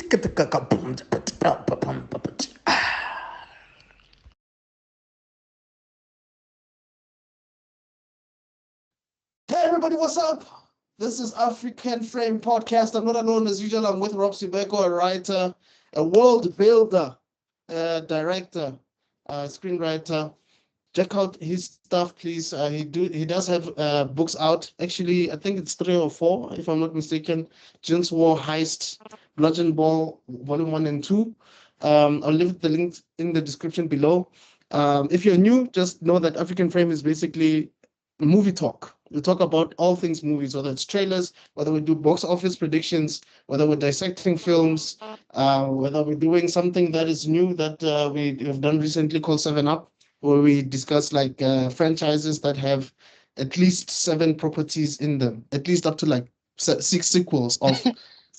Hey everybody, what's up? This is African Frame Podcast. I'm not alone as usual. I'm with Rob Sibeko, a writer, a world builder, director, screenwriter. Check out his stuff, please. He does have books out. Actually, I think it's 3 or 4, if I'm not mistaken. June's War, Heist, Bludgeon Ball, Volume 1 and 2. I'll leave the links in the description below. If you're new, just know that African Frame is basically movie talk. We talk about all things movies, whether it's trailers, whether we do box office predictions, whether we're dissecting films, whether we're doing something that is new that we have done recently called 7 Up, where we discuss like franchises that have at least 7 properties in them, at least up to like 6 sequels of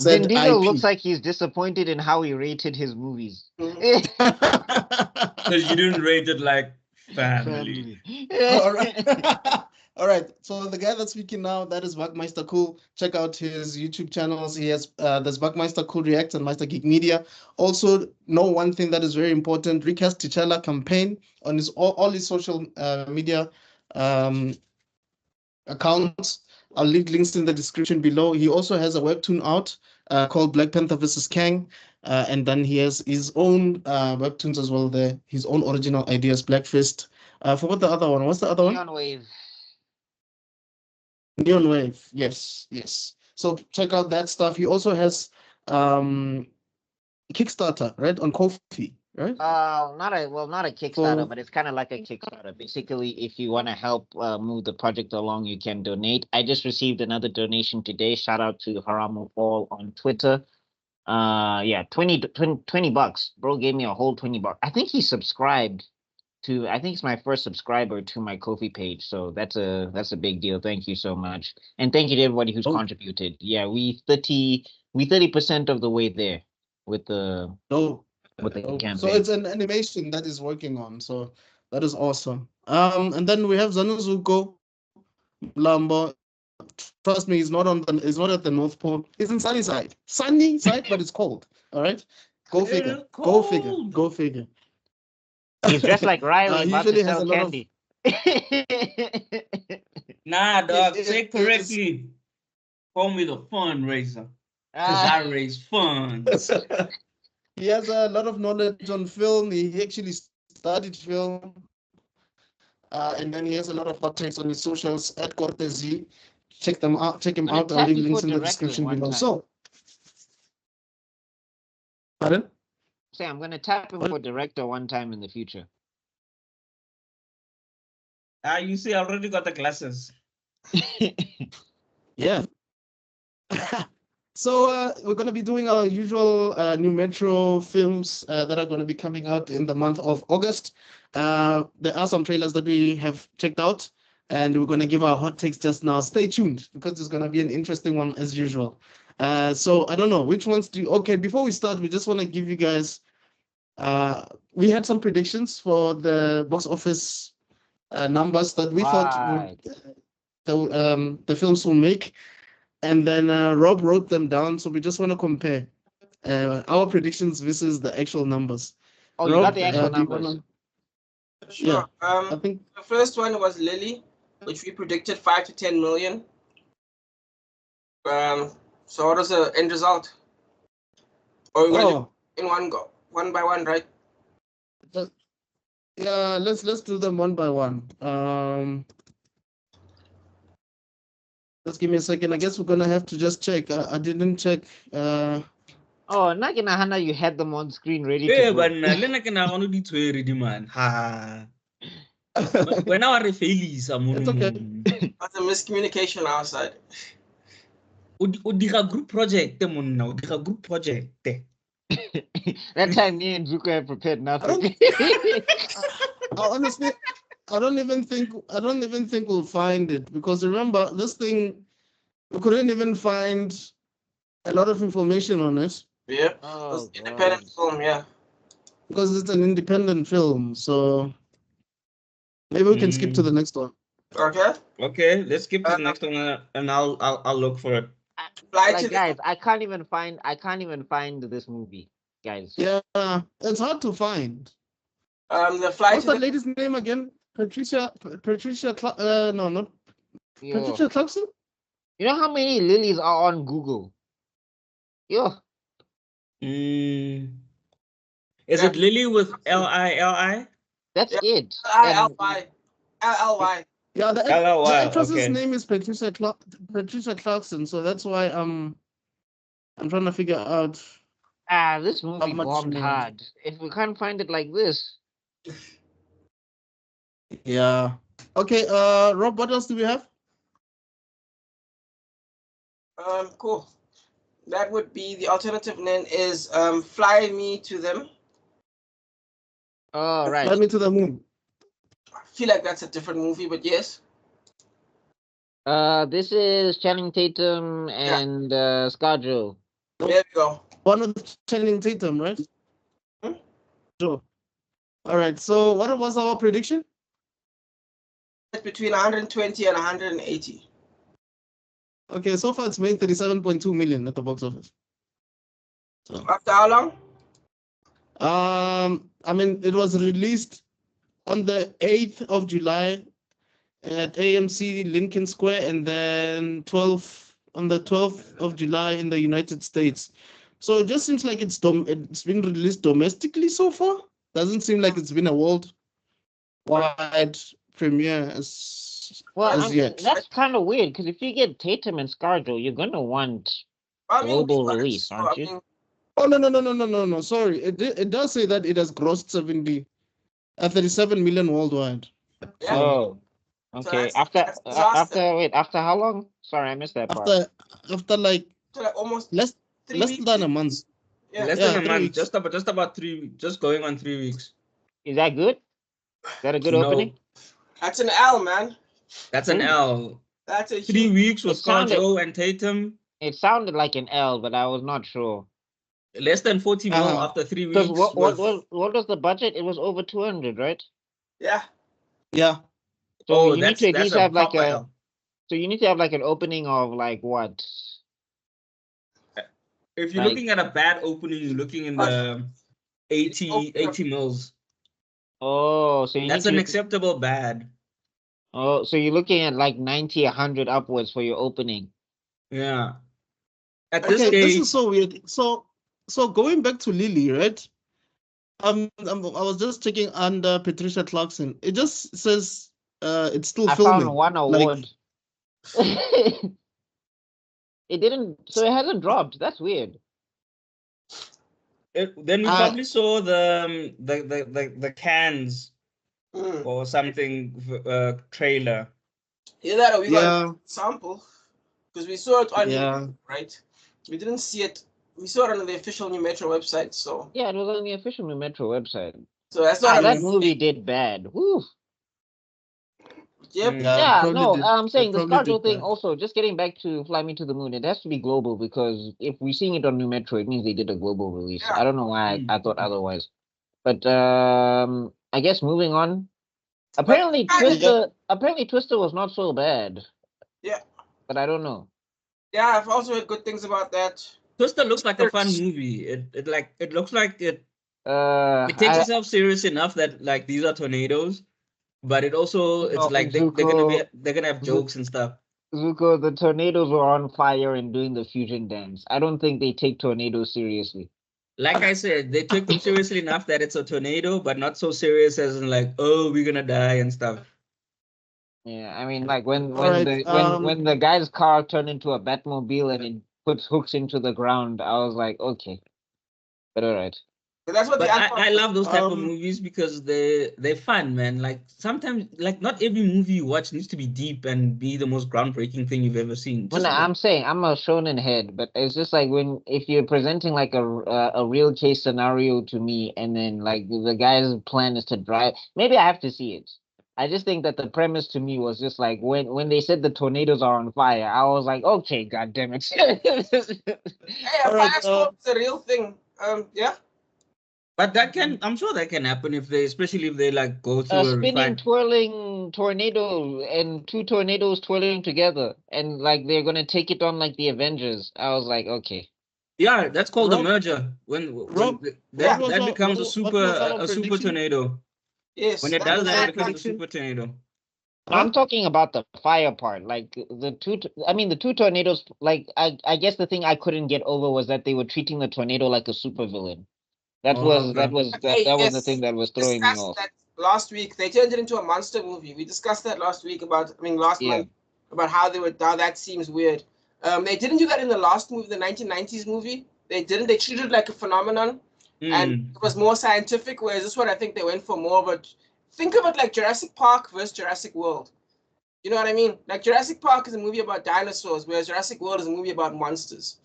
Vin said Diesel IP. looks like he's disappointed in how he rated his movies. Because you didn't rate it like family. All right. All right. So the guy that's speaking now, that is Buckmeister Cool. Check out his YouTube channels. He has there's Buckmeister Cool Reacts and Meister Geek Media. Also, know one thing that is very important: Recast T'Challa campaign on his all his social media accounts. I'll leave links in the description below. He also has a webtoon out called Black Panther vs. Kang. And then he has his own webtoons as well there. His own original ideas, Black Fist. I forgot the other one. What's the other one? Neon Wave. Neon Wave. Yes, yes. So check out that stuff. He also has Kickstarter, right? On Ko-fi, right? Not a Kickstarter, but it's kind of like a Kickstarter. Basically, if you want to help move the project along, you can donate. I just received another donation today. Shout out to Haram Fall on Twitter. Yeah, 20 bucks. Bro gave me a whole 20 bucks. I think he subscribed to, I think it's my first subscriber to my Ko-fi page. So that's a big deal. Thank you so much. And thank you to everybody who's contributed. Yeah, we 30% of the way there with the campaign. So it's an animation that is working on. So that is awesome. And then we have Zanuzuko Lambo. Trust me, he's not at the North Pole. He's in sunny side, but it's cold. All right, go figure. Go figure. Go figure. He's dressed like Riley. He about usually to has sell a lot candy. Nah, dog, say correctly. Call me the fundraiser. Because I raise funds. He has a lot of knowledge on film. He actually studied film. And then he has a lot of hot takes on his socials at Cortezi. Check them out. Check him out. I'll leave links in the description below. So, pardon? Say, I'm gonna tap him for director one time in the future. You see, I already got the glasses. Yeah. So we're going to be doing our usual new Metro films that are going to be coming out in the month of August. There are some trailers that we have checked out, and we're going to give our hot takes just now. Stay tuned, because it's going to be an interesting one as usual. So I don't know, which ones do you... Okay, before we start, we just want to give you guys... we had some predictions for the box office numbers that we thought the films will make. And then Rob wrote them down, so we just want to compare our predictions versus the actual numbers. Oh, Rob, you got the actual numbers? Sure. Yeah, I think the first one was Lily, which we predicted 5 to 10 million. So what was the end result? Or we're going in one go, one by one, right? Yeah, let's do them one by one. Just give me a second. I guess we're gonna have to just check. I didn't check. Oh, Nagina Hana, you had them on screen ready Yeah, to go. but I want to be too ready, man. Ha. When I was It's okay. That's a miscommunication outside. Udika group project, Udika group project. That time me and Zuko have prepared nothing. Honestly, I don't even think we'll find it, because remember, this thing, we couldn't even find a lot of information on it. Yeah, it's independent film, yeah. Because it's an independent film, so maybe we can skip to the next one. Okay. Okay, let's skip to the next one, and I'll look for it. Fly to Like the guys, I can't even find this movie, guys. Yeah, it's hard to find. the fly What's to that the lady's name again? No, not Yo, Patricia Clarkson. you know how many lilies are on Google? Yo, Mm. Is Yeah. it Lily with Lili? that's Yeah. it. And LLY. Yeah, the LLY, actress's okay. name is Patricia Clarkson. So that's why I'm trying to figure out this how movie much. bombed hard. If we can't find it like this, Yeah. Okay. Rob, what else do we have? Cool. That would be the alternative name is Fly Me to Them. oh Fly right. Me to the Moon. I feel like that's a different movie, but yes. This is Channing Tatum and ScarJo. There we go. One with Channing Tatum, right? Hmm? Sure. All right. So what was our prediction? It's between 120 and 180. Okay, so far it's made 37.2 million at the box office. So, After how long? I mean, it was released on the 8th of July at AMC Lincoln Square, and then on the 12th of July in the United States. So it just seems like it's been released domestically so far. Doesn't seem like it's been a worldwide premiere as yet. That's kind of weird because if you get Tatum and ScarJo, you're gonna want I mean, global we got it, release, so, aren't I you? mean, Oh no! Sorry, it does say that it has grossed 37 million worldwide. yeah. Oh, So okay. that's disaster. After how long? Sorry, I missed that part. After like So like almost less 3 less weeks. than a month. Yeah. Less Yeah, than a 3 month. weeks. Just about 3 just going on 3 weeks. Is that good? Is that a good No. opening? That's an L, man. That's an Ooh. L. That's a 3 huge. weeks with It sounded- ScarJo and Tatum. It sounded like an L, but I was not sure. Less than 40 mil after 3 Because weeks. what was the budget? It was over 200, right? Yeah. Yeah. So you need to at that's least a have like proper a. L. So you need to have like an opening of like what? If you're Like- looking at a bad opening, you're looking in the 80 mils. Oh, so you That's need an to. acceptable bad. Oh, so you're looking at like 90, 100 upwards for your opening. Yeah. At this Okay, this stage, is so weird. So going back to Lily, right? I was just checking under Patricia Clarkson. It just says it's still I filming. found one award. It didn't. So it hasn't dropped. That's weird. then you probably saw the cans Mm. or something trailer. Either that or we got Yeah. a sample because we saw it on Yeah. YouTube, right? We didn't see it. We saw it on the official New Metro website. So Yeah, it was on the official New Metro website. that's not That movie did bad. Woo. Yep. Mm. Yeah, Yeah, no, I'm saying the probably ScarJo did thing that. also, just getting back to Fly Me to the Moon, it has to be global because if we're seeing it on New Metro, it means they did a global release. Yeah. I don't know why I thought otherwise. But I guess moving on. Apparently Twister was not so bad. Yeah. But I don't know. Yeah, I've also heard good things about that. Twister looks like a fun movie. It looks like it takes I, itself serious enough that like these are tornadoes, but it also You it's know, like they're gonna have jokes and stuff. Zuko, the tornadoes were on fire and doing the fusion dance. I don't think they take tornadoes seriously. Like I said, they took them seriously enough that it's a tornado, but not so serious as in like, oh, we're gonna die and stuff. Yeah, I mean, like when Alright, the guy's car turned into a Batmobile and it puts hooks into the ground, I was like, okay, but all right. But that's what But the I love those type of movies because they're fun, man. Like sometimes, like not every movie you watch needs to be deep and be the most groundbreaking thing you've ever seen. Well, I'm saying I'm a shonen head, but it's just like if you're presenting like a real case scenario to me, and then like the guy's plan is to drive, maybe I have to see it. I just think that the premise to me was just like when they said the tornadoes are on fire, I was like, okay, god damn it. Hey, a firestorm is a real thing. Yeah. But that can, I'm sure that can happen especially if they like go through A a spinning, refined. twirling tornado and two tornadoes twirling together, and like they're gonna take it on like the Avengers. I was like, okay. Yeah, that's called a Rob- merger. When Rob, that was that our, becomes what was our a super prediction? tornado. Yes, When it that does that, it becomes a prediction? super tornado. No, I'm talking about the fire part. Like the two tornadoes. Like I guess the thing I couldn't get over was that they were treating the tornado like a supervillain. That Oh, okay. was Okay, was the yes. thing that was We throwing me discussed off. that last week. They turned it into a monster movie. We discussed that last week last Yeah. month about how that seems weird. They didn't do that in the last movie, the 1990s movie. They didn't. They treated it like a phenomenon, and it was more scientific. Whereas this one, I think they went for more of a. Think of it like Jurassic Park versus Jurassic World. You know what I mean? Like Jurassic Park is a movie about dinosaurs, whereas Jurassic World is a movie about monsters.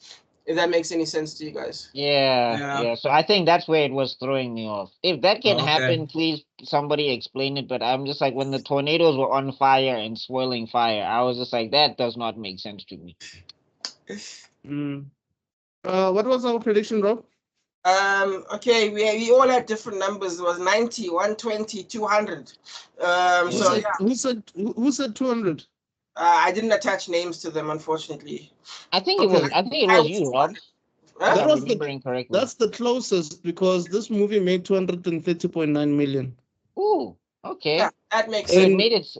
If that makes any sense to you guys. Yeah. So I think that's where it was throwing me off. If that can Okay. happen, please somebody explain it. But I'm just like when the tornadoes were on fire and swirling fire, I was just like, that does not make sense to me. What was our prediction, Rob? Okay, we all had different numbers. It was 90, 120, 200. So yeah. Who said 200? I didn't attach names to them, unfortunately. I think Okay. it was you, Rob. Huh? If That I'm was remembering correctly. That's the closest because this movie made 230.9 million. Ooh, okay. Yeah, that makes So sense.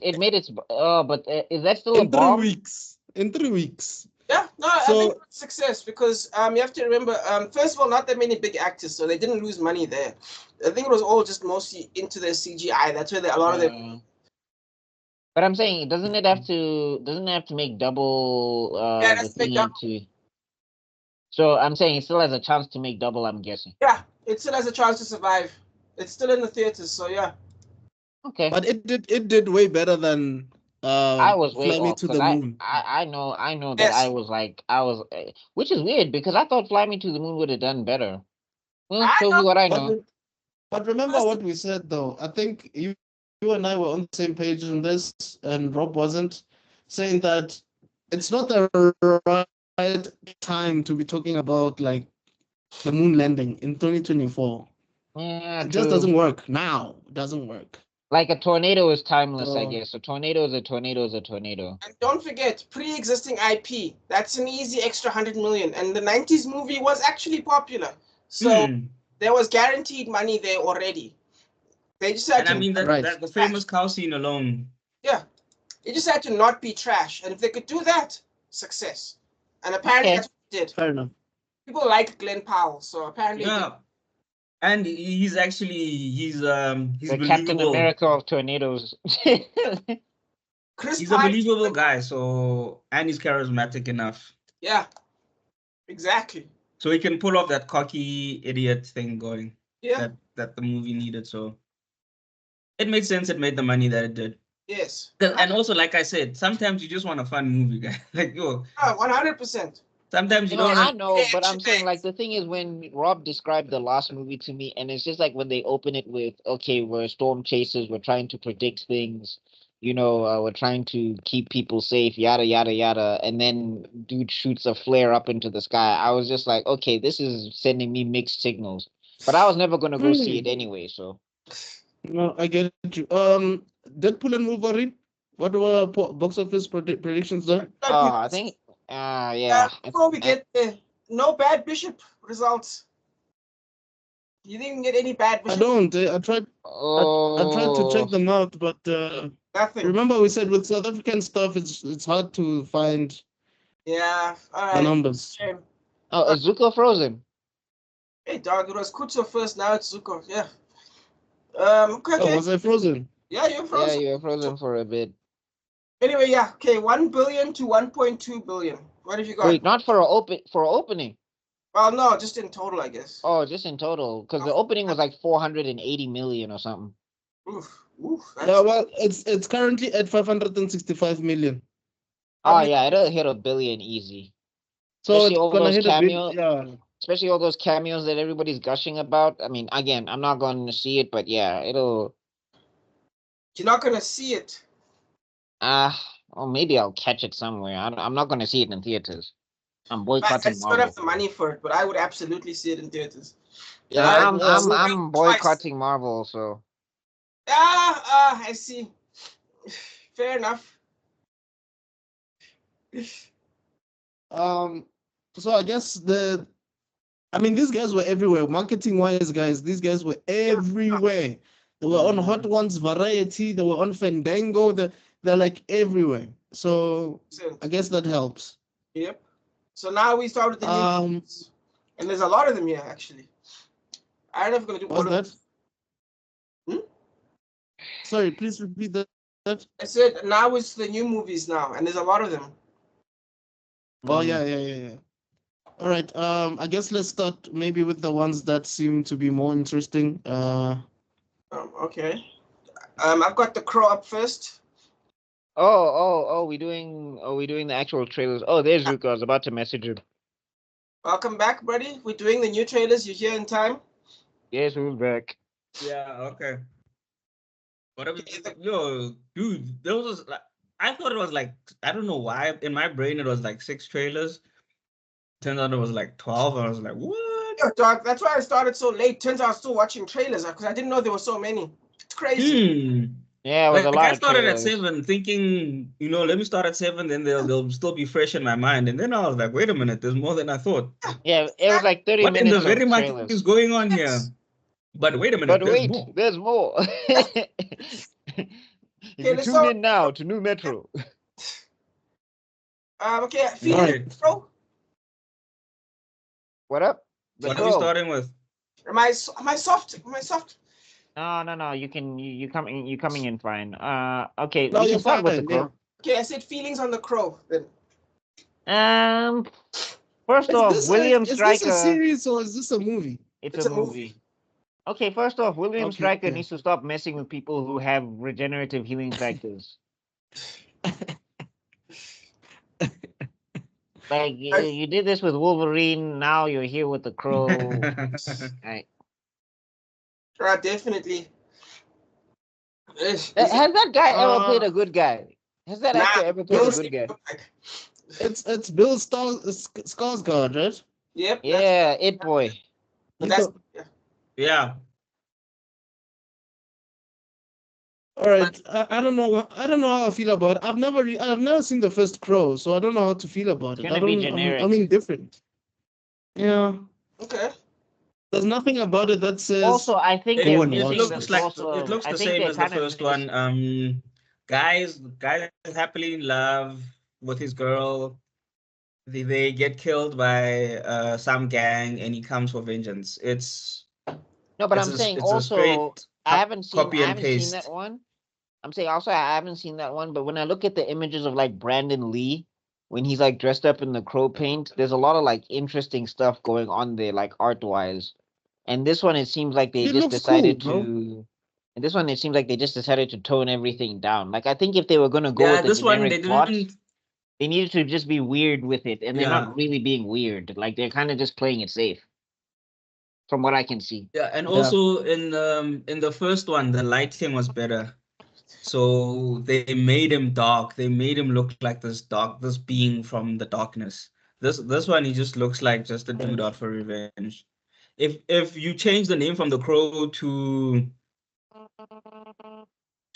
it made its but is that still a In 3 bomb? weeks. In 3 weeks. Yeah, no, I think it's a success because you have to remember, first of all, not that many big actors, so they didn't lose money there. I think it was all just mostly into their CGI. That's where a lot of them. But I'm saying, doesn't it have to make double Yeah, the that's big thingy to? So I'm saying it still has a chance to make double. I'm guessing. Yeah, it still has a chance to survive. It's still in the theaters, so yeah. Okay. But it did way better than I was way Fly Me off to because the Moon. I know that Yes. I was which is weird because I thought Fly Me to the Moon would have done better. Well, I shows know. you what I know. But remember what we said though. I think you and I were on the same page on this, and Rob wasn't, saying that it's not the right time to be talking about like the moon landing in 2024. Yeah, It just true. doesn't work now. It doesn't work. Like a tornado is timeless, I So- guess. A tornado is a tornado is a tornado. And don't forget, pre-existing IP. That's an easy extra 100 million. And the 90s movie was actually popular. So there was guaranteed money there already. They just had And to. I mean that the famous cow scene alone. Yeah. They just had to not be trash. And if they could do that, success. And apparently Okay. that's what they did. Fair enough. People like Glenn Powell, so apparently Yeah. And he's The believable. Captain America of tornadoes. Chris He's a Pine. believable guy, so and he's charismatic enough. Yeah. Exactly. So he can pull off that cocky idiot thing going. Yeah. That the movie needed. So it made sense. It made the money that it did. Yes. And also, like I said, sometimes you just want a fun movie, guy. Like 100%. sometimes you No, don't. I know, but I'm saying like the thing is when Rob described the last movie to me, and it's just like when they open it with, okay, we're storm chasers, we're trying to predict things, we're trying to keep people safe, yada yada yada, and then dude shoots a flare up into the sky. I was just like, okay, this is sending me mixed signals, but I was never gonna go see it anyway. So No, I get you. Deadpool and Wolverine. What were box office predictions there? I think yeah. Before we get there, no bad Bishop results. You didn't get any bad Bishop. I don't. I tried. I tried to check them out, but Nothing. remember we said with South African stuff, it's hard to find Yeah. All the right. numbers. Shame. Oh, Zuko Frozen. Hey, dog. It was Kutso first. Now it's Zuko. Yeah. Okay. Oh, was I frozen? Yeah, you're frozen. Yeah, you were frozen for a bit. Anyway, yeah. Okay, 1 billion to 1.2 billion. What have you got? Wait, not for opening. Well, no, just in total, I guess. Oh, just in total, because the opening was like 480 million or something. Oof. That's... Yeah, well, it's currently at 565 million. Oh yeah, it'll hit a billion easy. So Especially it's all gonna those hit a cameos. bit. Yeah. Especially all those cameos that everybody's gushing about. I mean, again, I'm not going to see it, but yeah, it'll. You're not gonna see it. Or maybe I'll catch it somewhere. I'm not going to see it in theaters. I'm I boycotting just don't Marvel. have the money for it, but I would absolutely see it in theaters. Yeah, Yeah, I'm boycotting Marvel. So I see. Fair enough. So I guess these guys were everywhere. Marketing wise, guys, these guys were everywhere. They were on Hot Ones, Variety. They were on Fandango. They're like everywhere. So I guess that helps. Yep. So now we start with the new movies. And there's a lot of them here, actually. I don't know if we're gonna do all What's of that? them. Sorry, please repeat that. I said now it's the new movies now, and there's a lot of them. Oh yeah. All right. I guess let's start maybe with the ones that seem to be more interesting. Okay. I've got The Crow up first. we doing the actual trailers. Oh, there's Ruka. I was about to message him. Welcome back, buddy. We're doing the new trailers. You're here in time. Yes, we're back. Yeah, okay. Whatever. Yo, dude, there was like, I thought it was like, I don't know why. In my brain, it was like 6 trailers. Turns out it was like 12. I was like, what? Yo, dog, that's why I started so late. Turns out I was still watching trailers because I didn't know there were so many. It's crazy. Yeah, it was a lot I of started trailers. at 7 thinking, let me start at 7, then they'll still be fresh in my mind. And then I was like, wait a minute, there's more than I thought. Yeah, it was like 30 What in the minutes very of much trailers. is going on here? But wait a minute, But there's wait, more. there's more. If you tune in now to New Metro. Okay, Felix, Crow. What up? What are we starting with? Am I soft? Am I soft? No. You coming in fine. Okay, No, we you're can start with The fine, Crow. Okay, I said feelings on The Crow. Then. First off, William Stryker. Is this a series or is this a movie? It's a movie. Okay, first off, William Stryker needs to stop messing with people who have regenerative healing factors. Like you did this with Wolverine, now you're here with The Crow. Right. Definitely. Has that guy ever played a good guy? Has that actor ever played a good guy? It's Bill Skarsgård, right? Yep. Yeah, It Boy. Yeah. All right. I don't know how I feel about it. I've never seen the first Crow, so I don't know how to feel about it. It's gonna be generic. I'm indifferent. Yeah. Okay. There's nothing about it that says. Also, I think it looks the same as the first one. Guys happily in love with his girl. They get killed by some gang, and he comes for vengeance. No, but I'm saying also I haven't seen that one. I'm saying also I haven't seen that one, but when I look at the images of like Brandon Lee when he's like dressed up in the crow paint, there's a lot of like interesting stuff going on there, like art wise. And this one, it seems like they just decided to. And this one, it seems like they just decided to tone everything down. Like I think if they were gonna go with the generic plot, they needed to just be weird with it, and they're not really being weird. Like they're kind of just playing it safe, from what I can see. Yeah, and also in the first one, the lighting was better. So they made him dark. They made him look like this being from the darkness. This one, he just looks like just a dude out for revenge. If you change the name from the Crow to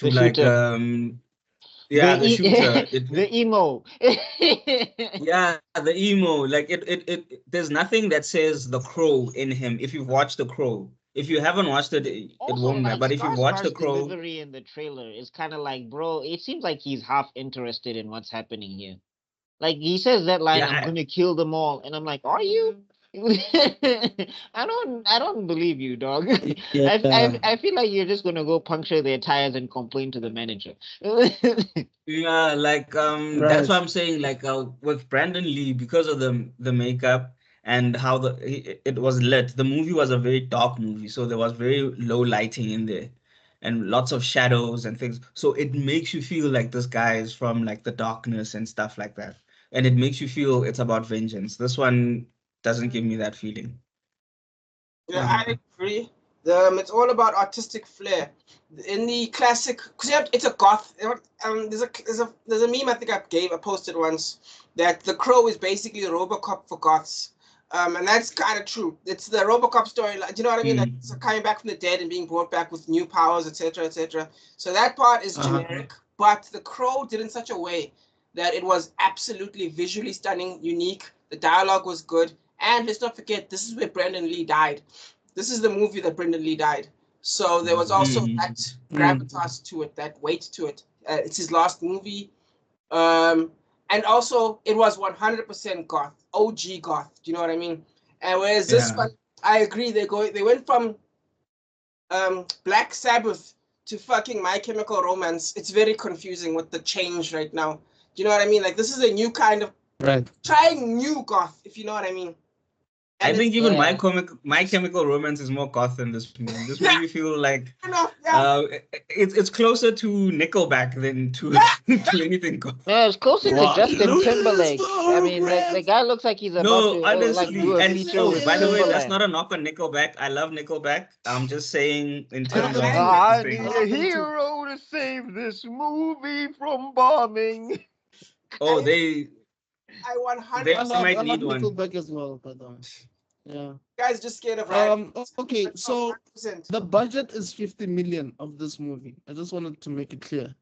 like the shooter, the emo. Yeah, the emo. Like it there's nothing that says the Crow in him. If you've watched the Crow. If you haven't watched it, it won't matter. But if you watch the Crow, delivery in the trailer is kind of like, bro, it seems like he's half interested in what's happening here. Like he says that line, I'm gonna kill them all, and I'm like, are you? I don't believe you, dog. I feel like you're just gonna go puncture their tires and complain to the manager. Yeah, like that's what I'm saying. Like with Brandon Lee, because of the makeup and how it was lit, the movie was a very dark movie, so there was very low lighting in there and lots of shadows and things. So it makes you feel like this guy is from like the darkness and stuff like that, and it makes you feel it's about vengeance. This one doesn't give me that feeling. Yeah, I agree. It's all about artistic flair. In the classic, because it's a goth. There's a meme I think I posted once that the Crow is basically a RoboCop for goths, and that's kind of true. It's the RoboCop story. Do you know what I mean? Like it's coming back from the dead and being brought back with new powers, etc., etc. So that part is generic, but the Crow did in such a way that it was absolutely visually stunning, unique. The dialogue was good, and let's not forget, this is where Brendan Lee died. This is the movie that Brendan Lee died. So there was also that gravitas to it, that weight to it. It's his last movie. And also, it was 100% goth, OG goth. Do you know what I mean? And whereas this one, I agree, they went from Black Sabbath to fucking My Chemical Romance. It's very confusing with the change right now. Do you know what I mean? Like, this is a new kind of trying new goth, if you know what I mean. And I think even My Chemical Romance is more goth than this movie. This movie feels like it's closer to Nickelback than to anything goth. Yeah, it's closer to Justin Timberlake. I mean, the guy looks like he's about to like do a feature with by the way, Timberlake. that's not a knock on Nickelback. I love Nickelback. I'm just saying in terms of I need a hero to save this movie from bombing. Oh, they 100% might need one. Nickelback as well, but yeah. Guys just scared of Ryan. Okay, so 100%. The budget is 50 million of this movie. I just wanted to make it clear.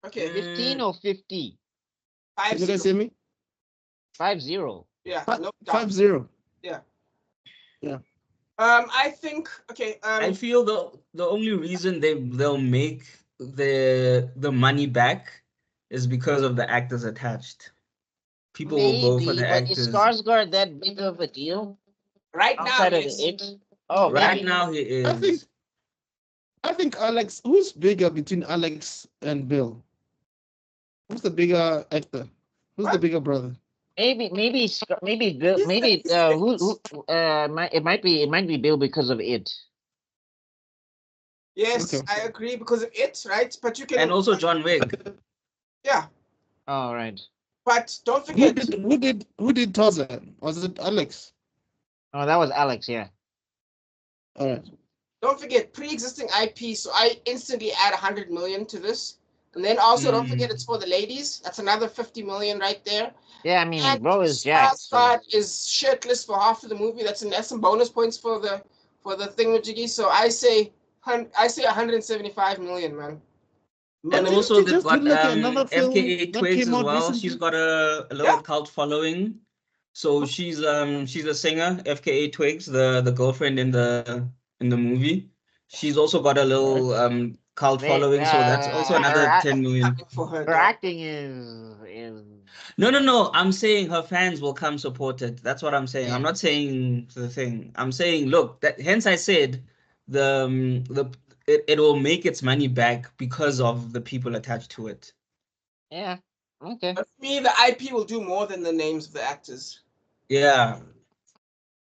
Okay. 15 or 50? 50. Did you guys hear me? 50. Yeah. 50. Yeah. Yeah. I think I feel the only reason they'll make the money back is because of the actors attached. People will go for the actors. Is Skarsgård that big of a deal? Right outside now, of it? Oh, right now he is. I think Alex. Who's bigger between Alex and Bill? Who's the bigger actor? Who's the bigger brother? Maybe Bill. Maybe it might be Bill because of it. Yes, okay. I agree because of it, right? But you can and also John Wick. Yeah. All right. But don't forget who did Tarzan? Was it Alex? Oh, that was Alex. Yeah. All right. Don't forget pre-existing IP. So I instantly add 100 million to this, and then also don't forget it's for the ladies. That's another 50 million right there. Yeah, I mean, bro is jacked. Scott is shirtless for half of the movie. That's some bonus points for the thingamajiggy. So I say 175 million, man. And also they've got FKA Twigs as well. Recently. She's got a little cult following. So she's a singer, FKA Twigs, the girlfriend in the movie. She's also got a little cult following, so that's also another 10 million. Her acting is No. I'm saying her fans will come support it. That's what I'm saying. Yeah. I'm not saying the thing. I'm saying look, hence I said it will make its money back because of the people attached to it. Yeah. Okay. But for me, the IP will do more than the names of the actors. Yeah.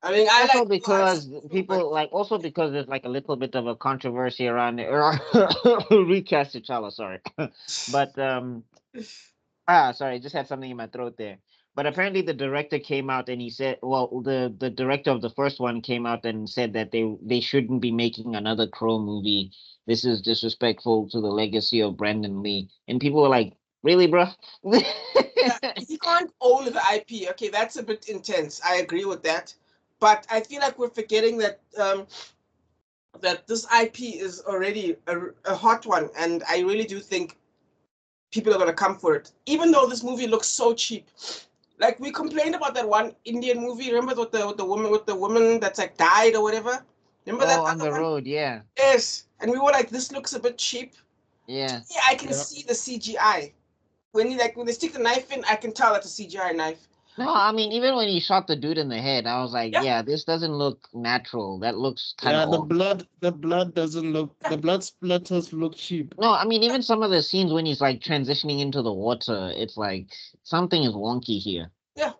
I mean, because there's like a little bit of a controversy around it. Recast T'Challa, sorry. But sorry, I just had something in my throat there. But apparently the director came out and he said, well, the director of the first one came out and said that they shouldn't be making another Crow movie. This is disrespectful to the legacy of Brandon Lee. And people were like, really, bro? He can't own the IP. Okay, that's a bit intense. I agree with that. But I feel like we're forgetting that that this IP is already a hot one. And I really do think people are going to come for it. Even though this movie looks so cheap. Like we complained about that one Indian movie. Remember with the woman that's like died or whatever. Remember that on the road, yeah. Yes, and we were like, this looks a bit cheap. Yeah. I can see the CGI. When they stick the knife in, I can tell that's a CGI knife. No, I mean even when he shot the dude in the head, I was like, yeah this doesn't look natural. That looks kind of the blood doesn't look. The blood splatters look cheap. No, I mean even some of the scenes when he's like transitioning into the water, it's like something is wonky here. Yeah,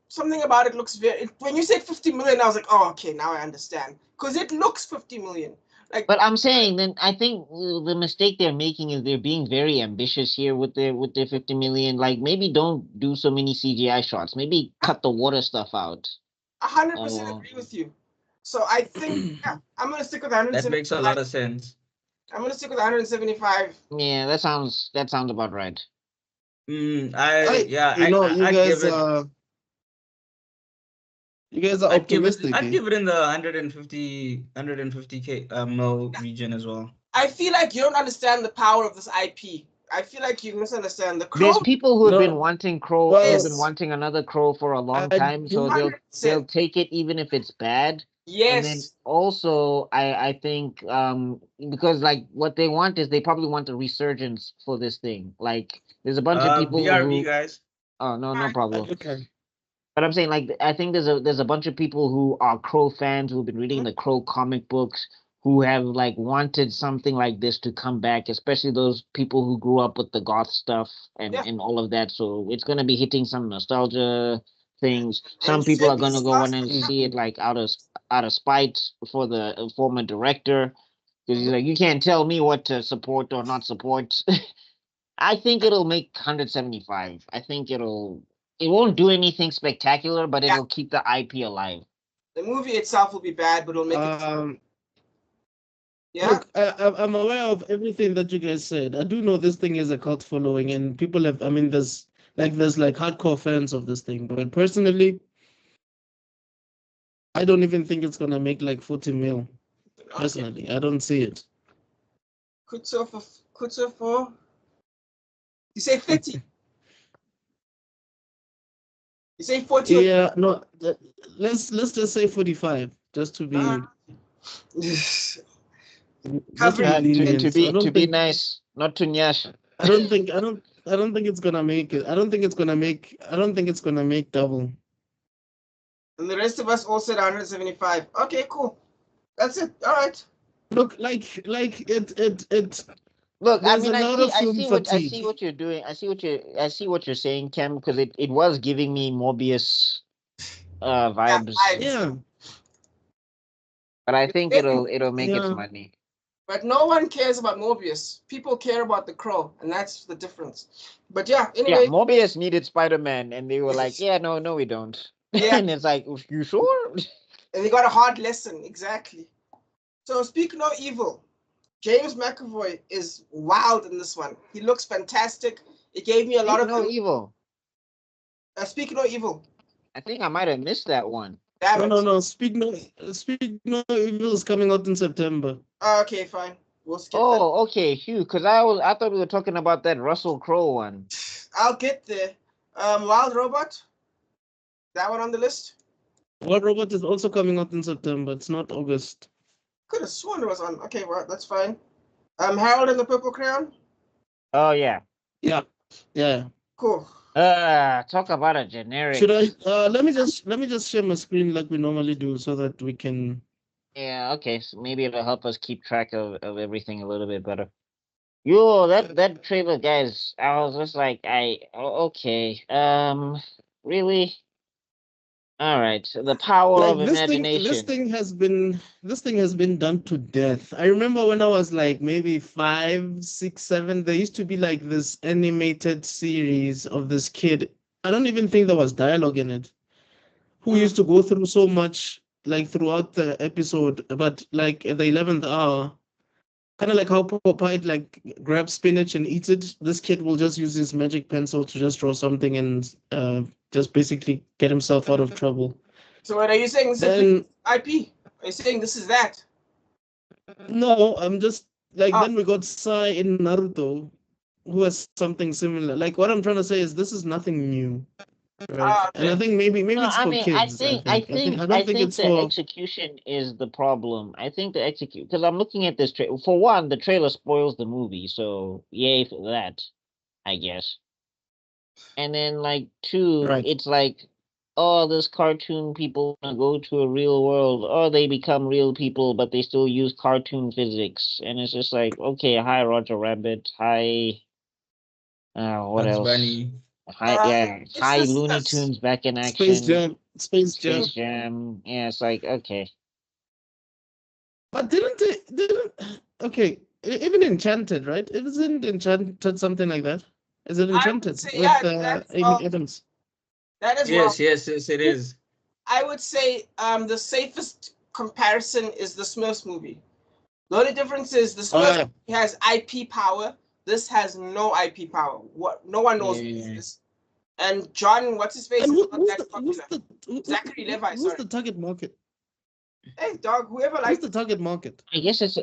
something about it looks very. When you said 50 million, I was like, oh, okay, now I understand, because it looks 50 million. Like, but I'm saying then I think the mistake they're making is they're being very ambitious here with their 50 million. Like maybe don't do so many CGI shots. Maybe cut the water stuff out. 100% agree with you. So I think I'm gonna stick with 175. That makes a lot of sense. I'm gonna stick with 175. Yeah, that sounds about right. You you give it. you guys are optimistic. I'd give it in the 150k mil region as well. I feel like you don't understand the power of this IP. I feel like you misunderstand the Crow. There's people who have been wanting Crow, Well, who've been wanting another Crow for a long I time, so they'll 100%. take it even if it's bad. And then Yes. also, I think because like what they want is they probably want a resurgence for this thing. Like there's a bunch of people BRB who guys. oh no problem. Okay. But I'm saying like I think there's a bunch of people who are Crow fans who've been reading the Crow comic books who have like wanted something like this to come back, especially those people who grew up with the goth stuff and all of that. So it's gonna be hitting some nostalgia things. Some people are gonna go in and see it like out of spite for the former director. Because he's like, you can't tell me what to support or not support. I think it'll make 175. I think it won't do anything spectacular, but it'll keep the IP alive. The movie itself will be bad, but it'll make it. Yeah. Look, I'm aware of everything that you guys said. I do know this thing is a cult following, and people have. I mean, there's like hardcore fans of this thing, but personally, I don't even think it's gonna make like 40 mil. Personally, I don't see it. Kutso for. You say 50. You say 40. Yeah, no. Let's just say 45, just to be. To be nice, not to nyash. I don't think it's gonna make it. I don't think it's gonna make double. And the rest of us all said 175. Okay, cool. That's it. All right. Look, like it. Look, I mean, I see what you're doing. I see what you're saying, Cam, because it was giving me Morbius vibes. Yeah. But I think it'll make its money. But no one cares about Morbius. People care about the Crow, and that's the difference. But yeah, anyway. Yeah, Morbius needed Spider-Man, and they were like, yeah, no, we don't. Yeah. And it's like, you sure? And they got a hard lesson, exactly. So Speak No Evil. James McAvoy is wild in this one. He looks fantastic. It gave me a lot of... Evil. Speak No Evil. I think I might have missed that one. No. Speak No Evil is coming out in September. Okay, fine. We'll skip that. Okay, Hugh, because I thought we were talking about that Russell Crowe one. I'll get there. Wild Robot. That one on the list. Wild Robot is also coming out in September. It's not August. Could have sworn it was on. Okay, well, that's fine. Harold and the Purple Crayon. Oh yeah. Yeah. Cool. Talk about a generic. Should I? Let me just share my screen like we normally do, so that we can. Yeah. Okay. So maybe it'll help us keep track of everything a little bit better. Yo, that trailer, guys. I was just like, okay. Really? All right. So the power of imagination. This thing has been done to death. I remember when I was like maybe 5, 6, 7. There used to be like this animated series of this kid. I don't even think there was dialogue in it. Who used to go through so much like throughout the episode, but like at the 11th hour, kind of like how Popeye like grabs spinach and eats it. This kid will just use his magic pencil to just draw something and just basically get himself out of trouble. So what are you saying? This is IP? Are you saying this is that? No, I'm just like then we got Sai in Naruto, who has something similar. Like what I'm trying to say is this is nothing new. Right. And I think maybe it's for kids. I don't think it's the execution is the problem. I think the because I'm looking at this trailer. For one, the trailer spoils the movie, so yay for that, I guess. And then like 2, it's like, oh, this cartoon people wanna go to a real world, or they become real people, but they still use cartoon physics, and it's just like, okay, hi Roger Rabbit, hi. What Bugs else? Bunny. Hi Looney Tunes back in action. Space Jam. Yeah, it's like, okay. But didn't okay, even Enchanted, right? Isn't Enchanted something like that? Is it Enchanted with Amy Adams? That is yes, it is. I would say the safest comparison is the Smurfs movie. The only difference is the Smurfs has IP power. This has no IP power. What? No one knows what this is. And John, what's his face? And is not that popular. Zachary Levi. Who's the target market? Hey, dog. Whoever likes. Who's the target market? I guess it's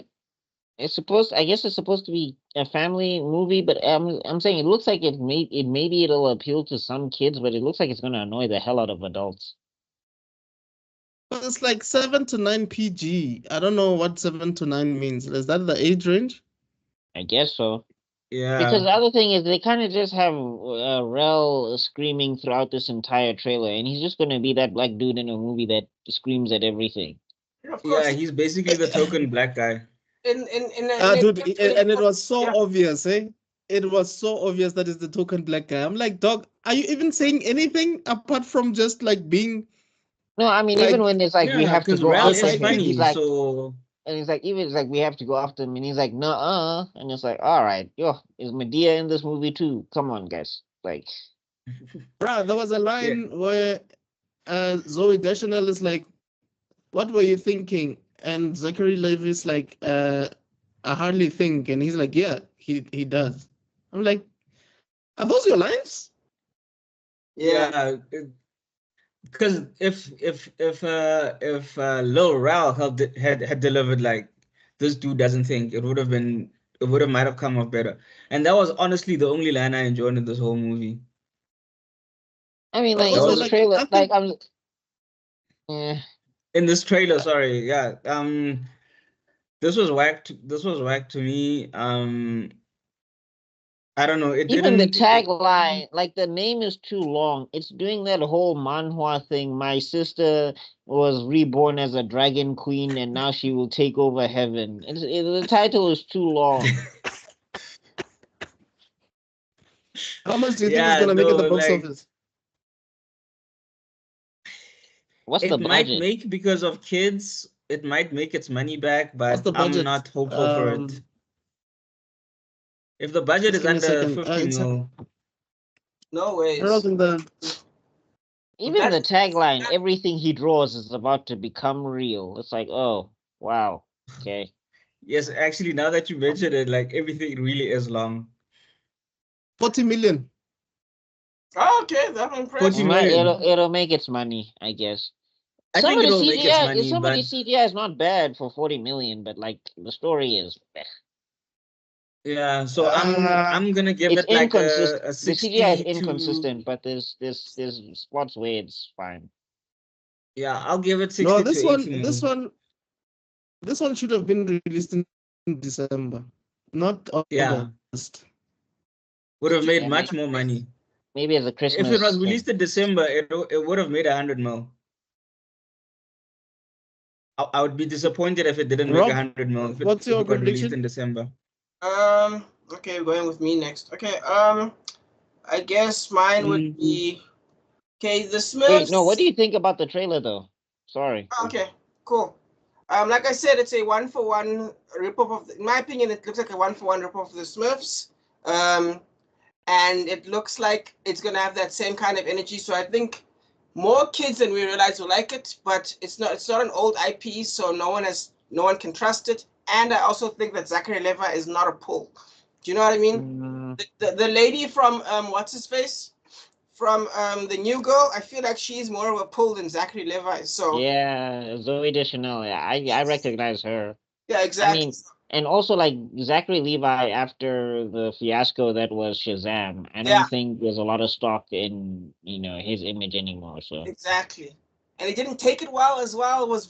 supposed to be a family movie, but I'm saying it looks like maybe it'll appeal to some kids, but it looks like it's gonna annoy the hell out of adults. But it's like 7 to 9 PG. I don't know what 7 to 9 means. Is that the age range? I guess so. Yeah. Because the other thing is they kind of just have Rel screaming throughout this entire trailer, and he's just gonna be that black dude in a movie that screams at everything. Yeah, he's basically the token black guy. Dude, and it was so obvious, eh? It was so obvious that it's the token black guy. I'm like, dog, are you even saying anything apart from just like being? No, I mean, like, even when it's like we have to go outside, he's like, so... and it's like even it's like we have to go after him, and he's like, no, and it's like, all right, is Medea in this movie too? Come on, guys, like, bro, there was a line where Zoe Deschanel is like, "What were you thinking?" And Zachary Levi's like, "I hardly think," and he's like, "Yeah, he does." I'm like, "Are those your lines?" Yeah. Because if Lil Rel had delivered like this dude doesn't think, it would have might have come off better. And that was honestly the only line I enjoyed in this whole movie. I mean, like in this trailer, like in this trailer, sorry, yeah. This was whack to me. I don't know. Even the tagline, like the name is too long. It's doing that whole manhwa thing. My sister was reborn as a dragon queen, and now she will take over heaven. The title is too long. How much do you think it's gonna make at the box office? What's the budget? It might make, because of kids, it might make its money back, but I'm not hopeful for it. If the budget is under 50 mil. No way. Even the tagline, everything he draws is about to become real. It's like, oh, wow. Okay. Yes, actually, now that you mentioned it, like everything really is long. 40 million. Oh, okay, that's impressive. It'll make its money, I guess. Some of the CGI is not bad for 40 million, but like the story is. Yeah, so I'm gonna give it like a 60. The CGI is inconsistent, but there's spots where it's fine. Yeah, I'll give it 60. No, this one should have been released in December, not August. Yeah, would have made much more money. Maybe as a Christmas. If it was released in December, it would have made 100 mil. I would be disappointed if it didn't make 100 mil. What's your prediction? Released in December. Okay, going with me next. Okay, I guess mine would be the Smurfs. Wait, no, what do you think about the trailer though? Sorry. Okay, cool. Like I said, it's a 1-for-1 ripoff of. In my opinion, it looks like a 1-for-1 ripoff of the Smurfs. And it looks like it's gonna have that same kind of energy. So I think more kids than we realize will like it, but it's not an old IP, so no one can trust it. And I also think that Zachary Levi is not a pull. Do you know what I mean? The lady from what's his face? From the New Girl, I feel like she's more of a pull than Zachary Levi. So yeah, Zoe Deschanel. Yeah, I recognize her. Yeah, exactly. I mean, and also like Zachary Levi after the fiasco that was Shazam, I don't think there's a lot of stock in his image anymore. So exactly, and he didn't take it well as well. It was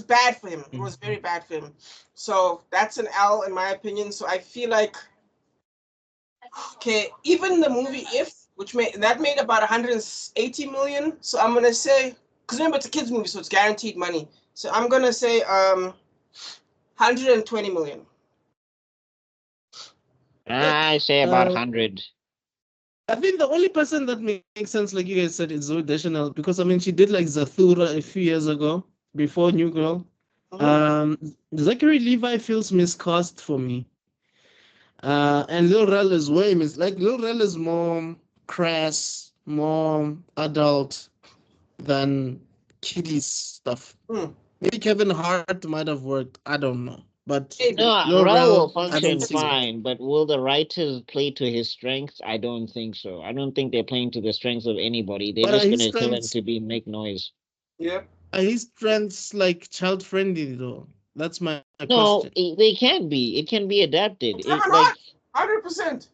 bad for him. It was very bad for him. So that's an L in my opinion. So I feel like even the movie which made about 180 million. So I'm gonna say, because remember it's a kids movie, so it's guaranteed money. So I'm gonna say 120 million. I say about 100. I think the only person that makes sense, like you guys said, is Zoe Deschanel, because I mean she did like Zathura a few years ago before New Girl. Zachary Levi feels miscast for me. And Lil Rel is way Lil Rel is more crass, more adult than kiddies stuff. Maybe Kevin Hart might have worked. I don't know. But Maybe. No, Lil Rel will Rel, I function don't see it. fine, but will the writers play to his strengths? I don't think so. I don't think they're playing to the strengths of anybody. They're But are just his gonna tell him strengths to be make noise. Yep. are his strengths like child friendly though? That's my No, question. they can be. It can be adapted. It Kevin like Hart, 100%.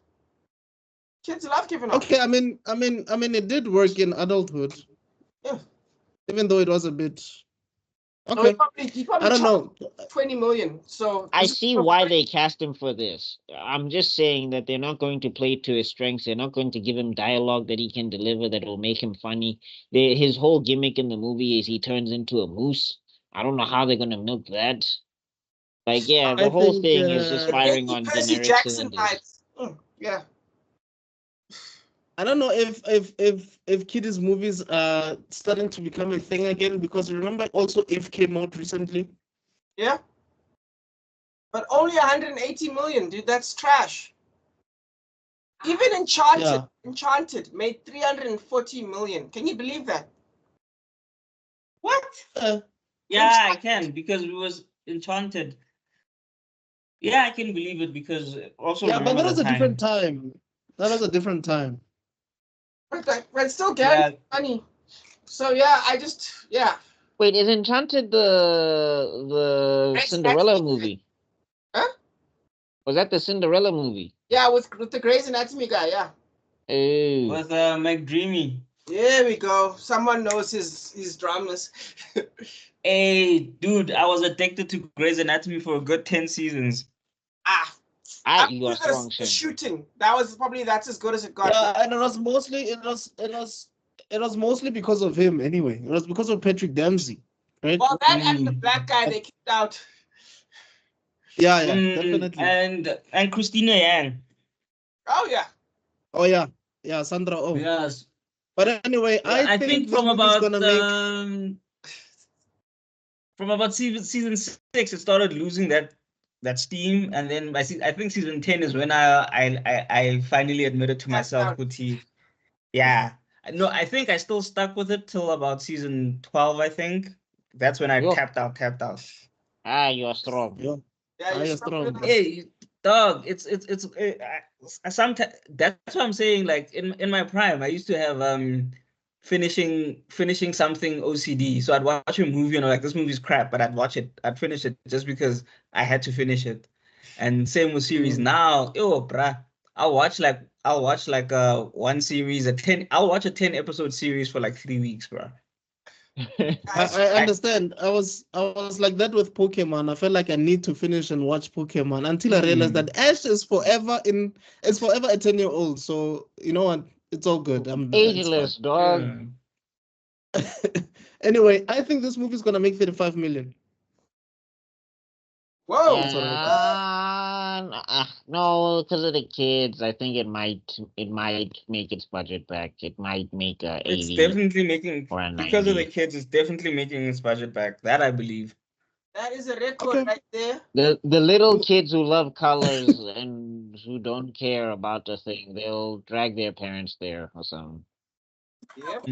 Kids love Kevin Hart. Okay, I mean, it did work in adulthood. Yeah. Even though it was a bit. No, Okay, he probably I don't know. 20 million. So I this is see why they cast him for this. I'm just saying that they're not going to play to his strengths. They're not going to give him dialogue that he can deliver that will make him funny. His whole gimmick in the movie is he turns into a moose. I don't know how they're gonna milk that. Like, yeah, the I whole think thing is just firing the on Percy generic Jackson cylinders. vibes. Yeah. I don't know if kiddies movies are starting to become a thing again, because remember also If came out recently. Yeah. But only 180 million, dude. That's trash. Even Enchanted made 340 million. Can you believe that? What? Uh, Yeah, I can, because it was Enchanted. Yeah, I can believe it, because also yeah, but remember that was the a different time. time. That was a different time. But still Yeah, getting money. So yeah, yeah. Wait, is Enchanted the Grey's Cinderella Anatomy. movie? Huh? Was that the Cinderella movie? Yeah, with the Grey's Anatomy guy, yeah. Oh, with McDreamy. There we go. Someone knows his dramas. Hey, dude, I was addicted to Grey's Anatomy for a good 10 seasons. you are strong, The Shin. shooting. That's as good as it got. Yeah, and it was mostly because of him anyway. It was because of Patrick Dempsey, right? Well, that and the black guy they kicked out. Yeah, definitely. And Christina Yang. Oh yeah. Oh yeah, Sandra Oh. Yes. But anyway, I think think this movie is gonna make. From about season 6, it started losing that steam, and then I think season 10 is when I finally admitted to myself, Kuti. Yeah. No, I think I still stuck with it till about season 12, I think. That's when I Yo. tapped out. You are strong. Yeah, you're strong. Hey, dog, it's sometimes that's what I'm saying. Like in my prime, I used to have finishing something OCD. So I'd watch a movie and I'm like, this movie's crap, but I'd finish it just because I had to finish it. And same with series. Now, bruh, I'll watch like one series, I'll watch a 10 episode series for like 3 weeks, bruh. I understand. I was like that with Pokemon. I felt like I need to finish and watch Pokemon until I realized that Ash is forever a 10-year-old. So you know what? It's all good. Ageless, dog. Anyway, I think this movie is gonna make 35 million. Whoa. No, because of the kids. I think it might make its budget back. It might make a 80. It's definitely making, or a 90. because of the kids, it's definitely making its budget back. That I believe. That is a record right there. The little kids who love colors and who don't care about the thing, they'll drag their parents there or something. Yep.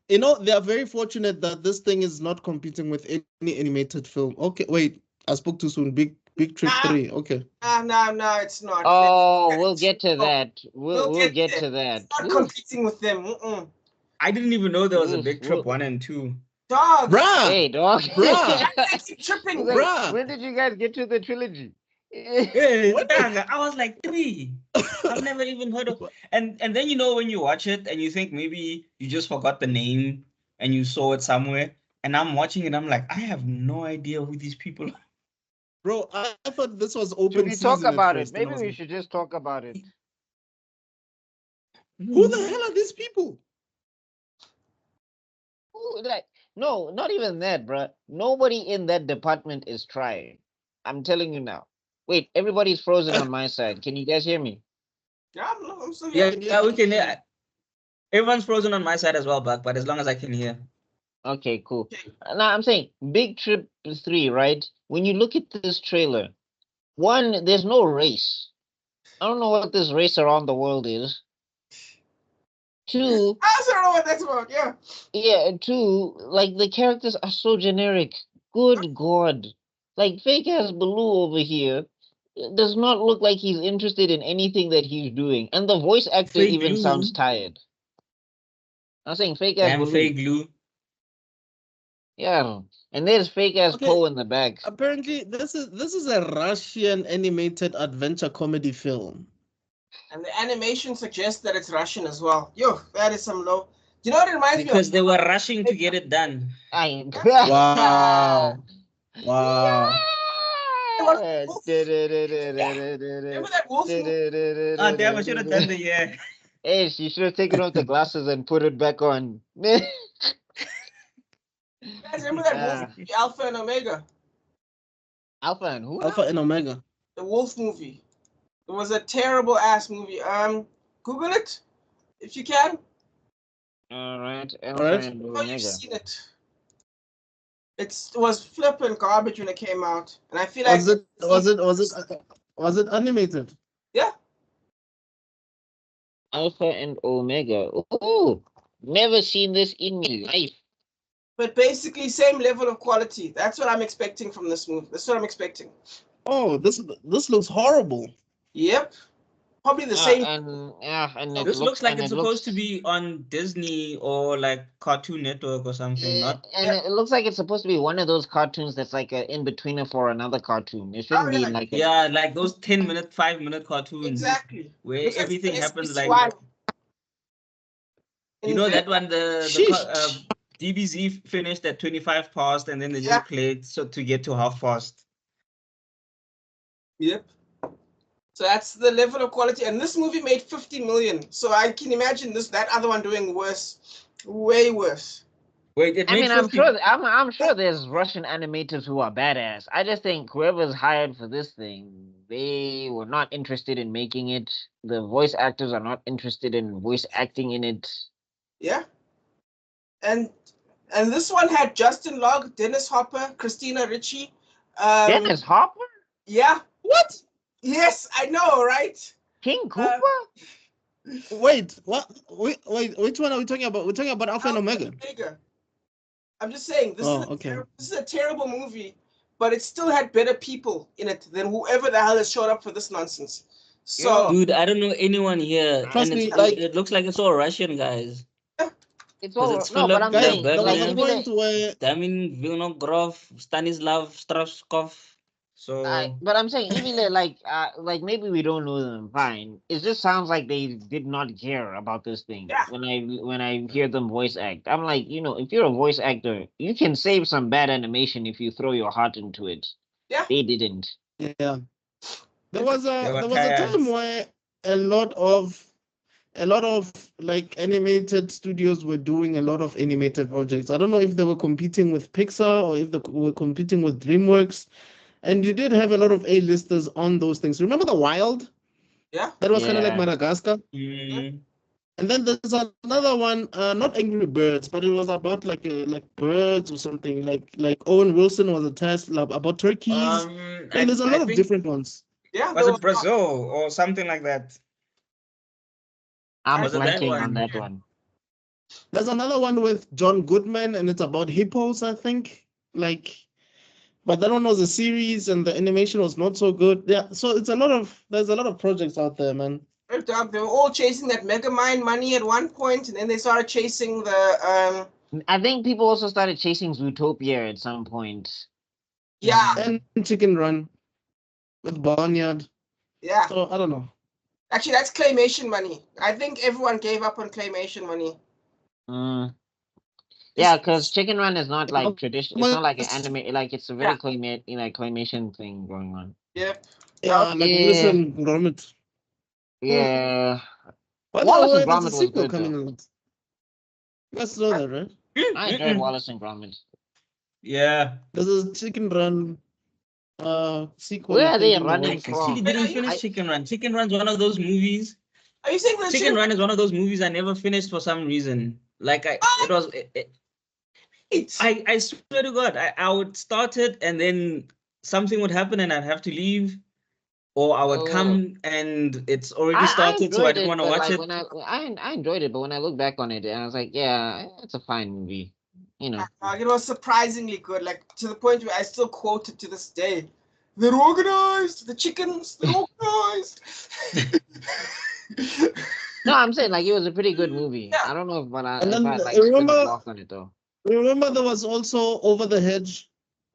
You know, they are very fortunate that this thing is not competing with any animated film. Okay, wait, I spoke too soon. Big Trip 3. Okay. No, it's not. Oh, we'll get to that. We'll get to that. It's not competing with them. I didn't even know there was a Big Trip 1 and 2. Dog. Bruh. Hey, dog. Bruh. I keep tripping. Bruh. When did you guys get to the trilogy? I was like 3. I've never even heard of. And then when you watch it and you think maybe you just forgot the name and you saw it somewhere, and I'm watching it, I'm like, I have no idea who these people are. Bro, I thought this was open. Should we talk about it? Maybe we should just talk about it. Who the hell are these people? No, not even that, bro. Nobody in that department is trying. I'm telling you now. Wait, everybody's frozen on my side. Can you guys hear me? Yeah, I'm still here. Yeah, we can hear. Everyone's frozen on my side as well, but as long as I can hear. Okay, cool. Now I'm saying Big Trip 3, right? When you look at this trailer, one, there's no race. I don't know what this race around the world is. Two, I also don't know what that's about. Yeah. yeah, two, like the characters are so generic. Good God. Like fake ass Baloo over here does not look like he's interested in anything that he's doing. And the voice actor Fake even sounds glue. tired. I'm saying fake ass Damn Baloo. fake glue. Yeah. And there's fake ass Okay. Poe in the back. Apparently, this is a Russian animated adventure comedy film. And the animation suggests that it's Russian as well. Yo, that is some low. You know what it reminds Because me they were rushing to get it done. I Wow. Wow. of? Remember Remember that wolf movie? Oh damn, I should have done the yeah. Hey, she should have taken off the glasses and put it back on. You guys remember that Yeah. wolf movie, Alpha and Omega? Alpha and who? Alpha and Omega. The wolf movie. It was a terrible ass movie. Google it if you can. All right. All right. And Oh, Omega. you've seen it. It was flipping garbage when it came out, and I feel like Was it animated? yeah. Alpha and Omega. Oh, never seen this in my life. But basically, same level of quality. That's what I'm expecting from this movie. That's what I'm expecting. Oh, this looks horrible. Yep. Probably the same. And it This looks like and it's it supposed to looks- be on Disney or like Cartoon Network or something. Not and it looks like it's supposed to be one of those cartoons that's like an in-betweener for another cartoon. It shouldn't be yeah. like yeah, like those 10-minute, 5-minute cartoons Exactly. where Looks like everything it's happens SBC like One. you know that one the Sheesh. DBZ finished at 25 past and then they Yeah. just played so to get to half past. Yep. So that's the level of quality, and this movie made 50 million. So I can imagine that other one doing worse, way worse. Wait, it I made mean, 50. I'm sure there's Russian animators who are badass. I just think whoever's hired for this thing, they were not interested in making it. The voice actors are not interested in voice acting in it. Yeah. And this one had Justin Long, Dennis Hopper, Christina Ricci. Dennis Hopper? Yeah. What? Yes, I know, right? King Cooper? Wait, what? Wait, which one are we talking about? We're talking about Alpha and Omega. I'm just saying this is a terrible movie, but it still had better people in it than whoever the hell has showed up for this nonsense. So, Dude, I don't know anyone here, Trust and me, it's, like- it looks like it's all Russian guys. It's 'Cause all it's no, but I'm Philip saying Guys, there like was a even point where Damin Vinogrov, Stanislav Strauskov. So but I'm saying even like maybe we don't know them. Fine. It just sounds like they did not care about this thing. Yeah. When I hear them voice act, I'm like, if you're a voice actor, you can save some bad animation if you throw your heart into it. Yeah. They didn't. yeah, there was They were a time tired. where a lot of like animated studios were doing a lot of animated projects. I don't know if they were competing with Pixar or if they were competing with DreamWorks. And you did have a lot of A-listers on those things. Remember The Wild? yeah. That was kind of like Yeah. Madagascar. Mm, And then there's another one, not Angry Birds, but it was about like birds or something. Like Owen Wilson was attached about turkeys. And there's a lot of think- different ones. Yeah. Was it Brazil or something like that? I'm Was it that blanking one? on that one. There's another one with John Goodman, and it's about hippos, I think. But that one was a series, and the animation was not so good. Yeah, so there's a lot of projects out there, man. They were all chasing that Megamind money at one point, and then they started chasing the I think people also started chasing Zootopia at some point. yeah. And Chicken Run with Barnyard. Yeah. So I don't know. Actually, that's claymation money. I think everyone gave up on claymation money. Yeah, because Chicken Run is not like Well, traditional. It's not like an it's- anime. Like it's a very claymation thing going on. Yep. Yeah, like listen, Gromit. Yeah, By the Wallace way, and there's Gromit a was sequel good, coming though. out. You guys know that, right? I enjoyed Wallace and Gromit. Yeah. There's a Chicken Run sequel. Where I are they think, in the running works. from? Actually didn't Wait, finish Chicken Run. Chicken Run's one of those movies. Are you saying the Chicken Run is one of those movies I never finished for some reason. Like I swear to God, I would start it and then something would happen and I'd have to leave. or I would Oh. come and it's already I started, so I enjoyed didn't it, want to but watch like it. when I enjoyed it, but when I look back on it, and I was like, yeah, it's a fine movie. You know, It was surprisingly good, like to the point where I still quote it to this day. They're organized. The chickens, they're organized. no, I'm saying like it was a pretty good movie. Yeah. I don't know if And if then I like spin a remember, block on it though. remember there was also Over the Hedge.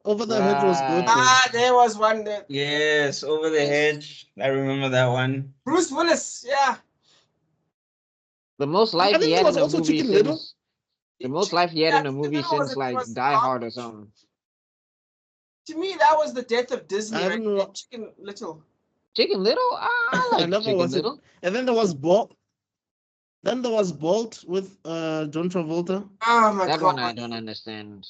Over the Hedge was good. Right. There was one that Yes, Over the Hedge. I remember that one. Bruce Willis, yeah. The most I life think he there had was in a also movie Chicken Little. since the most life he had in a Chicken movie Little since like was Die Hard or garbage. something. To me, that was the death of Disney. I Right don't know. there, Chicken Little. Chicken Little, I I like never Chicken watched it. Little. And then there was Bolt. Then there was Bolt with John Travolta. Oh my That god. one I don't understand.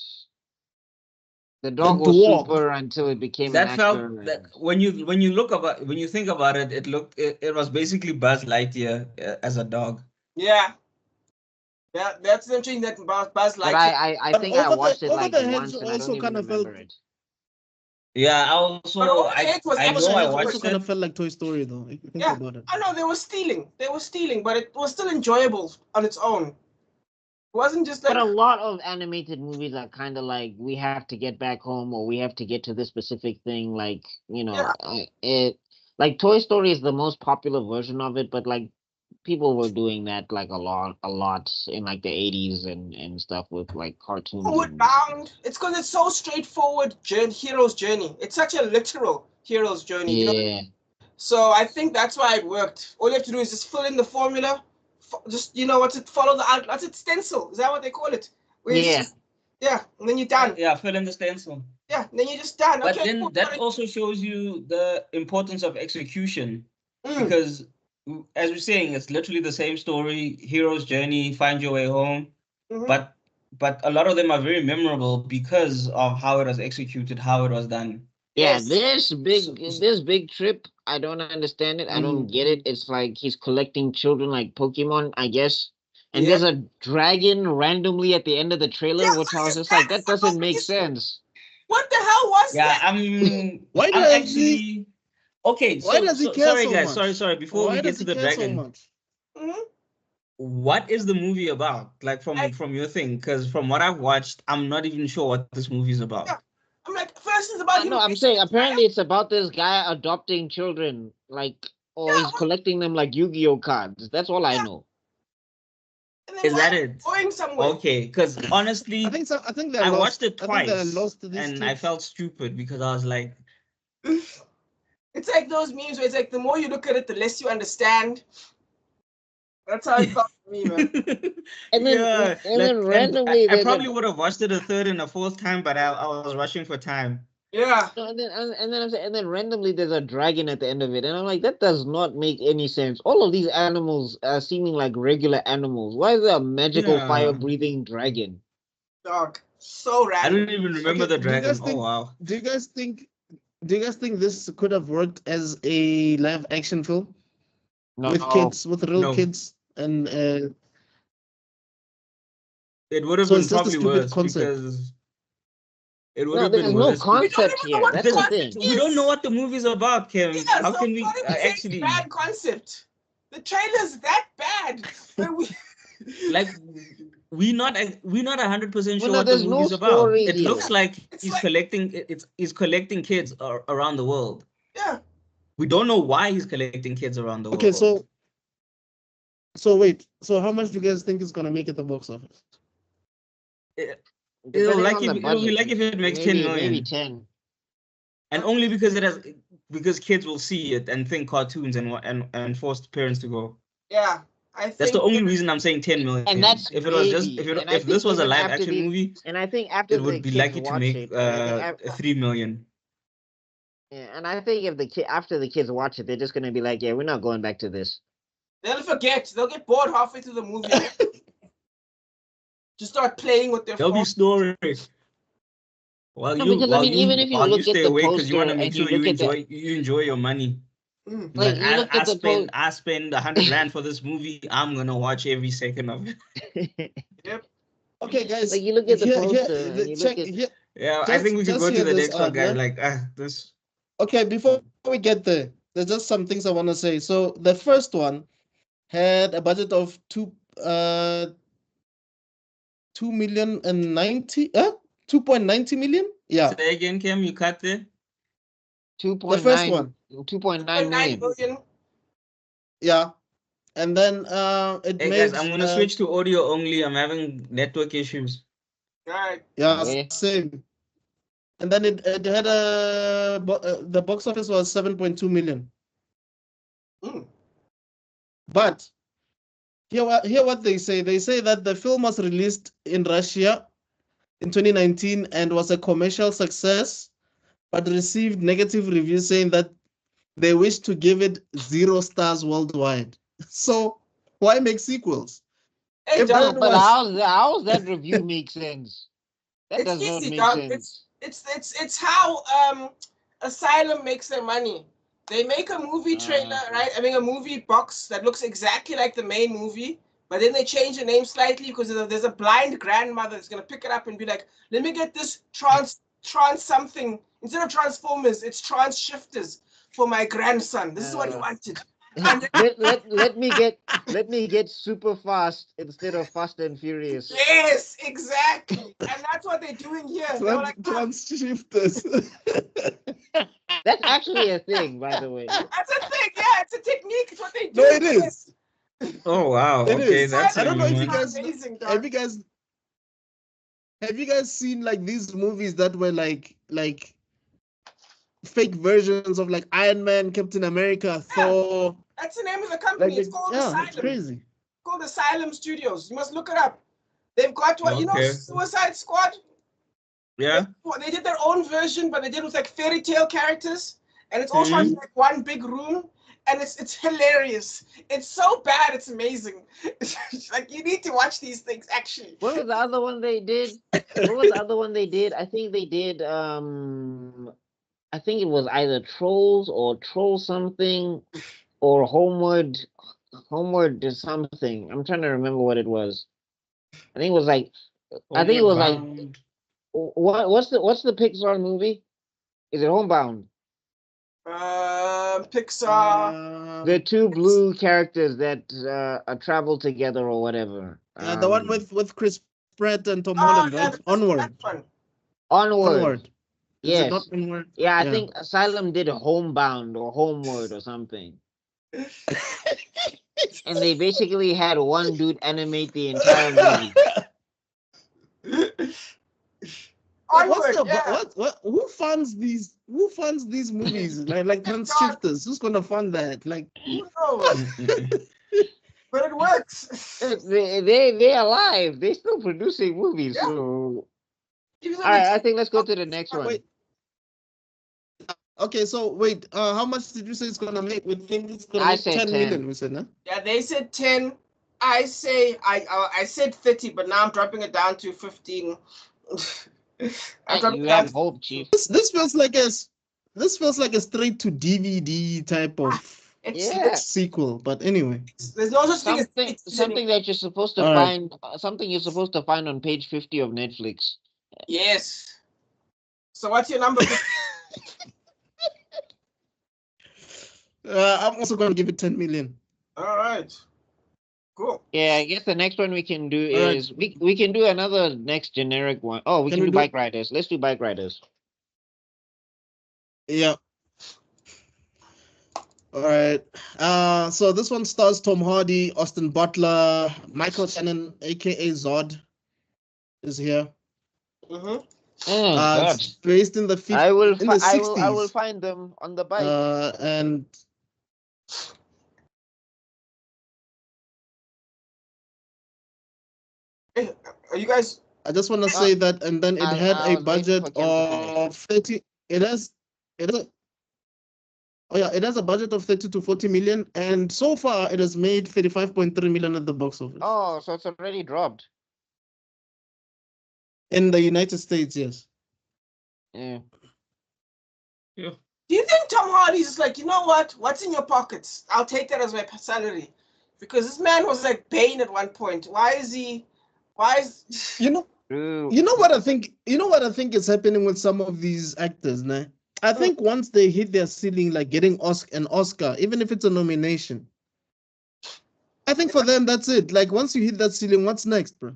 The The dog was dwarf. super until it became an That felt actor. that when you think about it, it was basically Buzz Lightyear as a dog. Yeah. That's them saying that Buzz But Lightyear. I But think I watched it Over like the Hedge once and I don't also even kind of felt. remember it. Yeah, But Over the Hedge was I Over know the I Hedge also watched kind it. of felt like Toy Story though. If you think Yeah. about it. I know they were stealing, but it was still enjoyable on its own. It wasn't just like But a lot of animated movies are kind of like we have to get back home or we have to get to this specific thing. Like it like Toy Story is the most popular version of it, but like people were doing that like a lot in like the 80s and stuff with like cartoons. Homeward Bound. It's because it's so straightforward hero's journey. It's such a literal hero's journey. You know? Yeah. So I think that's why it worked. All you have to do is just fill in the formula. Just follow the outline. What's it, stencil? Is that what they call it? Where it's Yeah. just- yeah, and then you're done. Yeah, fill in the stencil. Yeah, and then you're just done. But Okay, then cool. that also shows you the importance of execution. Mm. Because as we're saying, it's literally the same story, hero's journey, find your way home. Mhm. But a lot of them are very memorable because of how it was executed, how it was done. Yeah, Yes. this big trip, I don't understand it. I don't get it. It's like he's collecting children like Pokemon, I guess. And Yeah. there's a dragon randomly at the end of the trailer, Yeah, which I what was is just that? like, that For no doesn't make reason. sense. What the hell was Yeah, that? Why I'm does actually okay. Why does he care sorry so guys, much? sorry. Before Why we get does to he the care so dragon, much? Mhm. what is the movie about? Like from your thing, because from what I've watched, I'm not even sure what this movie is about. Yeah. I'm like, first it's about him. No, I'm saying apparently it's about this guy adopting children, like, or he's collecting them like Yu-Gi-Oh cards. That's all I know. And then Is that why it? going somewhere? Okay, because honestly, I think so. I think they're I lost. watched it I think they're twice, lost to these and I kids. felt stupid because I was like, It's like those memes where it's like the more you look at it, the less you understand. That's how it felt to me, man. And then yeah, then randomly I there's probably a would have watched it a third and a fourth time, but I was rushing for time. Yeah. no, and then I'm saying, and then randomly there's a dragon at the end of it, and I'm like, that does not make any sense. All of these animals are seeming like regular animals. Why is there a magical Yeah. fire-breathing dragon? Dog. So I random. don't even remember the Do you guys dragon. Oh think? wow. Do you guys think this could have worked as a live action film with kids, with real No. kids, and It would have so been it's just a probably stupid worse concept. because it would No, have there's been no worse. concept even here. know what That's the the concept thing. We don't know what the movie's about, Kim. Yeah, How so can we not even saying actually bad concept? The trailer's that bad. But we like we're not 100% Well, sure no, what the there's no movie's about. story It here. looks like It's he's like- collecting kids around the world. yeah. We don't know why he's collecting kids around the world. Okay, so wait. So how much do you guys think it's gonna make at the box office? it'll Depending like on the if, it'll be budget, like if it makes 10 million. maybe 10. And only because kids will see it and think cartoons and force parents to go. Yeah. I think That's the only reason I'm saying 10 million. And that's if it was just maybe. if And I if this think was a even live after action movie, And I think after it the would be kids lucky to watch make it, and 3 million. and I think if after the kids watch it, they're just gonna be like, yeah, we're not going back to this. they'll forget. They'll get bored halfway through the movie. Just start playing with their There'll be phone. story. While No, you because, I while mean, you even if you while you look at stay the awake because you want to poster make and sure you you look at enjoy your money. Mm. Like, you look at the I spend 100 rand for this movie. I'm gonna watch every second of it. Yep. Okay, guys. Like, you look at the poster and you check look at Yeah, I think we can just go to hear the this next one, out, guys. yeah? Like this. Okay, before we get there, there's just some things I want to say. So the first one had a budget of 2.90 million. Yeah. Say again, Kim, you cut there? 2.9, The first one. 2.9 9 million. million. Yeah. And then it Hey made guys, I'm gonna switch to audio only. I'm having network issues. Right. yeah, Okay. same. And then it had the box office was 7.2 million. Mm. But hear what they say. They say that the film was released in Russia in 2019 and was a commercial success, but received negative reviews saying that they wish to give it 0 stars worldwide. So why make sequels? Hey, If John, that But was how's that review make sense? That it's does not easy, make dog. sense. It's how Asylum makes their money. They make a movie trailer, right? I mean, a movie box that looks exactly like the main movie, but then they change the name slightly because there's a blind grandmother that's gonna pick it up and be like, "Let me get this trans something instead of Transformers, it's trans shifters for my grandson. This is what he wanted." And let me get super fast instead of fast and furious. yes, exactly, and that's what they're doing here. They were like, trans shifters. That's actually a thing, by the way. that's a thing. Yeah, it's a technique. It's what they do. No, it is. Oh wow, It okay, is. that's I don't know if you one. guys amazing, dog. have you guys seen like these movies that were like fake versions of like Iron Man, Captain America, Thor? That's the name of the company. It's called Asylum. It's crazy. It's called Asylum Studios. You must look it up. They've got what you know, Okay. Suicide Squad. Yeah. They did their own version, but they did with like fairy tale characters, and it's all shot in like one big room, and it's hilarious. It's so bad, it's amazing. Like you need to watch these things actually. What was the other one they did? What was the other one they did? I think they did I think it was either Trolls or Troll something or Homeward to something. I'm trying to remember what it was. I think it was like I think it was like what's the Pixar movie? Is it Homebound? Pixar. The two blue characters that travel together or whatever. The one with Chris Pratt and Tom Oh, Holland, yeah, right? Onward. that one. Onward. Is it Yes. not Onward? Yeah, I think Asylum did Homebound or Homeward or something. And they basically had one dude animate the entire movie. Onward, who funds these movies? like Transshifters? Who's gonna fund that? Like who knows? But it works. They're alive. They're still producing movies. Yeah. So all right, I think let's go to the next one. Wait. Okay, so wait, how much did you say it's gonna make? We think it's gonna make 10 million, we said, no? Yeah, they said 10. I say I said 30, but now I'm dropping it down to 15. You have hope, Chief. This feels like a straight to DVD type of sequel, but anyway. There's no such thing as something that you're supposed to find. Something you're supposed to find on page 50 of Netflix. Yes. So what's your number? I'm also going to give it 10 million. All right. Cool. Yeah, I guess the next one we can do is we can do another next generic one. Oh, we can do Bike Riders. Let's do Bike Riders. Yeah. All right. So this one stars Tom Hardy, Austin Butler, Michael Shannon, aka Zod, is here. It's based in the 50s. I will find them on the bike. And are you guys? I just want to say that, and then it had a budget of 30. It has a budget of 30 to 40 million, and so far it has made 35.3 million at the box office. Oh, so it's already dropped. In the United States, yes. Yeah. Do you think Tom Hardy's is like, you know what? What's in your pockets? I'll take that as my salary. Because this man was like Bane at one point. Why is you know what I think is happening with some of these actors, nah? I think once they hit their ceiling, like getting an Oscar, even if it's a nomination, I think for them that's it. Like once you hit that ceiling, what's next, bro?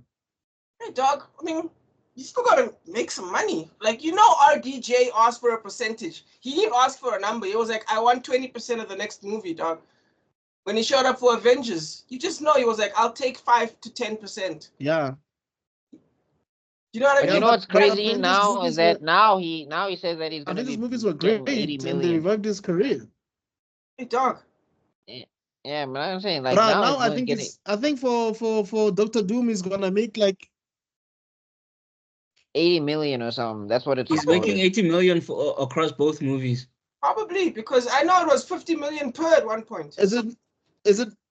Hey, dog. I mean, you still gotta make some money. Like, RDJ asked for a percentage. He didn't ask for a number. He was like, I want 20% of the next movie, dog. When he showed up for Avengers, you just know he was like, I'll take 5 to 10%. Yeah. You know what I But mean? you know what's but crazy Avengers now movies is that were- now he says that he's I gonna think be his movies were getting great 80 and they million. revived his career. Hey, dog. Yeah, but I'm saying like But now now I think for Doctor Doom is gonna make like 80 million or something. That's what it's He's making reported. 80 million for across both movies. Probably, because I know it was 50 million per at one point. is it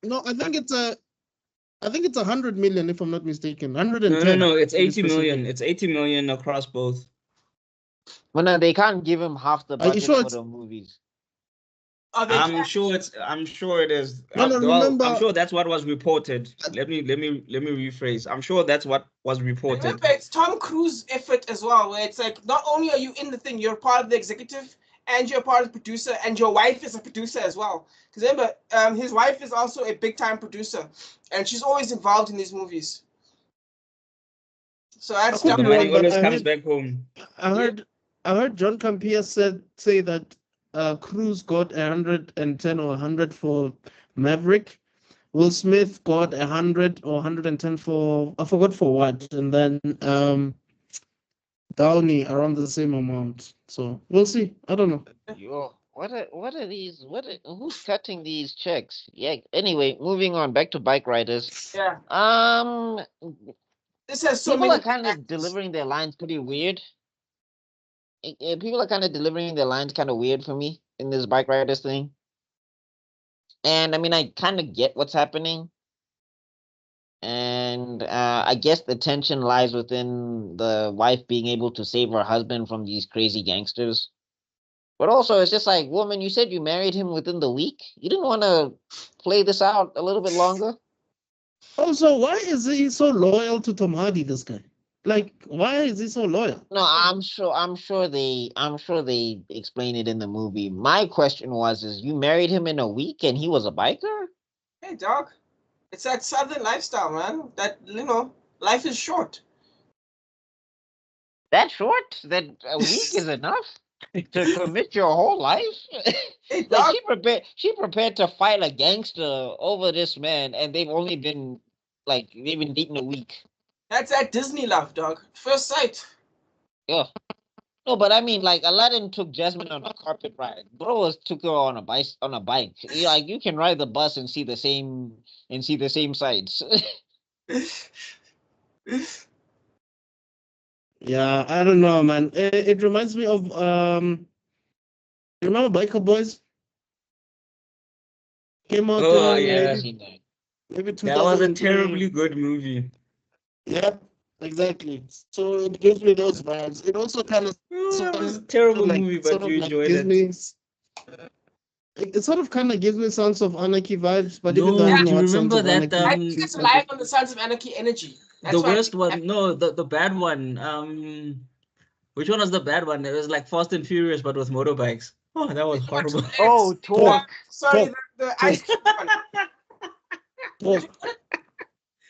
no, I think it's 100 million if I'm not mistaken. 110. No, it's to be 80 million. specific. It's 80 million across both. Well, no, they can't give him half the Are you budget sure for it's- the movies. Oh, they I'm can't. sure it is. No, Well, remember- I'm sure that's what was reported. Let me rephrase. I'm sure that's what was reported. Remember, it's Tom Cruise effort as well, where it's like not only are you in the thing, you're part of the executive and you're part of the producer, and your wife is a producer as well. Because remember, his wife is also a big time producer, and she's always involved in these movies. So that's I The could be money wrong, but always I comes heard- back home. I heard John Campea say that Cruz got 110 or 100 for Maverick. Will Smith got 100 or 110 for, I forgot for what, and then Downey around the same amount. So we'll see. I don't know. Yo, what are these? Who's cutting these checks? Yeah. Anyway, moving on back to bike riders. Yeah, this has so People many are kind actors. of delivering their lines pretty weird. People are kind of delivering their lines kind of weird for me in this bike riders thing. And I mean, I kind of get what's happening. And I guess the tension lies within the wife being able to save her husband from these crazy gangsters. But also, it's just like, woman, you said you married him within the week. You didn't want to play this out a little bit longer? Also, why is he so loyal to Tom Hardy, this guy? Like, why is he so loyal? No, I'm sure they explain it in the movie. My question is you married him in a week and he was a biker? Hey, dog. It's that southern lifestyle, man. That, life is short. That short? That a week is enough to commit your whole life? Hey, Like dog. she prepared to fight a gangster over this man, and they've been dating a week. That's that Disney love, dog. First sight. Yeah. No, but I mean, like Aladdin took Jasmine on a carpet ride. Bro took her on a bike. You can ride the bus and see the same sights. Yeah, I don't know, man. It reminds me of you remember Biker Boys? Came out Oh, yeah. maybe That was a 2003. terribly good movie. Yep, exactly. So it gives me those vibes. It also kind of Oh, that was a terrible movie, but you enjoyed gives it. me it sort of kind of gives me Sons of Anarchy vibes, but even No, though I don't do you know what Sons remember of that, Anarchy I think it's relying on the Sons of Anarchy energy. That's The why worst one? No, the bad one. Which one was the bad one? It was like Fast and Furious, but with motorbikes. Oh, that was horrible. Oh, Torque. Sorry, Torque. the ice cream one. Talk.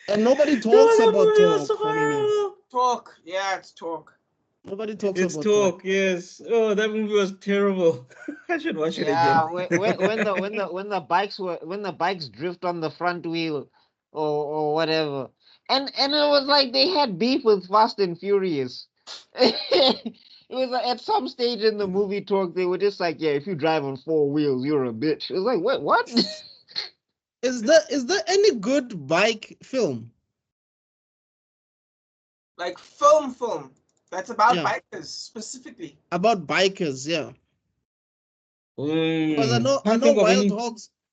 And nobody No, talks that about movie was talk. horrible. Talk. Yeah, it's talk. Nobody talks It's about talk, yes. Oh, that movie was terrible. I should watch it Yeah, again. when the bikes drift on the front wheel or whatever, and it was like they had beef with Fast and Furious. It was like, at some stage in the movie Torque, they were just like, yeah, if you drive on four wheels, you're a bitch. It was like, what? Is there any good bike film? Like film. That's about Yeah. bikers specifically. About bikers, yeah. Because I know Can't think of any.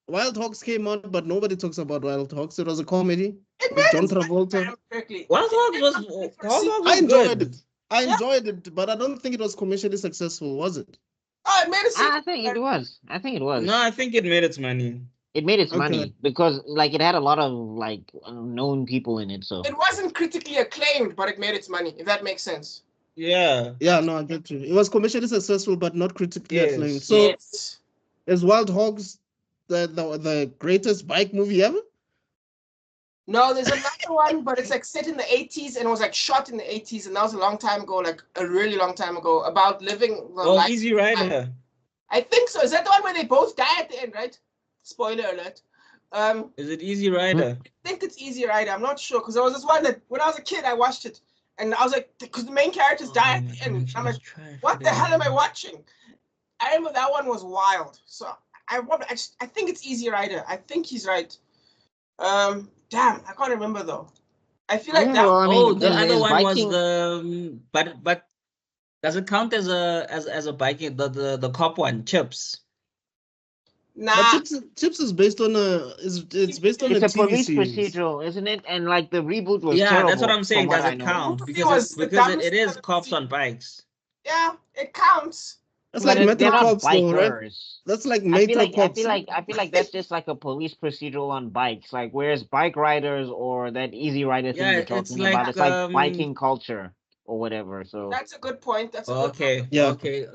Wild Hogs came out, but nobody talks about Wild Hogs. It was a comedy It with made John its money, Travolta. man, correctly. Wild Hogs was I enjoyed good. it. I enjoyed it, but I don't think it was commercially successful, was it? Oh, it made a sequel. I think it was. No, I think it made its money. It made its Okay. money because like it had a lot of like known people in it. So It wasn't critically acclaimed, but it made its money, if that makes sense. Yeah. Yeah, no, I get you. It was commercially successful, but not critically acclaimed. Yes. So Yes. is Wild Hogs the greatest bike movie ever? No, there's another one, but it's like set in the 80s and it was like shot in the 80s, and that was a long time ago, like a really long time ago, about living the Oh, life. Easy Rider. I think so. Is that the one where they both die at the end, right? Spoiler alert. Is it Easy Rider? I think it's Easy Rider. I'm not sure, because there was this one that when I was a kid I watched it, and I was like, because the main characters die at the end. I'm like, what the hell am I watching? I remember that one was wild. So I think it's Easy Rider. I think he's right. Damn, I can't remember though. I feel like that. Well, I mean, Oh, the other there's one was biking. the but does it count as a biking the cop one, Chips? Nah, But Chips is based on it's based on It's a a TV police series. procedural, isn't it? And like the reboot was Yeah, terrible. that's what I'm saying. from what Does I it know. count? Movie Because was the it dumbest is thing cops I've on bikes. yeah, it counts. That's But like they're Metal not Cops, though, right? bikers. That's like I Metal feel Cops. like that's just like a police procedural on bikes. Like whereas Bike Riders or that Easy Rider thing Yeah, you're it's talking about, like it's like biking culture or whatever. So That's a good point. That's a good okay, point. Yeah. okay.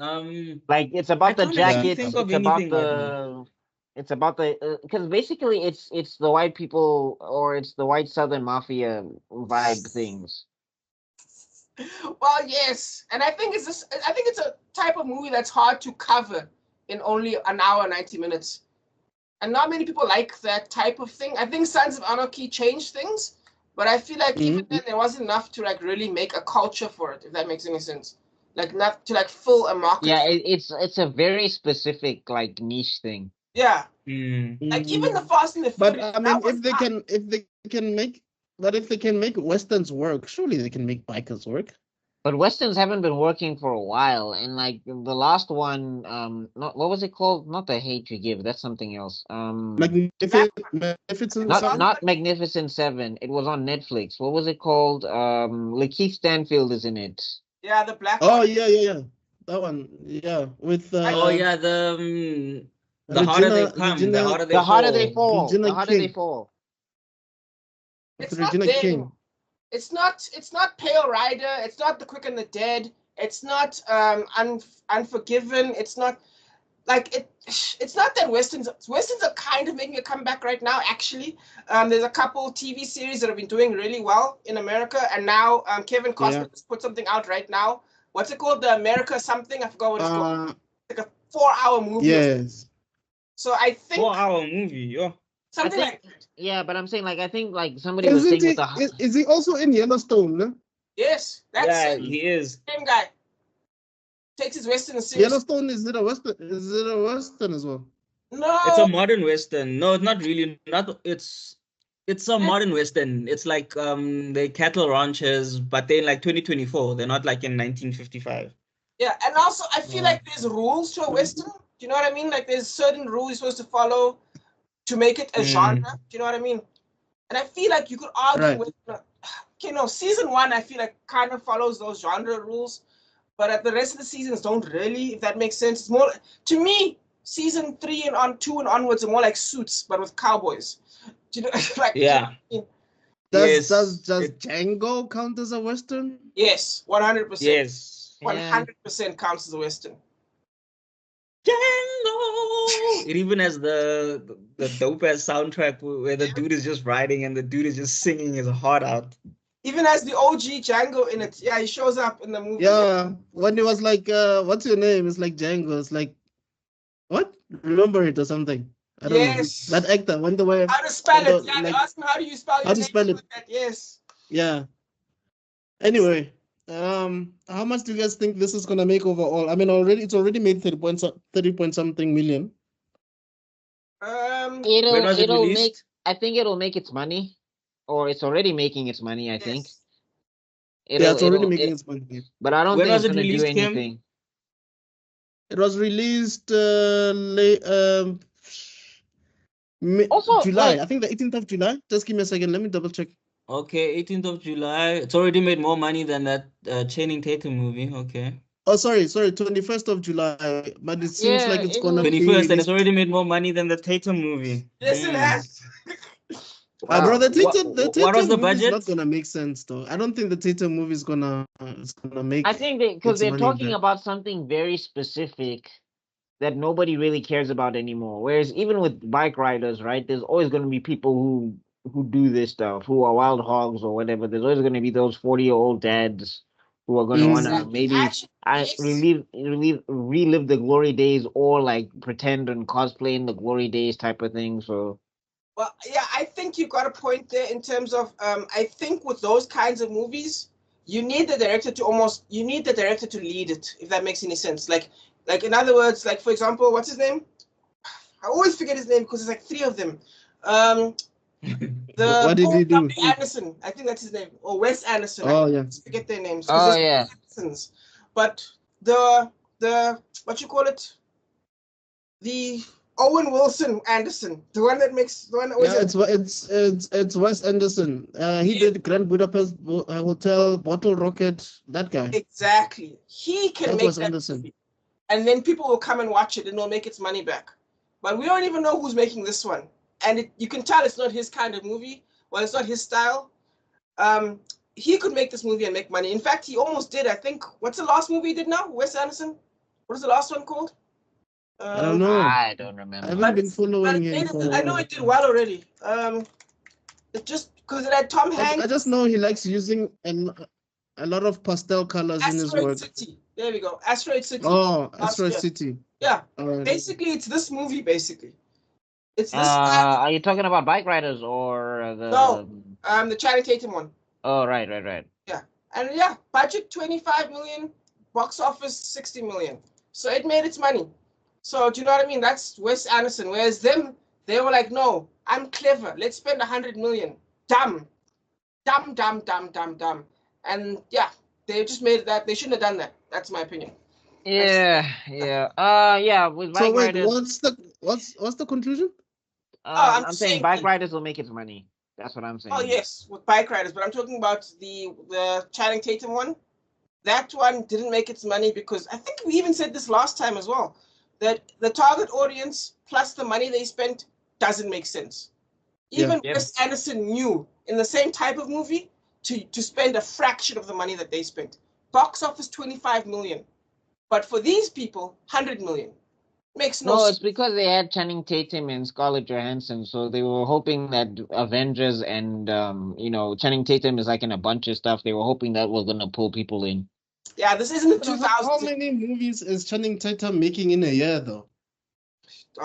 like it's I about the can't actually jackets. think of It's about anything right now. it's about the because basically it's the white people or it's the white Southern mafia vibe things. Well, yes, and I think it's a type of movie that's hard to cover in only an hour, 90 minutes, and not many people like that type of thing. I think Sons of Anarchy changed things, but I feel like even then there wasn't enough to like really make a culture for it, if that makes any sense. Like not to like fill a market. Yeah, it's a very specific like niche thing. Yeah. Mm. Like even the Fast and the But Furious. I mean, if they can make westerns work, surely they can make bikers work. But westerns haven't been working for a while, and like the last one, not what was it called? Not The Hate You Give. That's something else. Magnificent not Magnificent Seven. It was on Netflix. What was it called? Lakeith Stanfield is in it. Yeah, the black Oh one. yeah. That one, yeah, with Oh yeah, the harder they come, the harder they The fall. harder they fall. Regina The harder they King. fall. With It's not Regina there King. anymore. It's not Pale Rider. It's not The Quick and the Dead. It's not Unforgiven. It's not like it's not that westerns are kind of making a comeback right now. Actually, there's a couple TV series that have been doing really well in America, and now Kevin Costner just put something out right now. What's it called? The America something? I forgot what it's called. Like a 4-hour movie. Yes. So I think 4-hour movie. Yeah. something like that. Yeah, but I'm saying like I think like somebody was saying with the Is he also in Yellowstone? No? Yes, that's Yeah, it. he is. Same guy. Takes his western serious. Yellowstone, is it a western? Is it a western as well? No. It's a modern western. No, it's not really. It's a modern western. It's like they cattle ranchers, but they're in like 2024. They're not like in 1955. Yeah, and also I feel like there's rules to a western. Do you know what I mean? Like there's certain rules you're supposed to follow to make it a genre. Do you know what I mean? And I feel like you could argue with okay, no, season 1 I feel like kind of follows those genre rules, but the rest of the seasons don't really, if that makes sense. It's more to me, season 3 and on 2 and onwards are more like Suits, but with cowboys. Do you know like Yeah. Does Django count as a western? Yes, 100%. Yes. 100% counts as a western. Django. It even has the dope ass soundtrack where the dude is just riding and the dude is just singing his heart out. Even has the OG Django in it. Yeah, he shows up in the movie. Yeah, when it was like, what's your name? It's like Django. It's like, what? Remember it or something. I don't know. That actor, when they were. How to spell it? Yeah, they asked him, how do you spell your name? How to spell it? Yes. Yeah. Anyway, how much do you guys think this is gonna make overall? I mean, it's already made 30 point something million. It'll make. I think it'll make its money, or it's already making its money. I think. It's already making its money. But I don't think it's gonna do anything. It was released July. I think the 18th of July. Just give me a second. Let me double check. Okay, 18th of July. It's already made more money than that Channing Tatum movie. Okay. Oh, sorry, 21st of July. But it seems like it's gonna be 21st, and it's already made more money than the Tatum movie. Yes, it has. Bro, the What Tatum was the movie is budget? not gonna make sense though. I don't think the Tatum movie is gonna make I think because its they're money talking back. about something very specific that nobody really cares about anymore. Whereas even with bike riders, right, there's always going to be people who do this stuff, who are wild hogs or whatever. There's always going to be those 40-year-old dads who are going to want to Exactly. maybe Actually, yes. relive the glory days or like pretend and cosplay in the glory days type of thing. So Well, yeah, I think you got a point there in terms of I think with those kinds of movies, you need the director to lead it, if that makes any sense. Like in other words, like for example, what's his name? I always forget his name because there's like three of them. The What did Paul he do? W. Anderson, I think that's his name, or Wes Anderson. Oh I yeah. forget their names oh because yeah. Andersons. But the what you call it? The Owen Wilson Anderson, the one that makes the one that was Yeah, it's Wes Anderson. He did Grand Budapest Hotel, Bottle Rocket. That guy. exactly. He can That make was that Anderson. movie, and then people will come and watch it, and it'll make its money back. But we don't even know who's making this one, and you can tell it's not his kind of movie. Well, it's not his style. He could make this movie and make money. In fact, he almost did. I think. What's the last movie he did now? Wes Anderson. What is the last one called? I don't know. I don't I remember. haven't been following him. I know it did well already. It just because it had Tom Hanks. I just know he likes using a lot of pastel colors in his Asteroid work. City. There we go. Asteroid City. Oh, Last Asteroid year. City. Yeah. Alright. Basically, it's this movie. Basically, it's this. Are you talking about bike riders or the? No. The Channing Tatum one. Oh, right. Yeah, and yeah, budget 25 million, box office 60 million. So it made its money. So do you know what I mean? That's Wes Anderson. Whereas they were like, no, I'm clever. Let's spend 100 million. Dumb. And yeah, they just made that. They shouldn't have done that. That's my opinion. Yeah. Yeah. With bike So wait, riders, what's the conclusion? I'm I'm just saying saying bike that- riders will make its money. That's what I'm saying. Oh yes, with bike riders, but I'm talking about the Channing Tatum one. That one didn't make its money because I think we even said this last time as well, that the target audience plus the money they spent doesn't make sense. Even Wes Anderson knew in the same type of movie to spend a fraction of the money that they spent. Box office 25 million, but for these people, 100 million. Makes no No, sense. it's because they had Channing Tatum and Scarlett Johansson, so they were hoping that Avengers and Channing Tatum is like in a bunch of stuff. They were hoping that was gonna pull people in. Yeah, this isn't the How 2000s. many movies is Channing Tatum making in a year though?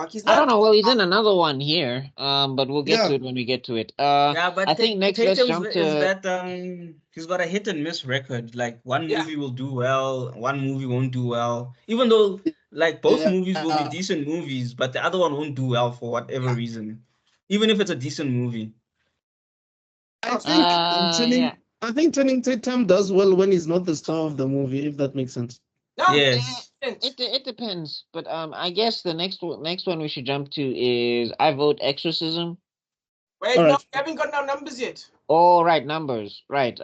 He's I not. don't know. Well, he's in another one here. But we'll get Yeah. to it when we get to it. Yeah, but I think next let's jump is to. that he's got a hit and miss record. Like one Yeah. movie will do well, one movie won't do well. Even though like both Yeah. movies will be decent movies, but the other one won't do well for whatever reason. Even if it's a decent movie. I think Channing Tatum does well when he's not the star of the movie, if that makes sense. No, Yes. It depends, but I guess the next one we should jump to is I vote Exorcism. Wait, All no, right. we haven't got no numbers yet. Oh, right, numbers. Right.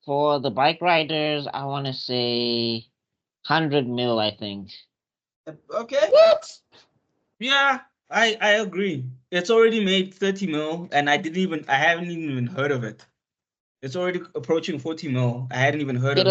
For the bike riders, I want to say 100 mil, I think. Okay. What? Yeah, I agree. It's already made 30 mil, and I haven't even heard of it. It's already approaching 40 mil. I hadn't even heard of it.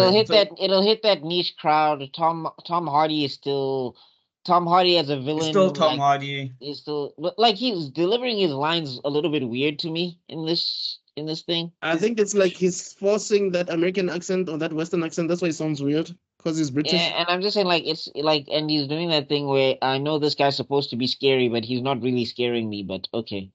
It'll hit that niche crowd. Tom Hardy is still Tom Hardy as a villain. It's still Tom Hardy. He's still like he's delivering his lines a little bit weird to me in this thing. I think it's like he's forcing that American accent or that Western accent. That's why it sounds weird because he's British. Yeah, and I'm just saying like it's like, and he's doing that thing where I know this guy's supposed to be scary, but he's not really scaring me. But okay.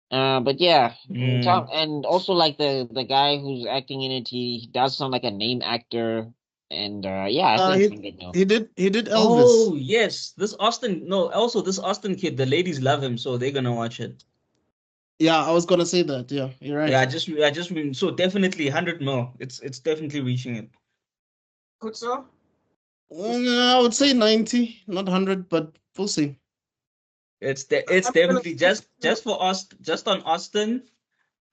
But yeah, Tom, and also like the guy who's acting in it, he does sound like a name actor, and yeah, I think he did Elvis. Oh yes, this Austin kid, the ladies love him, so they're gonna watch it. Yeah, I was gonna say that. Yeah, you're right. Yeah, I just mean so definitely 100 mil. It's definitely reaching it. Good sir. I would say 90, not 100, but we'll see. It's definitely just for us, just on Austin,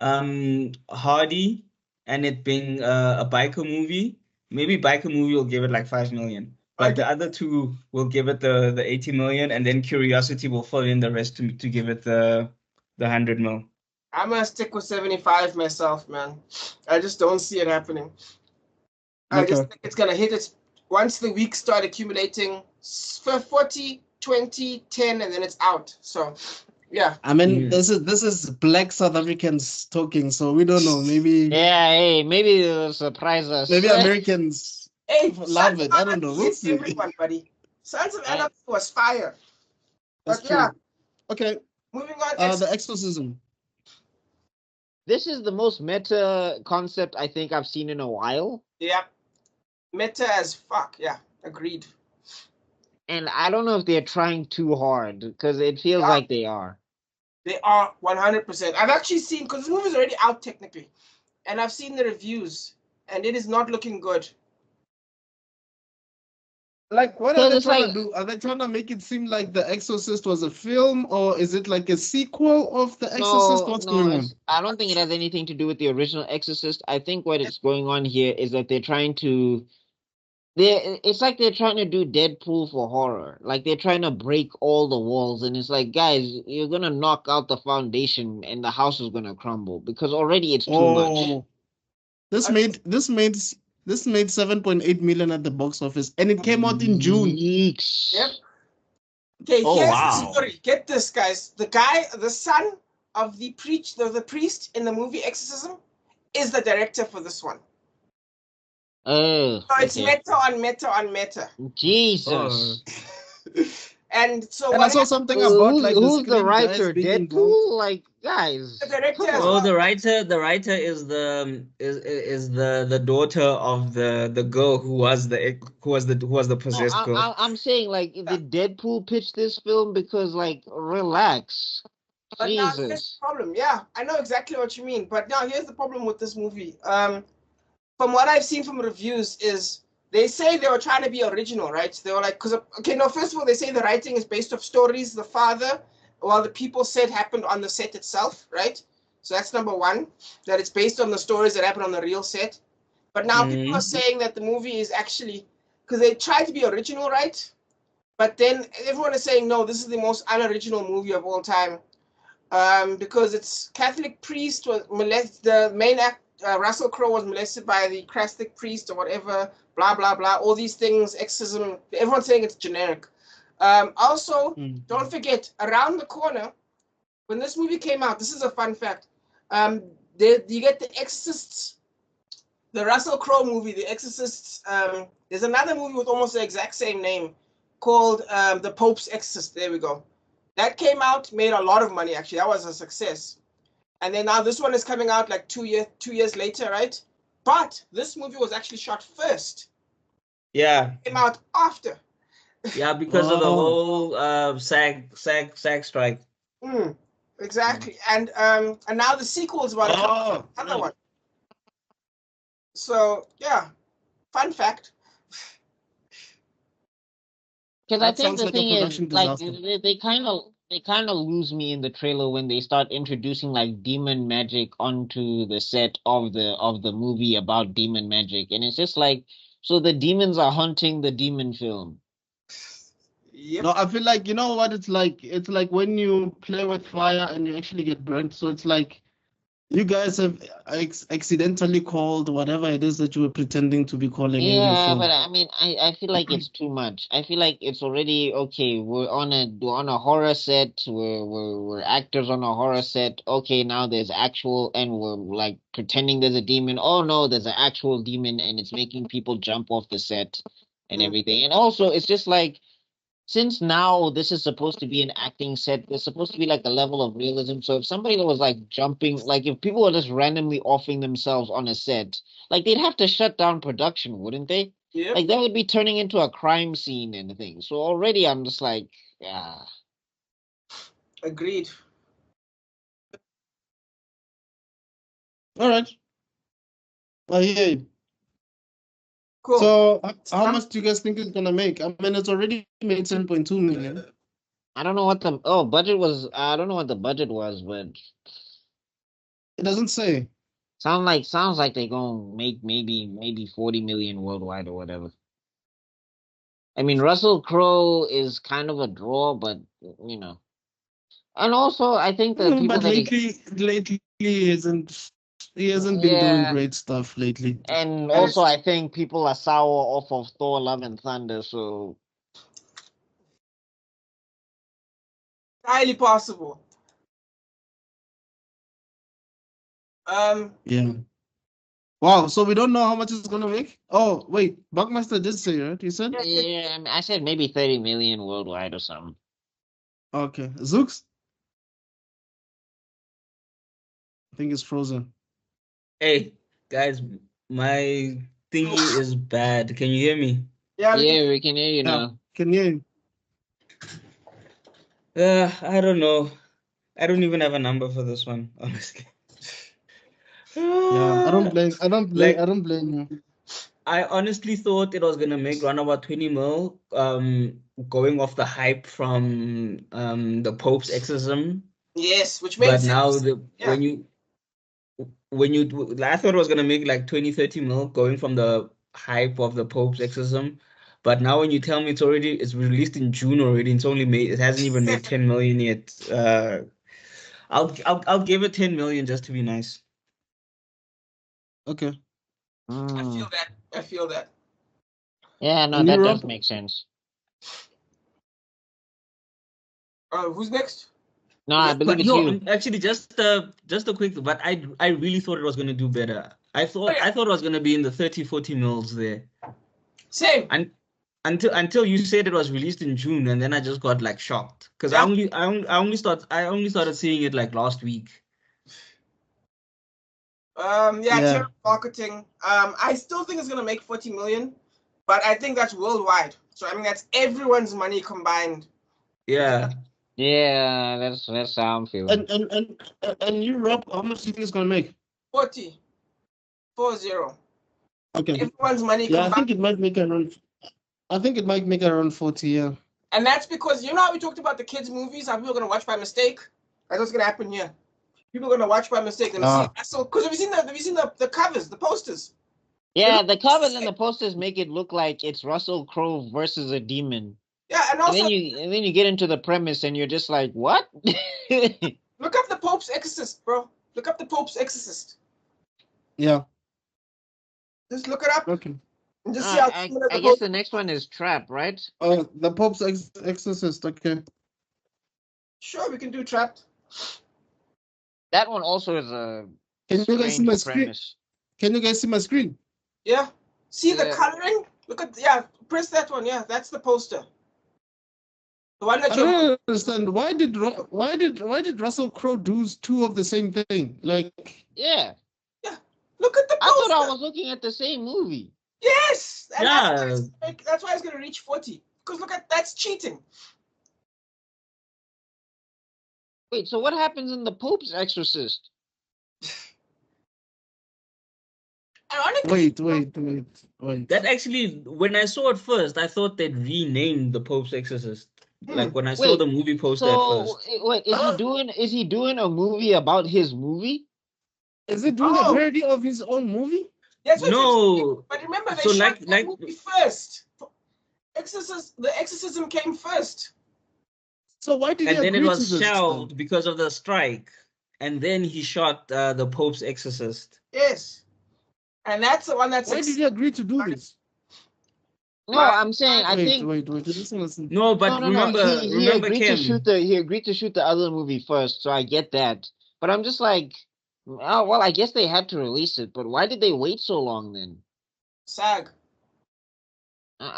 Hardy, and it being a biker movie. Maybe biker movie will give it like 5 million, but the other two will give it the 80 million, and then Curiosity will fill in the rest to give it the 100 mil. I'm gonna stick with 75 myself, man. I just don't see it happening. I just think it's gonna hit it once the weeks start accumulating 40, 20, 10, and then it's out. So yeah. I mean, this is black South Africans talking, so we don't know. Maybe hey, maybe it'll surprise us. Maybe Americans love it. I don't know. We'll see. Everyone, buddy. Sons of Anarchy was fire. That's but true. yeah. Okay. Moving on. The exorcism. This is the most meta concept I think I've seen in a while. Yeah. Meta as fuck. Yeah. Agreed. And I don't know if they're trying too hard, because it feels like they are. They are 100%. I've actually seen, because this movie's already out technically, and I've seen the reviews, and it is not looking good. Like, what are they trying to do? Are they trying to make it seem like The Exorcist was a film, or is it like a sequel of The Exorcist? What's going on? I don't think it has anything to do with the original Exorcist. I think what is going on here is that they're trying to... It's like they're trying to do Deadpool for horror. Like, they're trying to break all the walls, and it's like, guys, you're gonna knock out the foundation, and the house is gonna crumble, because already it's too much. This made 7.8 million at the box office, and it came out in June. Yep. Okay, here's the story. Get this, guys. The son of the priest in the movie Exorcism is the director for this one. Oh, so it's meta on meta on meta. Jesus. And so I saw something about like who's the writer? Deadpool, like, guys. The director. The writer is the daughter of the girl who was the possessed girl. I'm saying, like, did Deadpool pitch this film? Because, like, relax. But Jesus. now here's the problem. Yeah, I know exactly what you mean. But now here's the problem with this movie. From what I've seen from reviews is they say they were trying to be original, right? They were like, first of all, they say the writing is based off stories the father, while the people said happened on the set itself, right? So that's number one, that it's based on the stories that happened on the real set. But now people are saying that the movie is actually, because they tried to be original, right? But then everyone is saying, no, this is the most unoriginal movie of all time. Because it's Catholic priest was molested, the main actor, Russell Crowe was molested by the Catholic priest or whatever, blah, blah, blah, all these things, exorcism, everyone's saying it's generic. Also, don't forget, around the corner, when this movie came out, this is a fun fact, you get The Exorcists, the Russell Crowe movie, The Exorcists, there's another movie with almost the exact same name called The Pope's Exorcist, there we go. That came out, made a lot of money actually, that was a success. And then now this one is coming out like 2 years later, right? But this movie was actually shot first. Yeah. It came out after. Yeah, because of the whole SAG strike. Exactly. And now the sequel is about another one. So yeah, fun fact. Because I think the thing is, like, they kind of lose me in the trailer when they start introducing like demon magic onto the set of the movie about demon magic, and it's just like, so the demons are hunting the demon film. Yep. No, I feel like, you know what it's like? It's like when you play with fire and you actually get burnt. So it's like you guys have accidentally called whatever it is that you were pretending to be calling. Yeah, but I mean, I feel like it's too much. I feel like it's already okay. We're on a horror set. We're actors on a horror set. Okay, now there's actual, and we're like pretending there's a demon. Oh no, there's an actual demon, and it's making people jump off the set and everything. And also, it's just like, since now this is supposed to be an acting set, there's supposed to be like a level of realism. So if somebody was like jumping, like if people were just randomly offing themselves on a set, like they'd have to shut down production, wouldn't they? Yeah. Like that would be turning into a crime scene and things. So already I'm just like, yeah. Agreed. All right. I hear you. Cool. So how much do you guys think it's gonna make? I mean, it's already made 10.2 million. I don't know what the budget was. I don't know what the budget was, but it doesn't say. Sounds like they're gonna make maybe 40 million worldwide or whatever. I mean, Russell Crowe is kind of a draw, but you know, And also, I think the people But that lately he hasn't been doing great stuff lately. and also I think people are sour off of Thor: Love and Thunder. So Highly possible. Yeah. Wow. So we don't know how much it's gonna make. Oh wait, Buckmaster did say, right? He said. yeah, I said maybe 30 million worldwide or something. Okay. Zooks. I think it's frozen. Hey, guys, my thingy is bad. Can you hear me? Yeah, We can hear you now. Can you? I don't know. I don't even have a number for this one, honestly. Yeah. I don't blame. I don't blame you. I honestly thought it was gonna make around about 20 mil, going off the hype from the Pope's exorcism. yes, which made But sense. now Yeah. I thought it was gonna make like 20, 30 mil going from the hype of the Pope's exorcism. But now when you tell me it's released in June already, it hasn't even made 10 million yet. I'll give it 10 million just to be nice. Okay. I feel that. Yeah, no, And that you, does Rob? make sense. Who's next? No, I believe But it's you. actually just a quick, but I really thought it was gonna do better. I thought it was gonna be in the 30, 40 mils there. Same. And until you said it was released in June, and then I just got like shocked because Yeah. I only started seeing it like last week. Terrible marketing. I still think it's gonna make 40 million, but I think that's worldwide. So I mean that's everyone's money combined. Yeah. Yeah, that's how I'm feeling. And you, Rob, how much do you think it's gonna make? 40. 40. Okay. Everyone's money Yeah, combined. I think it might make around 40, yeah. And that's because you know how we talked about the kids' movies, how people are gonna watch by mistake? That's what's gonna happen here. People are gonna watch by mistake and see Russell. Because have you seen the covers, the posters? Yeah, the covers and the posters make it look like it's Russell Crowe versus a demon. Yeah, and also and then you get into the premise and you're just like, what? look up the Pope's Exorcist, bro. Look up the Pope's Exorcist. Yeah. Just look it up. Okay. And just see how I guess the next one is Trap, right? Oh, the Pope's Exorcist. Okay. Sure, we can do Trapped. That one also is a Can you guys see my screen? premise. Can you guys see my screen? Yeah. See the coloring? Look at press that one. Yeah, that's the poster. The one that I don't understand. Why did Russell Crowe do two of the same thing? Like Yeah. Look at the poster. I thought I was looking at the same movie. Yes. And yeah. That's why it's gonna reach 40. Because look at that's cheating. Wait, so what happens in the Pope's Exorcist? Wait. That actually, when I saw it first, I thought they'd renamed the Pope's Exorcist. Like when I saw the movie poster at first. Wait, is he doing a movie about his movie? Is it doing a parody of his own movie? Yes, no. But remember, they shot that movie first. The Exorcism came first. So why did and he then agree it was to this shelved then? because of the strike, and then he shot the Pope's Exorcist. Yes, and that's the one that's. Why did he agree to do this? No, I'm saying wait. Listen. No, but remember, he agreed to shoot the other movie first, so I get that. But I'm just like, oh well, I guess they had to release it, but why did they wait so long then? SAG.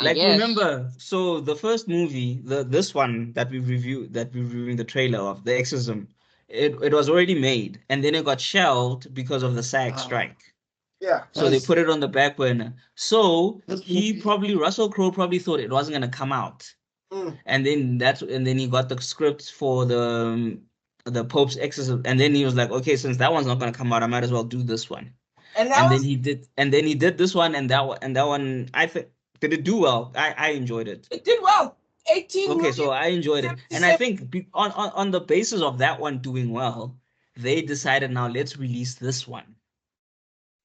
Remember, so the first movie, this one that we're reviewing the trailer of, The Exorcism, it was already made, and then it got shelved because of the SAG strike. Yeah. So they put it on the back burner. So Russell Crowe probably thought it wasn't gonna come out. And then he got the script for the Pope's Exorcism, and then he was like, okay, since that one's not gonna come out, I might as well do this one. And then he did this one, and that one I think did it do well. I enjoyed it. It did well. 18 Okay, million. so I enjoyed it, and I think on the basis of that one doing well, they decided now let's release this one.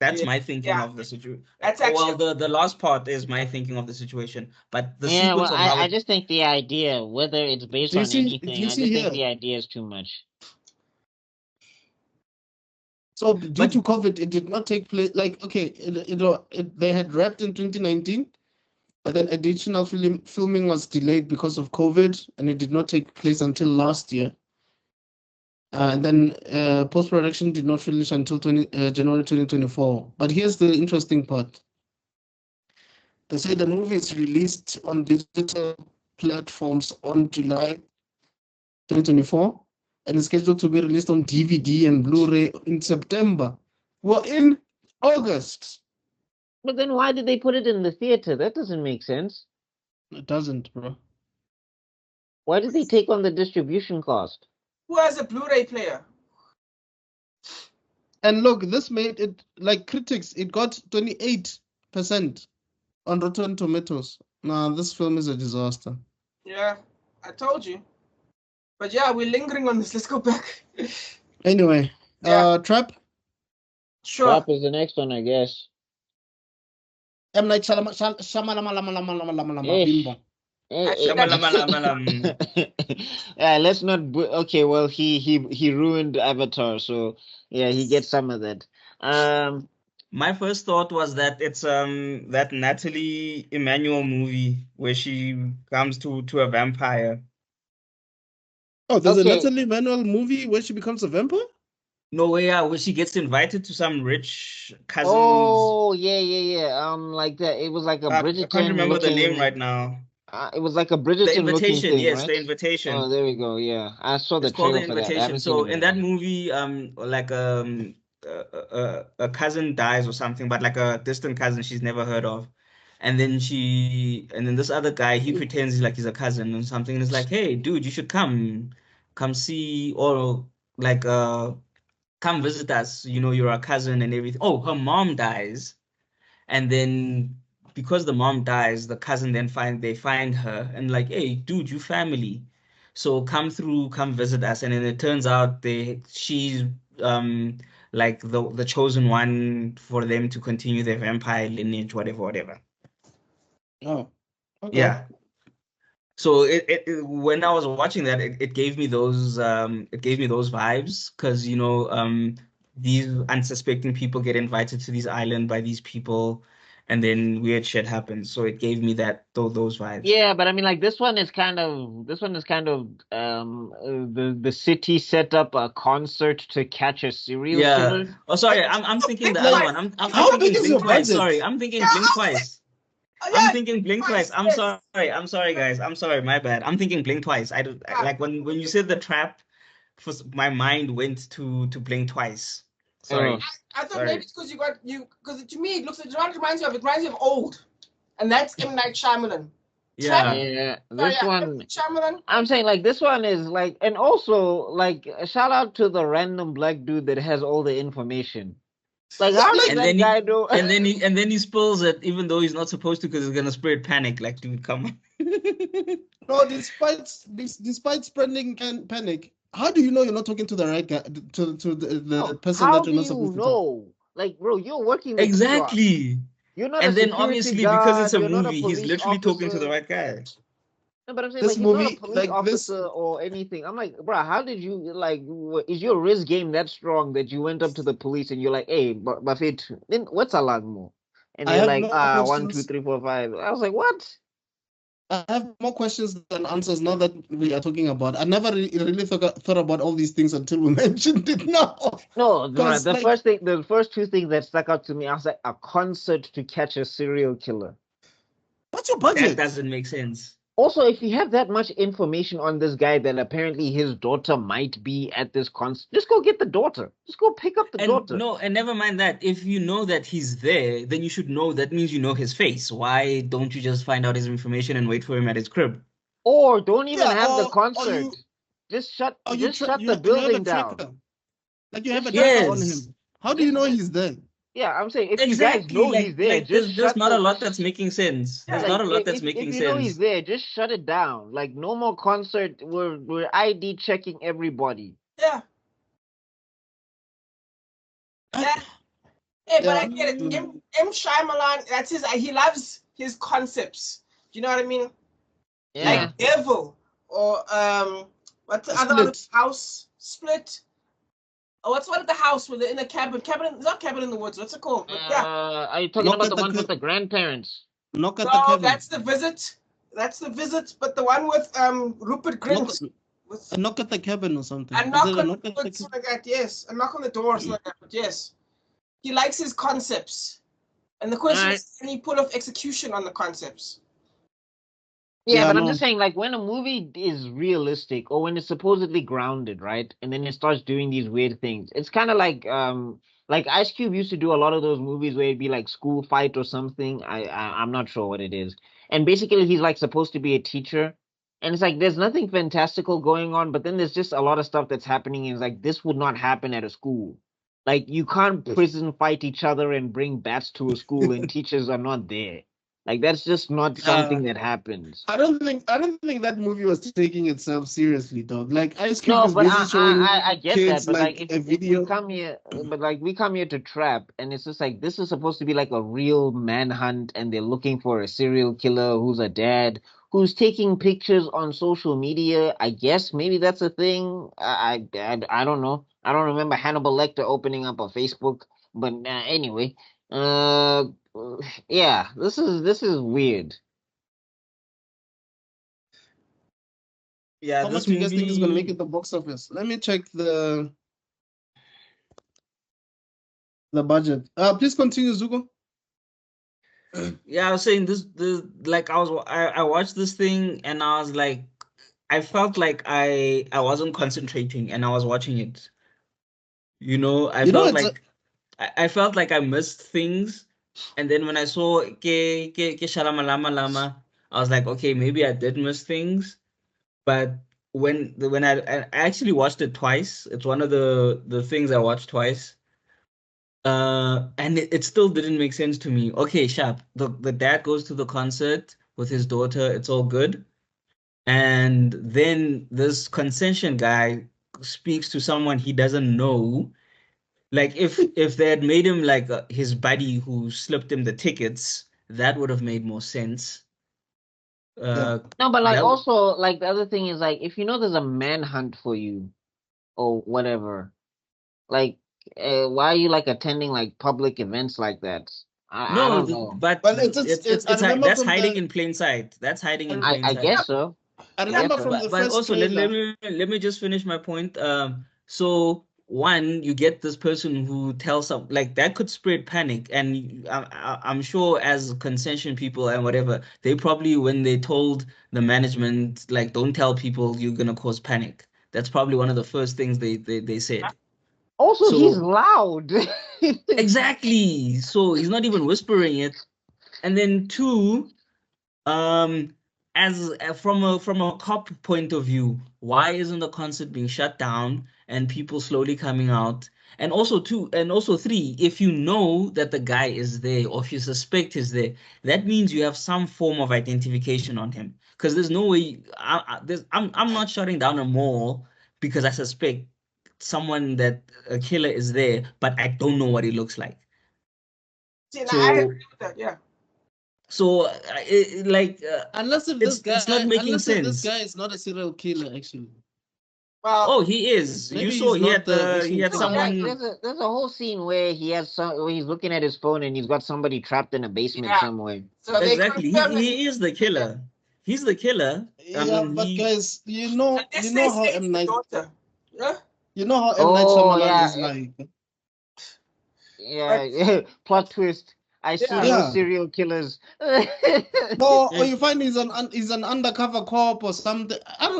That's Yeah. my thinking Yeah. of the situation. That's Well, actually the last part is my thinking of the situation, but the Yeah, sequence well, of how I it. just think the idea, whether it's based Do you on see? Do anything, you I see just think here? the idea is too much. So due But to COVID, it did not take place. Like, okay, they had wrapped in 2019, but then additional filming was delayed because of COVID, and it did not take place until last year. And then post-production did not finish until January 2024. But here's the interesting part. They say the movie is released on digital platforms on July 2024 and is scheduled to be released on DVD and Blu-ray in September. We're in August. But then why did they put it in the theater? That doesn't make sense. It doesn't, bro. Why did they take on the distribution cost? who has a Blu-ray player? And look, this made it, like critics, it got 28% on Rotten Tomatoes. Nah, this film is a disaster. Yeah, I told you. But yeah, we're lingering on this. Let's go back. Anyway, Yeah. Trap. Sure. Trap is the next one, I guess. M. Night Shyamalan, Ish. Bimbo. Shamalamalam. Yeah, let's not. Okay, well, he ruined Avatar, so yeah, he gets some of that. My first thought was that it's that Natalie Emmanuel movie where she comes to a vampire. Oh, there's a Okay. Natalie Emmanuel movie where she becomes a vampire? No way, yeah, where she gets invited to some rich cousin's. Oh, yeah. Like that. It was like a I Bridgerton can't remember the name looking. right now. It was like a The Bridgerton looking Invitation, thing, yes, right? the Invitation. Oh, there we go. Yeah, I saw the It's called The trailer for that. I Invitation. haven't seen So it in yet. that movie, like a cousin dies or something, but like a distant cousin she's never heard of. And then this other guy, he pretends he's a cousin or something, and it's like, hey, dude, you should come see, or like come visit us. You know, you're a cousin and everything. Oh, her mom dies. And then because the mom dies, the cousin then find her and like, hey, dude, you family. So come through, come visit us. And then it turns out she's like the chosen one for them to continue their vampire lineage, whatever. Oh, okay. Yeah. So when I was watching that, it gave me those vibes, because these unsuspecting people get invited to this island by these people, and then weird shit happens. So it gave me those vibes. Yeah, but I mean, like this one is kind of the city set up a concert to catch a serial killer. Oh, sorry, I'm thinking the Like, other one. I'm how thinking big is your Blink Twice. budget? Sorry, I'm thinking Yeah, Blink Twice. Yeah, I'm thinking Blink Twice. yes. I'm sorry, guys. I'm sorry, my bad. I'm thinking Blink Twice. Like when you said the trap, my mind went to Blink Twice. Sorry. Oh. I thought Sorry. maybe it's because to me it reminds me of old, and that's M. Night Shyamalan. Yeah. Yeah, So, this yeah, one. Shyamalan. I'm saying like this one is like, and also like a shout out to the random black dude that has all the information. Like how does And that then guy know? and then he spills it, even though he's not supposed to, because it's gonna spread panic. Like, dude, come on. No, despite spreading panic, how do you know you're not talking to the right guy, to the No, person how that do you're not you supposed to talk? know? Like, bro, you're working the job. Exactly. You're not And a then security obviously, guard, because it's a you're not movie, he's police literally talking to officer. the right guy. No, but I'm saying This like he's not movie, a police like officer or anything. I'm like, bro, how did you like? Is your risk game that strong that you went up to the police and you're like, hey, Buffett, then what's a lot more? And I they're have like, more 1, 2, questions. 3, 4, 5. I was like, what? I have more questions than answers now that we are talking about. I never really thought about all these things until we mentioned it now. No, bro, 'Cause, the like, first two things that stuck out to me, I was like, a concert to catch a serial killer. what's your That budget? doesn't make sense. Also, if you have that much information on this guy that apparently his daughter might be at this concert, just go get the daughter. Just go pick up the daughter. No, and never mind that. If you know that he's there, then you should know. That means you know his face. Why don't you just find out his information and wait for him at his crib? Or don't even Yeah, have the or concert. you Just shut you the have a building tracker. down. Like you have a Just shut tracker on Yes. him. How do you know he's there? Yeah, I'm saying if Exactly. you guys know he's there, like just there's shut not a the. lot that's making sense. Yeah, There's like, not a lot that's making if you know he's sense. there, just shut it down. Like no more concert. We're ID checking everybody. Yeah. I- Hey, but I get it. M. Shyamalan, that's his. He loves his concepts. Do you know what I mean? Yeah. Like Devil or what's the other one? House Split. Oh, what's one at the house where they're in a cabin? It's not Cabin in the Woods. What's it called? But Are you talking about the one with the grandparents? Knock at the cabin. That's The Visit. That's The Visit, but the one with Rupert Grint. A knock at the cabin or something. A knock on the door, something like that. Yes, a knock on the door, something like that. But yes, he likes his concepts, and the question is, can he pull off execution on the concepts? Yeah, but I'm just saying, like, when a movie is realistic or when it's supposedly grounded, right, and then it starts doing these weird things, it's kind of like Ice Cube used to do a lot of those movies where it'd be like School Fight or something. I'm not sure what it is, and basically he's like supposed to be a teacher, and it's like there's nothing fantastical going on, but then there's just a lot of stuff that's happening, and it's like this would not happen at a school. Like you can't prison fight each other and bring bats to a school, and teachers are not there. Like that's just not something that happens. I don't think that movie was taking itself seriously, dog. Like Ice Cube is but busy showing I get kids that, but like a video. If we come here, but like we come here to trap, and it's just like this is supposed to be like a real manhunt, and they're looking for a serial killer who's a dad who's taking pictures on social media. I guess maybe that's a thing. I don't know. I don't remember Hannibal Lecter opening up a Facebook, but anyway, yeah, this is weird. Yeah, How much do you guys think is gonna make it the box office? Let me check the budget. Please continue, Zuko. Yeah, I was saying this like I watched this thing and I was like, I felt like I wasn't concentrating and I was watching it. You know, I felt like I missed things. And then when I saw ke Shalama Lama Lama, I was like, okay, maybe I did miss things. But when I actually watched it twice, it's one of the things I watched twice. And it still didn't make sense to me. Okay, sharp. The dad goes to the concert with his daughter, it's all good. And then this concession guy speaks to someone he doesn't know. Like if they had made him like his buddy who slipped him the tickets, that would have made more sense. No, but like also like the other thing is like if you know there's a manhunt for you or whatever, like why are you like attending like public events like that? I don't know. But it's that's hiding in plain sight. That's hiding in plain sight. I guess so. I remember from the but first also let me just finish my point. So one, you get this person who tells some like that could spread panic, and I'm sure as concession people and whatever, they probably when they told the management like don't tell people you're gonna cause panic. That's probably one of the first things they said. Also, he's loud. Exactly. So he's not even whispering it. And then two, as from a cop point of view, why isn't the concert being shut down and people slowly coming out? And also three, if you know that the guy is there or if you suspect he's there, that means you have some form of identification on him. Because there's no way I'm not shutting down a mall because I suspect someone that a killer is there, but I don't know what he looks like. See, I agree with that, yeah. So, unless if this guy, it's not making sense. This guy is not a serial killer, actually. Well, he is. You saw he had someone. There's a whole scene where where he's looking at his phone and he's got somebody trapped in a basement somewhere. So exactly, he is the killer. He's the killer. Yeah, but guys, you know how M Night. Yeah. You know how M Night Shyamalan is like. Yeah, plot twist. I see those serial killers. No, or you find he's an undercover cop or something.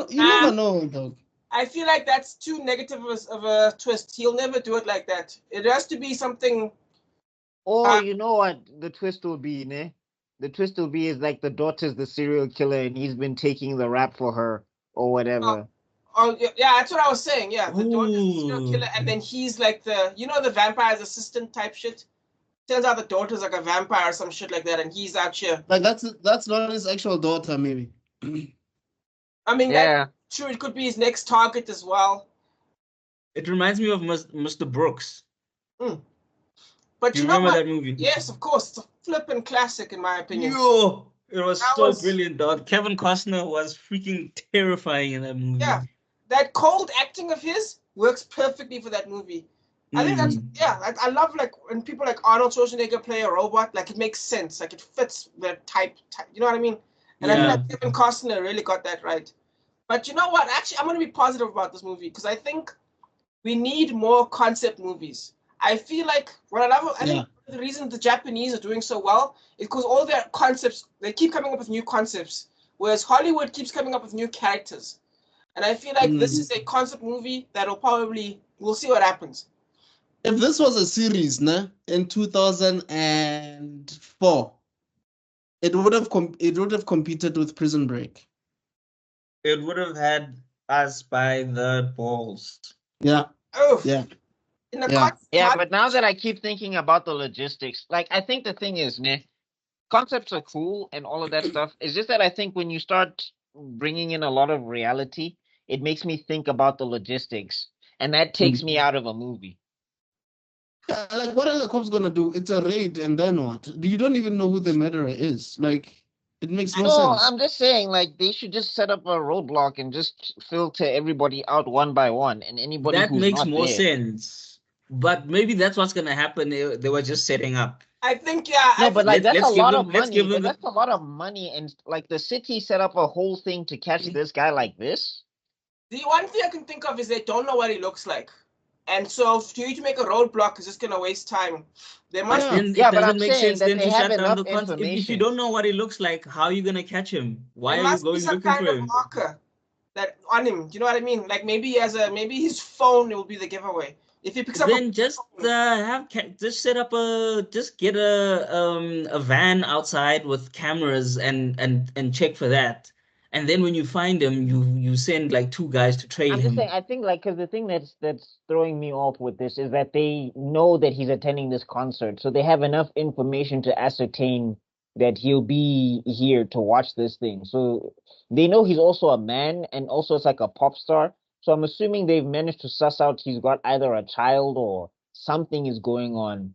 You never know, though. I feel like that's too negative of a twist. He'll never do it like that. It has to be something. Or you know what the twist will be, ne? The twist will be is like the daughter's the serial killer and he's been taking the rap for her or whatever. Oh yeah, that's what I was saying. Yeah, the daughter's the serial killer, and then he's like the vampire's assistant type shit. Turns out the daughter's like a vampire or some shit like that, and he's out here. Like that's not his actual daughter, maybe. I mean, true. It could be his next target as well. It reminds me of Mr. Brooks. But You you know remember what? that movie? Yes, of course. It's a flipping classic, in my opinion. Yo, it was That so was- brilliant, dog. Kevin Costner was freaking terrifying in that movie. Yeah. That cold acting of his works perfectly for that movie. I think that's, I love like when people like Arnold Schwarzenegger play a robot, like it makes sense, like it fits the type, you know what I mean? And I feel like Kevin Costner really got that right. But you know what? Actually, I'm going to be positive about this movie because I think we need more concept movies. I feel like I think the reason the Japanese are doing so well is because all their concepts, they keep coming up with new concepts, whereas Hollywood keeps coming up with new characters. And I feel like this is a concept movie that'll we'll see what happens. If this was a series, in 2004, it would have competed with Prison Break. It would have had us by the balls. Yeah. Oh. Yeah. But now that I keep thinking about the logistics, like I think the thing is, concepts are cool and all of that stuff. It's just that I think when you start bringing in a lot of reality, it makes me think about the logistics, and that takes me out of a movie. Like, what are the cops gonna do? It's a raid, and then what? You don't even know who the murderer is. Like, it makes no sense. I'm just saying, like, they should just set up a roadblock and just filter everybody out one by one, and anybody that who's makes not more there. sense. But maybe that's what's gonna happen. They were just setting up. I think but like that's a lot of money. But that's a lot of money, and like the city set up a whole thing to catch this guy like this. The one thing I can think of is they don't know what he looks like, and so for you to make a roadblock is just gonna waste time. They must. It doesn't make sense then to shut down the concept. If you don't know what he looks like, how are you gonna catch him? Why are you going looking for him? Marker that on him. Do you know what I mean? Like maybe maybe his phone will be the giveaway. If he picks up, then just set up get a van outside with cameras and check for that. And then when you find him, you send like 2 guys to trail him. I think like because the thing that's throwing me off with this is that they know that he's attending this concert, so they have enough information to ascertain that he'll be here to watch this thing. So they know he's also a man, and also it's like a pop star. So I'm assuming they've managed to suss out he's got either a child or something is going on.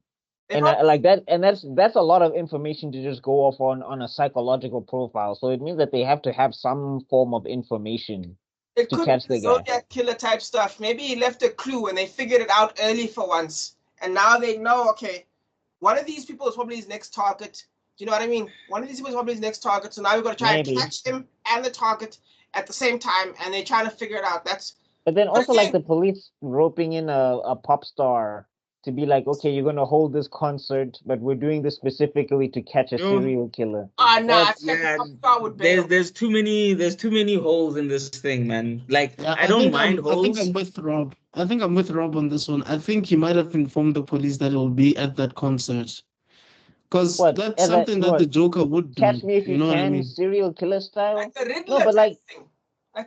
And that's a lot of information to just go off on a psychological profile. So it means that they have to have some form of information to catch the guy. Zodiac killer type stuff. Maybe he left a clue and they figured it out early for once. And now they know, okay, one of these people is probably his next target. Do you know what I mean? One of these people is probably his next target. So now we've got to try and catch him and the target at the same time, and they're trying to figure it out. But then also like the police roping in a pop star to be like, okay, you're gonna hold this concert, but we're doing this specifically to catch a serial killer. There's too many holes in this thing, man. Like I don't mind holes. I think I'm with Rob on this one. I think he might have informed the police that he'll be at that concert. Because that's something that the Joker would do. Catch me if you know can, what I mean? serial killer style. Like the Riddler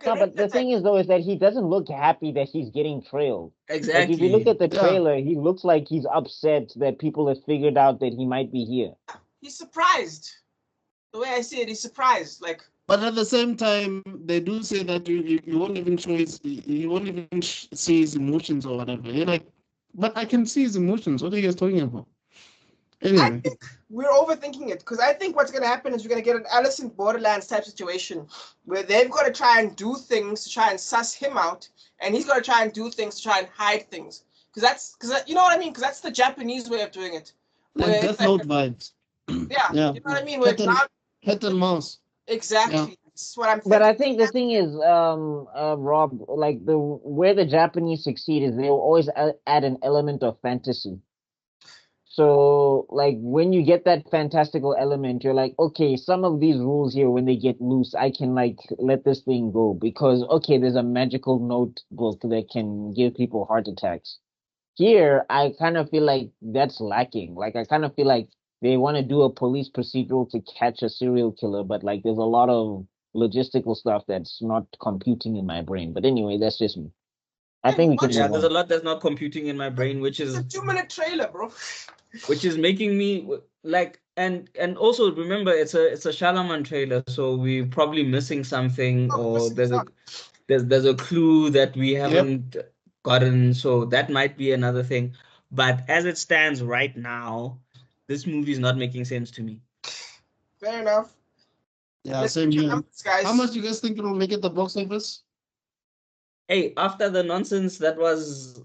but the thing is, though, is that he doesn't look happy that he's getting trailed. Exactly. Like, if you look at the trailer, he looks like he's upset that people have figured out that he might be here. He's surprised. The way I see it, he's surprised. But at the same time, they do say that you won't even see his emotions or whatever. You're like, but I can see his emotions. What are you guys talking about? Anyway. I think we're overthinking it because I think what's going to happen is we're going to get an Alice in Borderlands type situation where they've got to try and do things to try and suss him out, and he's got to try and do things to try and hide things. Because you know what I mean? Because that's the Japanese way of doing it. Like Death Note vibes. Yeah, you know what I mean? Cat and mouse. Exactly. Yeah. That's what I'm thinking. But I think the thing is, Rob, like where the Japanese succeed is they'll always add an element of fantasy. So, like, when you get that fantastical element, you're like, okay, some of these rules here, when they get loose, I can, like, let this thing go. Because, okay, there's a magical notebook that can give people heart attacks. Here, I kind of feel like that's lacking. Like, I kind of feel like they want to do a police procedural to catch a serial killer, but, like, there's a lot of logistical stuff that's not computing in my brain. But anyway, that's just me. I think we can. Yeah, there's a lot that's not computing in my brain, which is... It's a 2-minute trailer, bro. Which is making me like, and also remember it's a Shalaman trailer, so we're probably missing something, or there's a clue that we haven't gotten, so that might be another thing. But as it stands right now, this movie is not making sense to me. Fair enough. Yeah, Let's same get your here. numbers, guys. How much do you guys think it will make at the box office? Hey, after the nonsense that was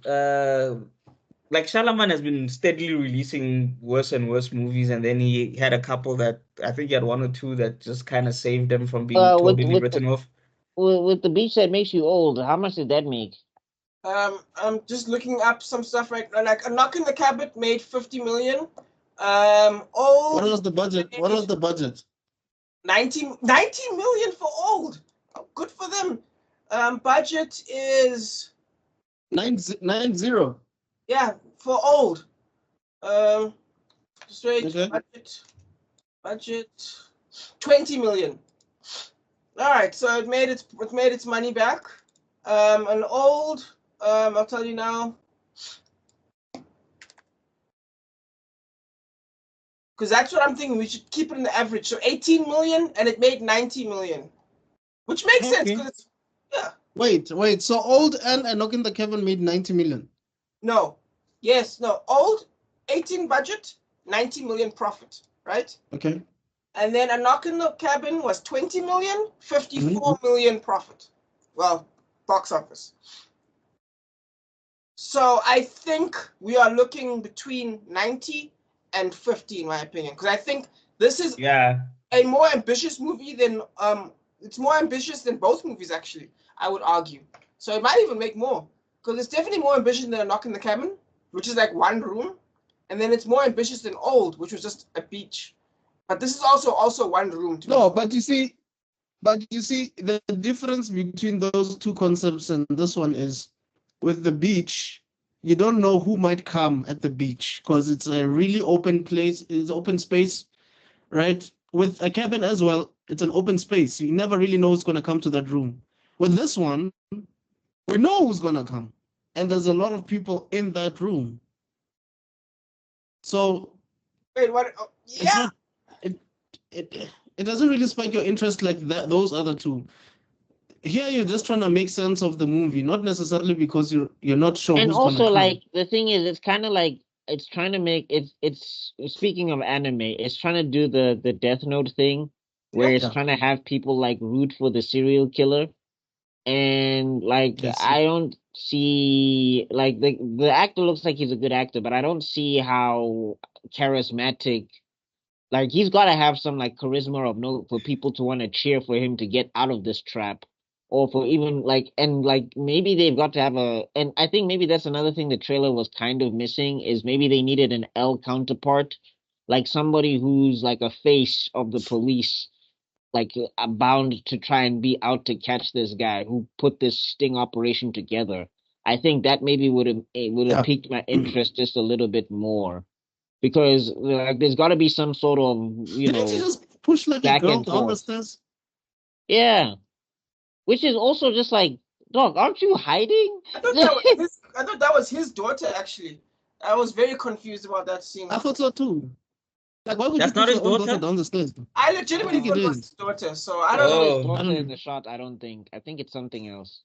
like Shalaman has been steadily releasing worse and worse movies, and then he had a couple that I think he had one or two that just kind of saved him from being With totally written off. with the beach that makes you old, how much did that make? I'm just looking up some stuff right now. Like A Knock in the Cabin made 50 million. What was the budget? What was the budget? 90 million for Old. Oh, good for them. Budget is 990. yeah for Old. Straight Okay. budget 20 million. All right, so it made its money back. An Old, I'll tell you now, because that's what I'm thinking. We should keep it in the average. So 18 million, and it made 90 million, which makes sense because it's Wait. So Old and A Knock in the Cabin made 90 million. no, Old 18 budget, 90 million profit, right? Okay. And then A Knock in the Cabin was 20 million, 54 million profit. Well, box office. So I think we are looking between 90 and 50, in my opinion, because I think this is a more ambitious movie than it's more ambitious than both movies, actually, I would argue. So it might even make more, because it's definitely more ambitious than A Knock in the Cabin, which is like one room, and then it's more ambitious than Old, which was just a beach. But this is also one room. But you see, the difference between those two concepts and this one is, with the beach, you don't know who might come at the beach because it's a really open place, it's open space, right? With a cabin as well, it's an open space. You never really know who's going to come to that room. With this one, we know who's going to come, and there's a lot of people in that room. So wait, what? Oh, yeah. It doesn't really spike your interest like that. Those other two. Here you're just trying to make sense of the movie, not necessarily because you're not sure And who's gonna also, come. like, the thing is, it's kind of like it's trying to make it's speaking of anime, it's trying to do the Death Note thing where it's trying to have people like root for the serial killer, and like Yes. I don't see like the actor looks like he's a good actor, but I don't see how charismatic. Like he's got to have some like charisma of no for people to want to cheer for him to get out of this trap, or for even like and like maybe they've got to have and I think maybe that's another thing the trailer was kind of missing is maybe they needed an L counterpart, like somebody who's like a face of the police, like bound to try and be out to catch this guy who put this sting operation together. I think that maybe would have piqued my interest just a little bit more. Because like there's got to be some sort of Didn't you just push like a girl down the stairs? Yeah, which is also just like, dog, aren't you hiding? I thought that was his daughter. Actually, I was very confused about that scene. I thought so too. Like, why would That's you not push his your own daughter? daughter down the stairs? I legitimately thought it was his daughter. So I don't know. His daughter in the shot. I don't think. I think it's something else.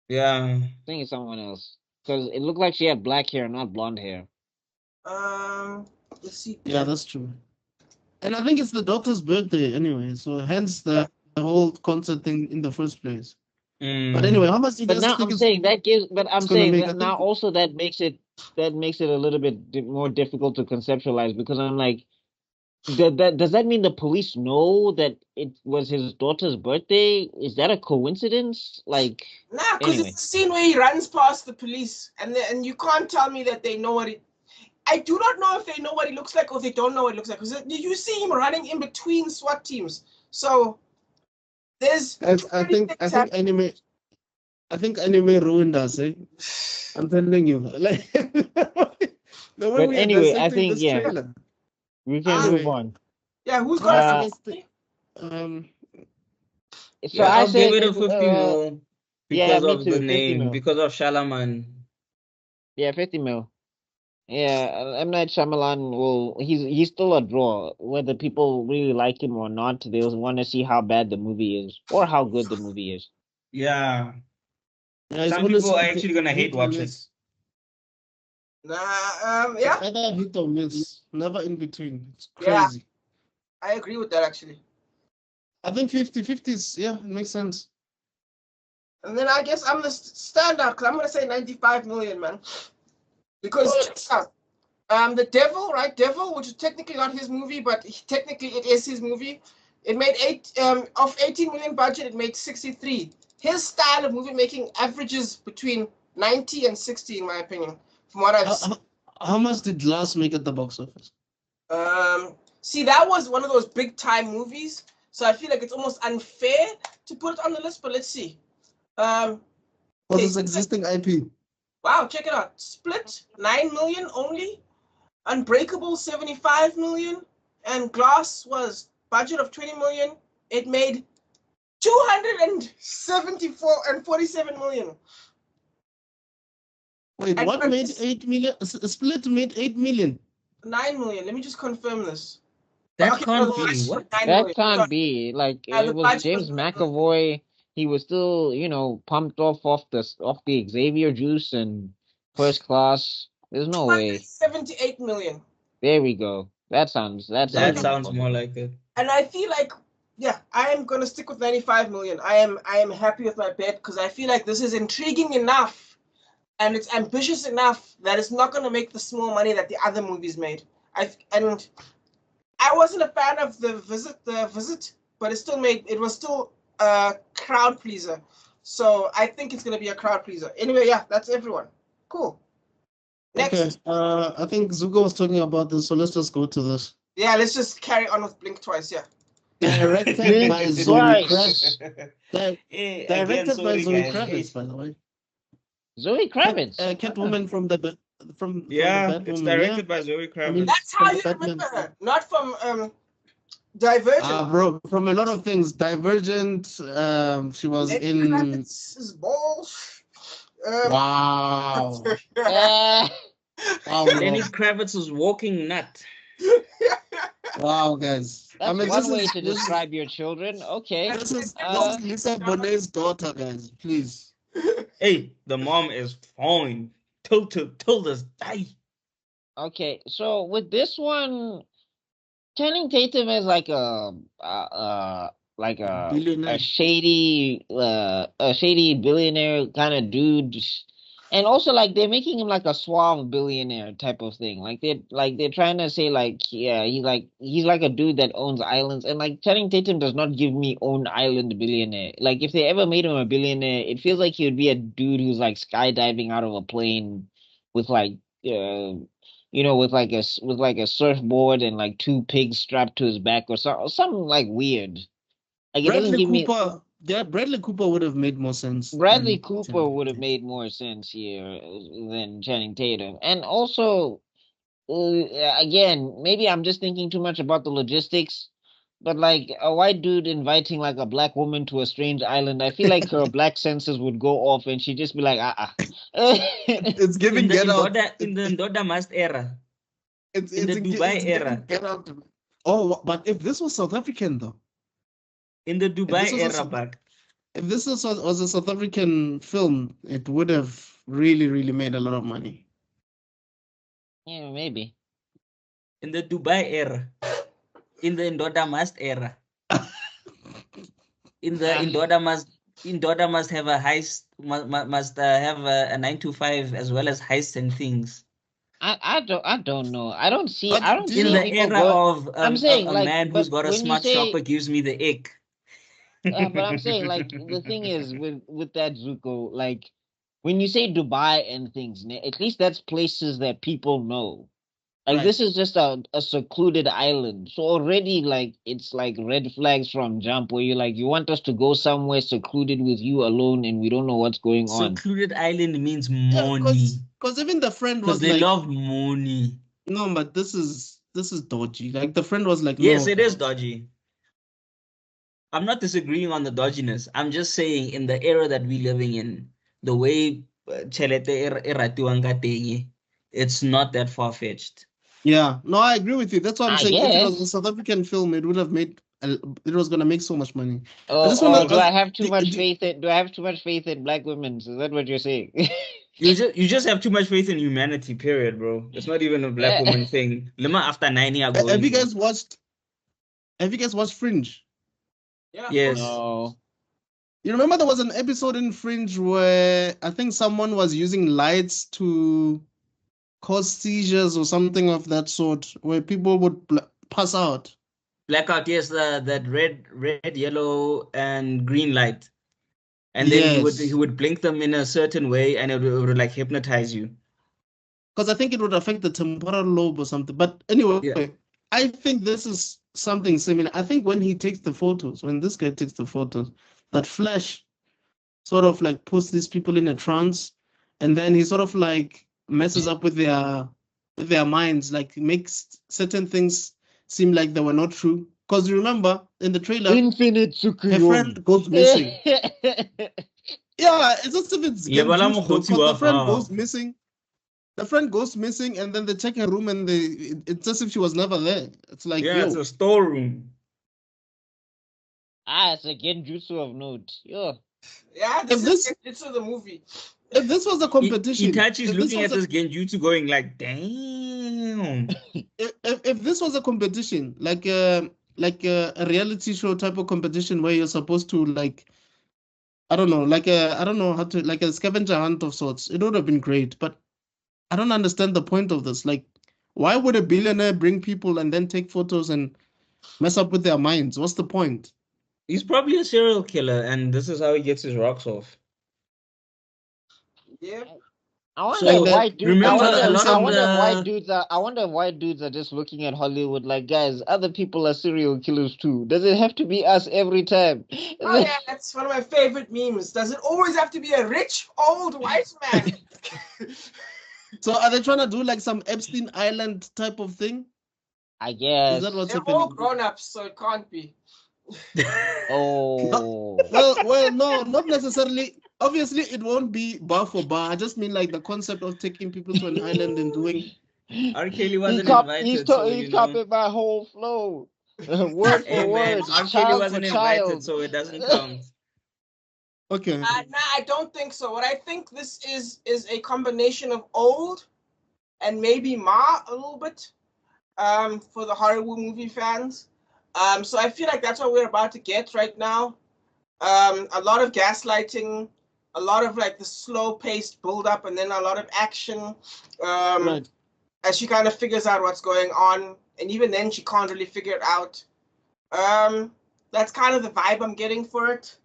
Yeah. I think it's someone else because it looked like she had black hair, not blonde hair. Let's see. Yeah, that's true. And I think it's the daughter's birthday anyway, so hence the whole concert thing in the first place. But anyway, how much do you guys think? I'm saying that gives. But I'm saying that now also that makes it a little bit more difficult to conceptualize because I'm like, does that mean the police know that it was his daughter's birthday? Is that a coincidence? Like, nah, because it's a scene where he runs past the police, and you can't tell me that they know what it. I do not know if they know what he looks like or if they don't know what he looks like. Because you see him running in between SWAT teams. So there's. I think anime ruined us. I'm telling you. Like, but anyway, I think trailer. We can move on. Yeah, who's gonna? So I give it a 50 mil because of the name, because of Shalaman. Yeah, 50 mil. Yeah, M. Night Shyamalan he's still a draw. Whether people really like him or not, they'll want to see how bad the movie is or how good the movie is. Yeah. Some people are actually gonna hate watch it. Yeah. Either hit or miss, never in between. It's Yeah. crazy. I agree with that actually. I think 50-50 is, yeah, it makes sense. And then I guess I'm the standout because I'm gonna say 95 million, man. Because the Devil, right? Devil, which is technically not his movie, but technically it is his movie. It made of 18 million budget, it made 63. His style of movie making averages between 90 and 60, in my opinion, from what I've seen. How much did Glass make at the box office? See, that was one of those big time movies, so I feel like it's almost unfair to put it on the list. But let's see. For this existing IP. Wow, check it out. Split 9 million only. Unbreakable 75 million, and Glass was budget of 20 million. It made 274 and 47 million. Wait, And what made 8 million? Split made 8 million. 9 million. Let me just confirm this. That Okay, can't no, be. What? 9 That million. can't Sorry. be. Like Yeah, the it was budget James was- McAvoy. He was still, pumped off the Xavier juice and First Class. There's no way. 78 million. There we go. That sounds That sounds more like it. And I feel like, yeah, I am gonna stick with 95 million. I am happy with my bet because I feel like this is intriguing enough and it's ambitious enough that it's not gonna make the small money that the other movies made. I wasn't a fan of the visit, but it was still a crowd pleaser. So I think it's gonna be a crowd pleaser. Anyway, yeah, that's everyone. Cool. Next. Okay, I think Zuko was talking about this, so let's just go to this. Yeah, let's just carry on with Blink Twice, yeah. Directed Blink by Zoe twice. Kravitz. Directed by Zoe Kravitz, by the way. Zoe Kravitz. Catwoman from the Yeah, Batwoman, it's yeah. directed by Zoe Kravitz. mean- That's how From you Batman. remember her, not from Divergent. Bro, from a lot of things. Divergent, she was Lenny in. Kravitz's balls. Wow. Uh, Wow, Lenny bro. Kravitz's walking nut. Wow, guys. that's this one way is- to this- describe your children. Okay. This is Uh, Lisa Bonet's daughter, guys. Please. Hey, the mom is fine. Till this die. Okay. So with this one, Channing Tatum is like a Billionaire. shady billionaire kind of dude, and also like they're making him like a suave billionaire type of thing. Like they're trying to say like, yeah, he's like a dude that owns islands, and like Channing Tatum does not give me own island billionaire. Like if they ever made him a billionaire, it feels like he would be a dude who's like skydiving out of a plane with like with like a surfboard and like 2 pigs strapped to his back or something like weird. Like it doesn't Bradley give me. Cooper. Yeah, Bradley Cooper would have made more sense. Bradley than Cooper Channing would have Tatum. made more sense here than Channing Tatum. And also, again, maybe I'm just thinking too much about the logistics, but like a white dude inviting like a black woman to a strange island, I feel like her black senses would go off and she'd just be like, It's giving In the Get Out. Ndoda Must era. It's in the Dubai giving era. Get Out. Oh, but if this was South African though, In the Dubai this was era, also- but if this was a South African film, it would have really, really made a lot of money. yeah, maybe. in the Dubai era. In the Ndoda Must era. In the Ndoda must have a heist, must have a 9 to 5 as well as heists and things. I don't know. I don't see. But I don't do see In you the people era go. of I'm saying, a like, man who's but got a when you smart say- shopper gives me the ick. But I'm saying, like, the thing is with that Zuko, like, when you say Dubai and things, at least that's places that people know. Like, Right. this is just a secluded island. So already, like, it's like red flags from jump where you're like, you want us to go somewhere secluded with you alone and we don't know what's going on. Secluded island means Yeah, money. because even the friend Because was they like, love money. no, but this is dodgy. Like the friend was like, Yes, no. it is dodgy. I'm not disagreeing on the dodginess. I'm just saying in the era that we're living in, the way Chelete e ratiwang ka teng, it's not that far-fetched. Yeah, no, I agree with you. That's what I'm I saying. If it was a guess. South African film, it would have made. It was gonna make so much money. Oh, just wanna- do I have too do- much do- faith in? Do I have too much faith in black women? Is that what you're saying? You just have too much faith in humanity, period, bro. It's not even a black woman thing. Lima after 9 years ago. Have you guys watched Fringe? Yeah. Yes. No. You remember there was an episode in Fringe where I think someone was using lights to cause seizures or something of that sort, where people would pass out. Blackout, yes, that red, yellow, and green light. And then he would blink them in a certain way and it would like hypnotize you. Because I think it would affect the temporal lobe or something. But anyway, Yeah. I think this is something similar. I think when he takes the photos, when this guy takes the photos, that flash sort of like puts these people in a trance, and then he sort of like messes up with their minds, like makes certain things seem like they were not true. Because you remember in the trailer, Infinite her Tsukuyomi. friend goes missing. Yeah, it's just if it's the friend goes missing. The friend goes missing, and then they check her room, and it's as if she was never there. It's like, yeah, it's a storeroom. It's a genjutsu of note. Yeah. Yeah, this is the movie. If this was a competition, Itachi's looking at this genjutsu going like, damn. If this was a competition, like a reality show type of competition where you're supposed to like, I don't know how to, like a scavenger hunt of sorts, it would have been great. But I don't understand the point of this. Like, why would a billionaire bring people and then take photos and mess up with their minds? What's the point? He's probably a serial killer, and this is how he gets his rocks off. Yeah. I wonder why dudes are just looking at Hollywood like, guys, other people are serial killers too. Does it have to be us every time? Oh yeah, that's one of my favorite memes. Does it always have to be a rich old white man? So are they trying to do like some Epstein Island type of thing? I guess. Is that what's They're happening? all grown-ups, so it can't be. Oh. Well, no, not necessarily. Obviously, it won't be bar for bar. I just mean like the concept of taking people to an island and doing. R. Kelly wasn't invited. He's copied my whole flow. Word for word. R. Kelly wasn't invited, so it doesn't count. Okay. Nah, I don't think so. What I think this is a combination of old and maybe Ma a little bit, for the horror movie fans. So I feel like that's what we're about to get right now. A lot of gaslighting, a lot of like the slow-paced build-up, and then a lot of action. Right. As she kind of figures out what's going on, and even then she can't really figure it out. That's kind of the vibe I'm getting for it.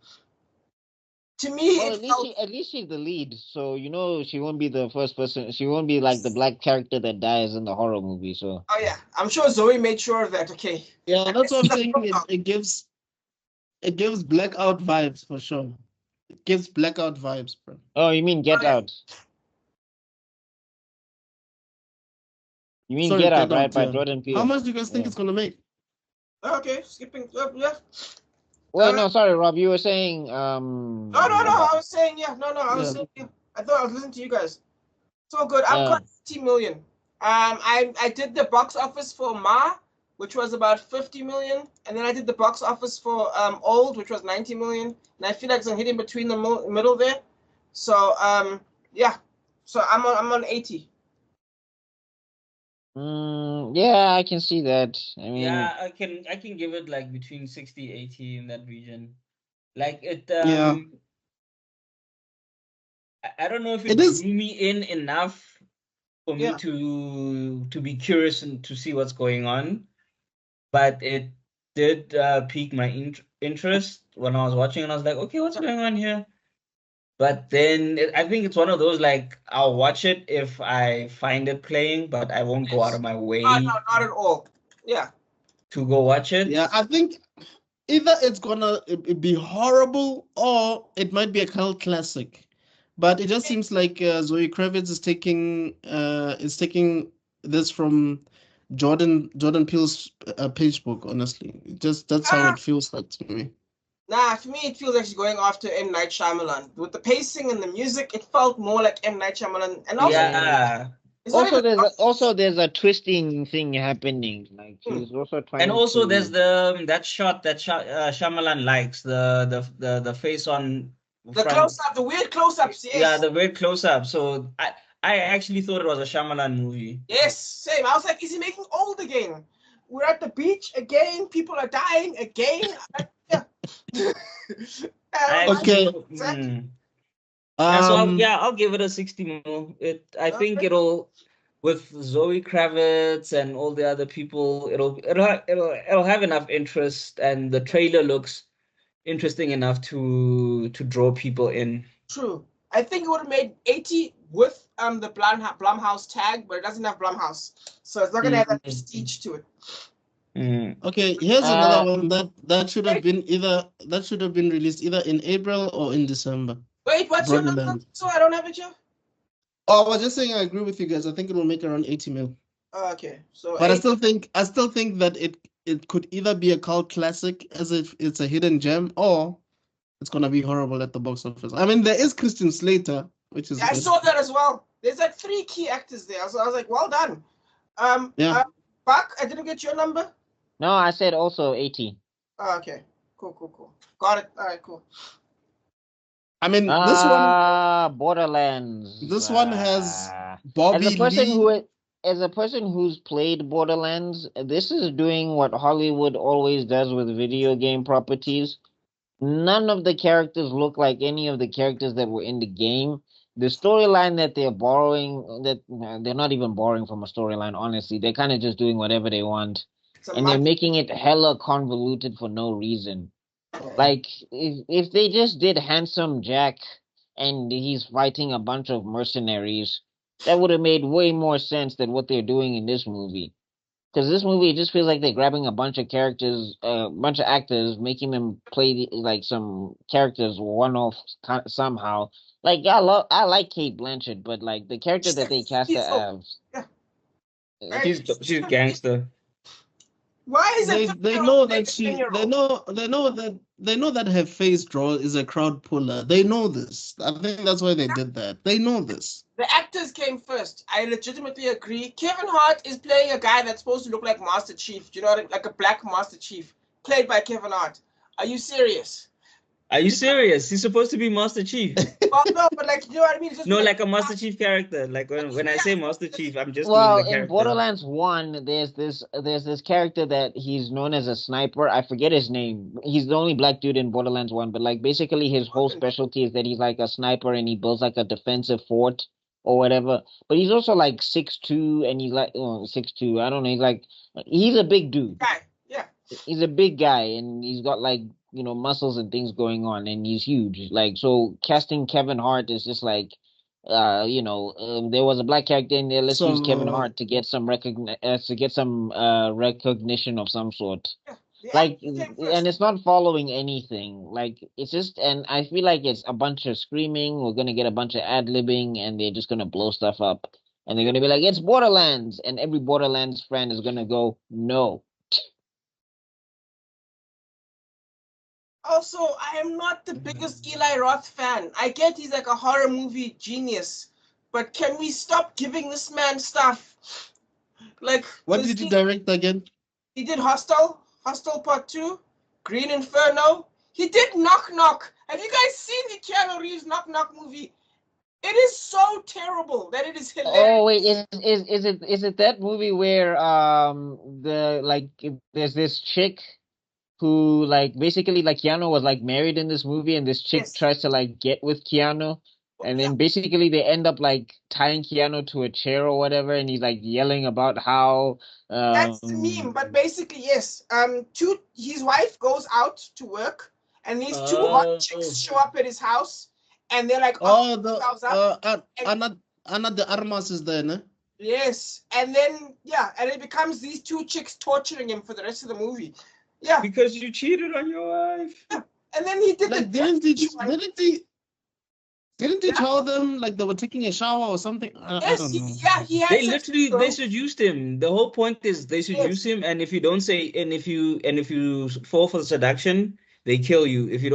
To me, well, at least she's the lead, so you know she won't be the first person. She won't be like the black character that dies in the horror movie. So. Oh yeah, I'm sure Zoe made sure of that. Okay. Yeah, that's what I'm saying. It gives blackout vibes for sure. It gives blackout vibes, bro. Oh, you mean Get Out? You mean Get Out, right? By Jordan Peele. How much do you guys think it's gonna make? Okay, skipping. Yeah. Well, no, sorry, Rob. You were saying. No. I was saying yeah. No. I was saying yeah. I thought I was listening to you guys. So good. I've got 50 million. I did the box office for Ma, which was about 50 million, and then I did the box office for Old, which was 90 million, and I feel like I'm hitting between the middle there. So yeah. So I'm on 80. Yeah, I can see that. I mean, yeah, I can give it like between 60, 80 in that region. Like it. I don't know if it drew me in enough for me to be curious and to see what's going on, but it did pique my interest when I was watching, and I was like, okay, what's going on here? But then I think it's one of those, like, I'll watch it if I find it playing, but I won't go out of my way. No, not at all. Yeah. To go watch it. Yeah, I think either it's gonna be horrible or it might be a cult classic. But it just seems like Zoe Kravitz is taking this from Jordan Peele's page book. Honestly, that's how it feels like to me. Nah, for me, it feels like she's going after M. Night Shyamalan. With the pacing and the music, it felt more like M. Night Shyamalan. And also, there's a twisting thing happening. Like she's also trying. And also, there's that shot that Shyamalan likes, the face on The close-up, the weird close-ups, yes. Yeah, the weird close-up. So I actually thought it was a Shyamalan movie. Yes, same. I was like, is he making old again? We're at the beach again. People are dying again. Yeah. Okay. Exactly. Yeah, so I'll give it a 60 mil. I think it'll, with Zoe Kravitz and all the other people, it'll have enough interest, and the trailer looks interesting enough to draw people in. True. I think it would have made 80 with the Blumhouse tag, but it doesn't have Blumhouse, so it's not gonna have that prestige to it. Okay, here's another one that should have been released either in April or in December. Wait, what's your number? So I don't have it here. Oh, I was just saying I agree with you guys. I think it will make around 80 mil. Okay, so but I still think that it could either be a cult classic as if it's a hidden gem, or it's gonna be horrible at the box office. I mean, there is Christian Slater, which is I saw that as well. There's like 3 key actors there, so I was like, well done. Buck, I didn't get your number. No, I said also 80. Oh, okay, cool. Got it. All right, cool. I mean, this one, Borderlands. This one has Bobby Lee. As a person who's played Borderlands, this is doing what Hollywood always does with video game properties. None of the characters look like any of the characters that were in the game. The storyline that they're borrowing, they're not even borrowing from a storyline, honestly. They're kind of just doing whatever they want. And they're making it hella convoluted for no reason. Like, if they just did Handsome Jack and he's fighting a bunch of mercenaries, that would have made way more sense than what they're doing in this movie. Because this movie, it just feels like they're grabbing a bunch of characters, a bunch of actors, making them play like some characters one-off somehow. Like, I like Kate Blanchett, but like the character that they cast her as, she's gangster. Why is it? They know that her face draw is a crowd puller. They know this. I think that's why they did that. They know this. The actors came first. I legitimately agree. Kevin Hart is playing a guy that's supposed to look like Master Chief. Do you know what? Like a black Master Chief, played by Kevin Hart. Are you serious? Are you serious? He's supposed to be Master Chief. Oh no, but like, you know what I mean? No, like a Master Chief character. Like when I say Master Chief, I'm just doing the character. In Borderlands 1, there's this character that he's known as a sniper. I forget his name. He's the only black dude in Borderlands 1, but like basically his whole specialty is that he's like a sniper and he builds like a defensive fort or whatever. But he's also like 6'2", and he's like 6'2". I don't know. He's a big dude. Yeah. He's a big guy, and he's got like, muscles and things going on, and he's huge. Like, so casting Kevin Hart is just like, there was a black character in there. Let's use Kevin Hart to get some recognition of some sort. Like, and it's not following anything. Like, it's just, and I feel like it's a bunch of screaming. We're gonna get a bunch of ad-libbing, and they're just gonna blow stuff up. And they're gonna be like, it's Borderlands, and every Borderlands fan is gonna go, no. Also, I am not the biggest Eli Roth fan. I get he's like a horror movie genius, but can we stop giving this man stuff? Like, what did he direct again? He did Hostel Part 2, Green Inferno. He did Knock Knock. Have you guys seen the Keanu Reeves Knock Knock movie? It is so terrible that it is hilarious. Oh wait, is it that movie where there's this chick who like basically like Keanu was like married in this movie, and this chick tries to like get with Keanu, and then basically they end up like tying Keanu to a chair or whatever, and he's like yelling about how that's the meme. But basically, yes, his wife goes out to work, and these 2 hot chicks show up at his house, and they're like, Anna de Armas is there, no? Yes, and then and it becomes these 2 chicks torturing him for the rest of the movie. Yeah, because you cheated on your wife. Yeah. And then he did didn't he tell them like they were taking a shower or something? I don't know. He had they seduced him. The whole point is they seduce him, and if you don't say, and if you fall for the seduction, they kill you. If you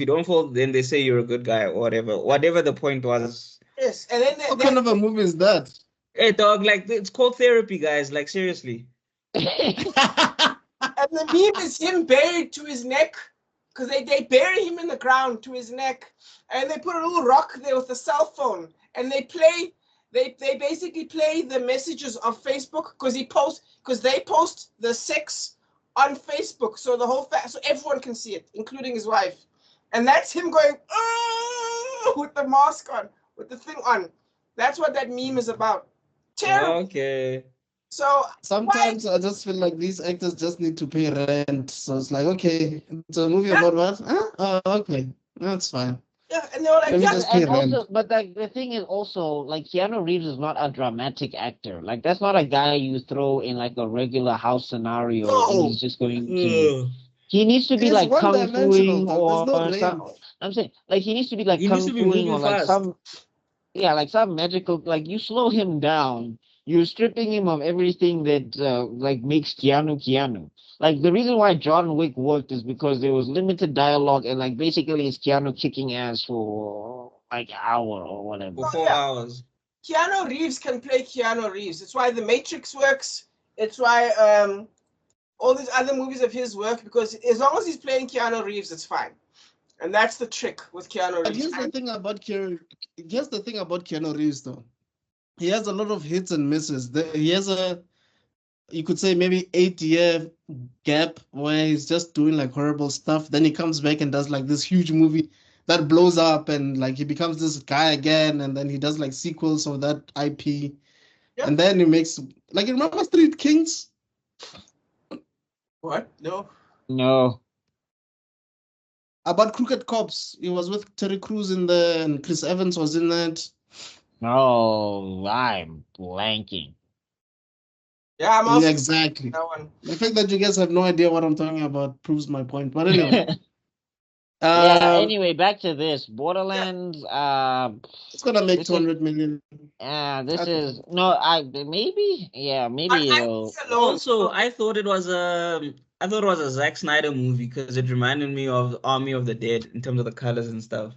don't fall, then they say you're a good guy or whatever the point was. Yes, and then what kind of a movie is that? Hey dog, like it's called therapy, guys. Like seriously. And the meme is him buried to his neck because they bury him in the ground to his neck, and they put a little rock there with a cell phone, and they basically play the messages of Facebook because they post the sex on Facebook, so the whole so everyone can see it, including his wife, and that's him going with the mask on, with the thing on. That's what that meme is about. Terrible. Okay. So sometimes I just feel like these actors just need to pay rent. So it's like, okay, it's a movie about what? Huh? Oh, okay, that's fine. Yeah, and they were like, yeah. And also, but like the thing is also like Keanu Reeves is not a dramatic actor. Like that's not a guy you throw in like a regular house scenario and he's just going to. He needs to be It's like kung one-dimensional, fuing dog. There's or no some. range. I'm saying like he needs to be like He kung needs to be fuing or moving like fast. some. Yeah, like some magical. Like you slow him down. You're stripping him of everything that like makes Keanu. Like the reason why John Wick worked is because there was limited dialogue and like basically it's Keanu kicking ass for like an hour or whatever. For 4 hours. Keanu Reeves can play Keanu Reeves. It's why The Matrix works. It's why all these other movies of his work, because as long as he's playing Keanu Reeves, it's fine. And that's the trick with Keanu Reeves. But here's the thing about Keanu Reeves, though. He has a lot of hits and misses. He has you could say maybe 8-year gap where he's just doing like horrible stuff. Then he comes back and does like this huge movie that blows up, and like he becomes this guy again, and then he does like sequels of that IP. Yep. And then he makes, like, you remember Street Kings? What? No. About crooked cops. He was with Terry Crews in there, and Chris Evans was in that. No, I'm blanking. Yeah, I'm also exactly. That one. The fact that you guys have no idea what I'm talking about proves my point. But anyway. Yeah, anyway, back to this. Borderlands, it's gonna make 200 million. This is maybe it'll. Also, I thought it was a Zack Snyder movie because it reminded me of Army of the Dead in terms of the colors and stuff.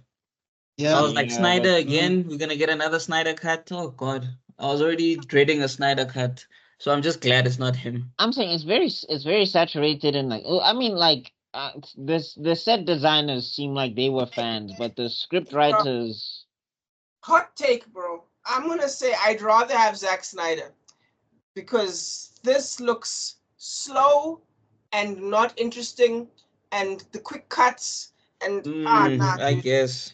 Yeah, so I was like, Snyder again. We're gonna get another Snyder cut. Oh God, I was already dreading a Snyder cut. So I'm just glad it's not him. I'm saying it's very saturated and like I mean like the set designers seem like they were fans, but the script writers. Hot take, bro. I'm gonna say I'd rather have Zack Snyder because this looks slow and not interesting, and the quick cuts and I guess.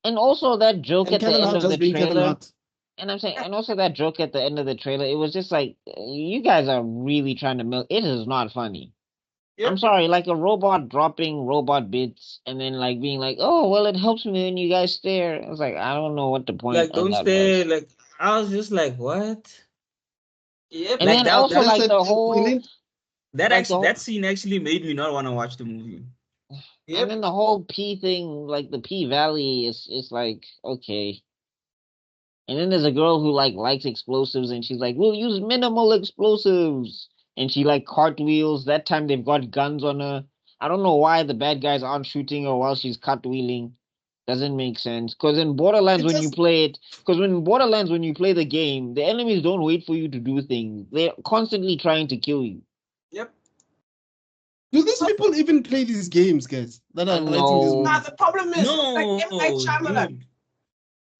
And also that joke at the end of the trailer. And I'm saying, and also that joke at the end of the trailer, it was just like, you guys are really trying to milk. It is not funny. Yep. I'm sorry, like a robot dropping robot bits and then like being like, oh, well, it helps me when you guys stare. I was like, I don't know what the point like, don't stare. Was. Like, I was just like, what? Yep. And like, then also like the whole. That scene actually made me not want to watch the movie. Yep. And then the whole P thing, like the P Valley is like, okay. And then there's a girl who like likes explosives and she's like, we'll use minimal explosives. And she like cartwheels. That time they've got guns on her. I don't know why the bad guys aren't shooting her while she's cartwheeling. Doesn't make sense. Because in Borderlands, when you play the game, the enemies don't wait for you to do things. They're constantly trying to kill you. Yep. Do these people even play these games, guys? That are writing these movies? Nah, the problem is, like M. Night Shyamalan.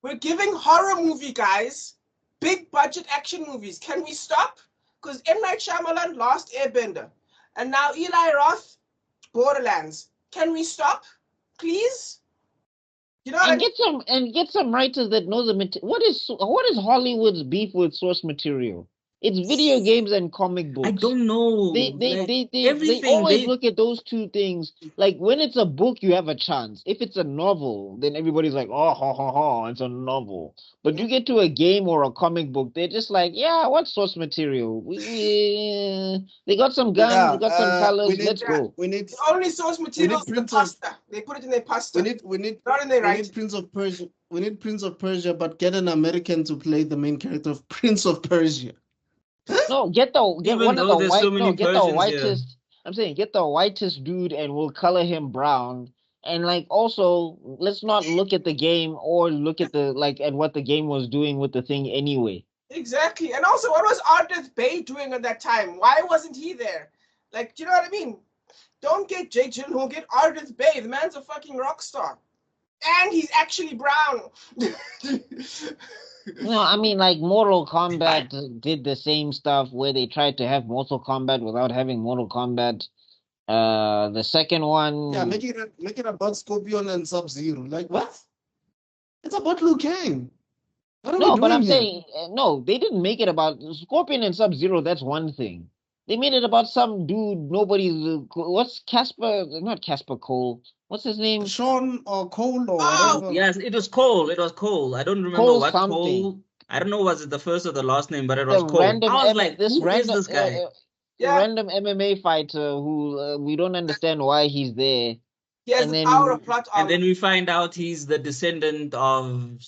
We're giving horror movie guys big budget action movies. Can we stop? Because M. Night Shyamalan, Last Airbender, and now Eli Roth, Borderlands. Can we stop, please? You know, get some writers that know the material. What is Hollywood's beef with source material? It's video games and comic books. I don't know. They always look at those two things. Like when it's a book, you have a chance. If it's a novel, then everybody's like, oh, ha, ha, ha, it's a novel. But you get to a game or a comic book, they're just like, yeah, what source material? They got some guns, they got some colors. Let's go. The only source material is the pasta. They put it in their pasta. We need Prince of Persia. We need Prince of Persia, but get an American to play the main character of Prince of Persia. No, get the whitest. I'm saying get the whitest dude, and we'll color him brown. And like also, let's not look at the game or look at at what the game was doing with the thing anyway. Exactly, and also, what was Ardeth Bay doing at that time? Why wasn't he there? Like, do you know what I mean? Don't get Jake Gyllenhaal, get Ardith Bay. The man's a fucking rock star. And he's actually brown. No, I mean, like Mortal Kombat did the same stuff where they tried to have Mortal Kombat without having Mortal Kombat. The second one, Yeah, make it about Scorpion and Sub-Zero. Like what? It's about Liu Kang. What are we no, doing but I'm here? saying no, they didn't make it about Scorpion and Sub-Zero. That's one thing. They made it about some dude. Nobody's. What's Casper? Not Casper Cole. What's his name? Sean or Cole or Oh, whatever. Yes, it was Cole. It was Cole. I don't remember Cole what something. Cole. I don't know was it the first or the last name, but it was The Cole. random I was M- like, this who is random this guy? Yeah. random MMA fighter who we don't understand why he's there. He has And the then- power of plot And armor. then we find out he's the descendant of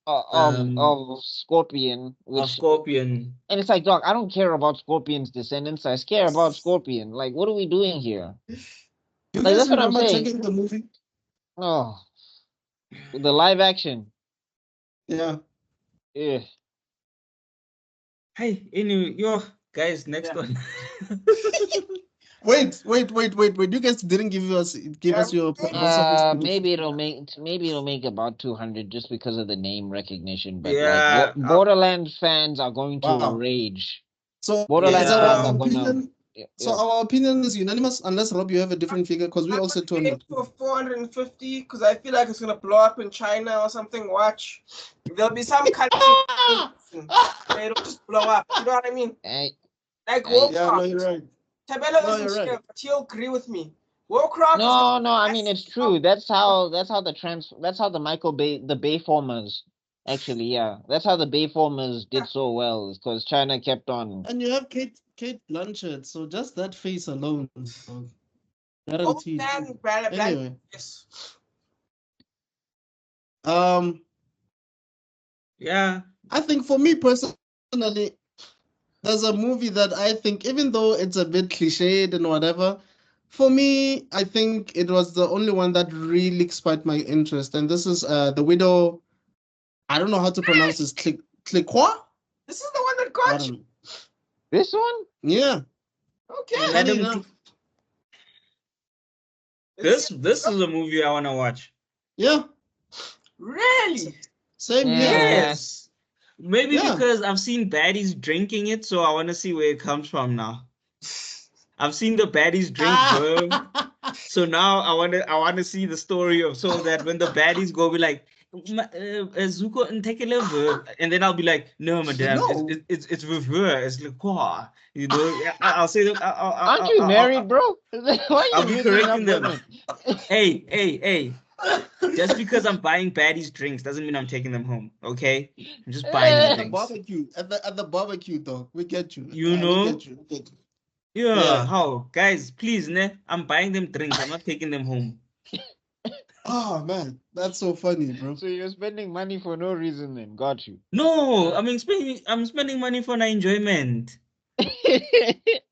Of Scorpion, which Scorpion. and it's like, dog, I don't care about Scorpion's descendants. I care about Scorpion. Like, what are we doing here? You Like, guys that's what I'm remember saying. checking the movie? Oh, the live action. Yeah. Yeah. Hey, anyway, yo, guys, next Yeah. one. Wait. You guys didn't give us your box office prediction. Maybe it'll make about 200 just because of the name recognition. But Yeah, like, Borderlands fans are going to Wow. rage. So Borderlands is fans our are gonna. opinion. Yeah, So yeah. our opinion is unanimous, unless Rob, you have a different figure, because we also I'm 200. for 450 because I feel like it's gonna blow up in China or something. Watch, there'll be some country where it'll just blow up. You know what I mean? Hey, Like Yeah, Yeah, no, Warcraft. you're right. Tabella No, isn't you're right. here, but he'll agree with me. Warcraft. is no, the no. I mean, best it's true. That's how the Michael Bay, the Bayformers. Actually, yeah, that's how the Bayformers did so well, because China kept on. And you have Kate Blanchett, so just that face alone. Old Guaranteed. man, Brad, Anyway, yes. yeah. I think for me personally, there's a movie that I think, even though it's a bit cliched and whatever, for me, I think it was the only one that really sparked my interest. And this is The Widow. I don't know how to pronounce this. Clicquot? This is the one that I got don't you. know. This one? Yeah. Okay. Funny Madam, enough. this is a movie I want to watch. Yeah. Really? Same Yeah. here. Yes. Maybe Yeah. because I've seen baddies drinking it, so I want to see where it comes from now. I've seen the baddies drink verb, so now I want to see the story of, so that when the baddies go, be like, Zuko and take a verb, and then I'll be like, no, madam, No. it's reverse, it's le quoi, you know. I'll say that. Aren't you married, bro? Why are I'll you be mixing up correcting them. women? Hey. Just because I'm buying baddies drinks doesn't mean I'm taking them home. Okay, I'm just buying them At the drinks. barbecue. At the barbecue, dog. We get you. You We know? get you. We get you. Yeah, Yeah. how guys? Please, ne? I'm buying them drinks. I'm not taking them home. Oh man, that's so funny, bro. So you're spending money for no reason, then? Got you. No, I'm spending money for my enjoyment.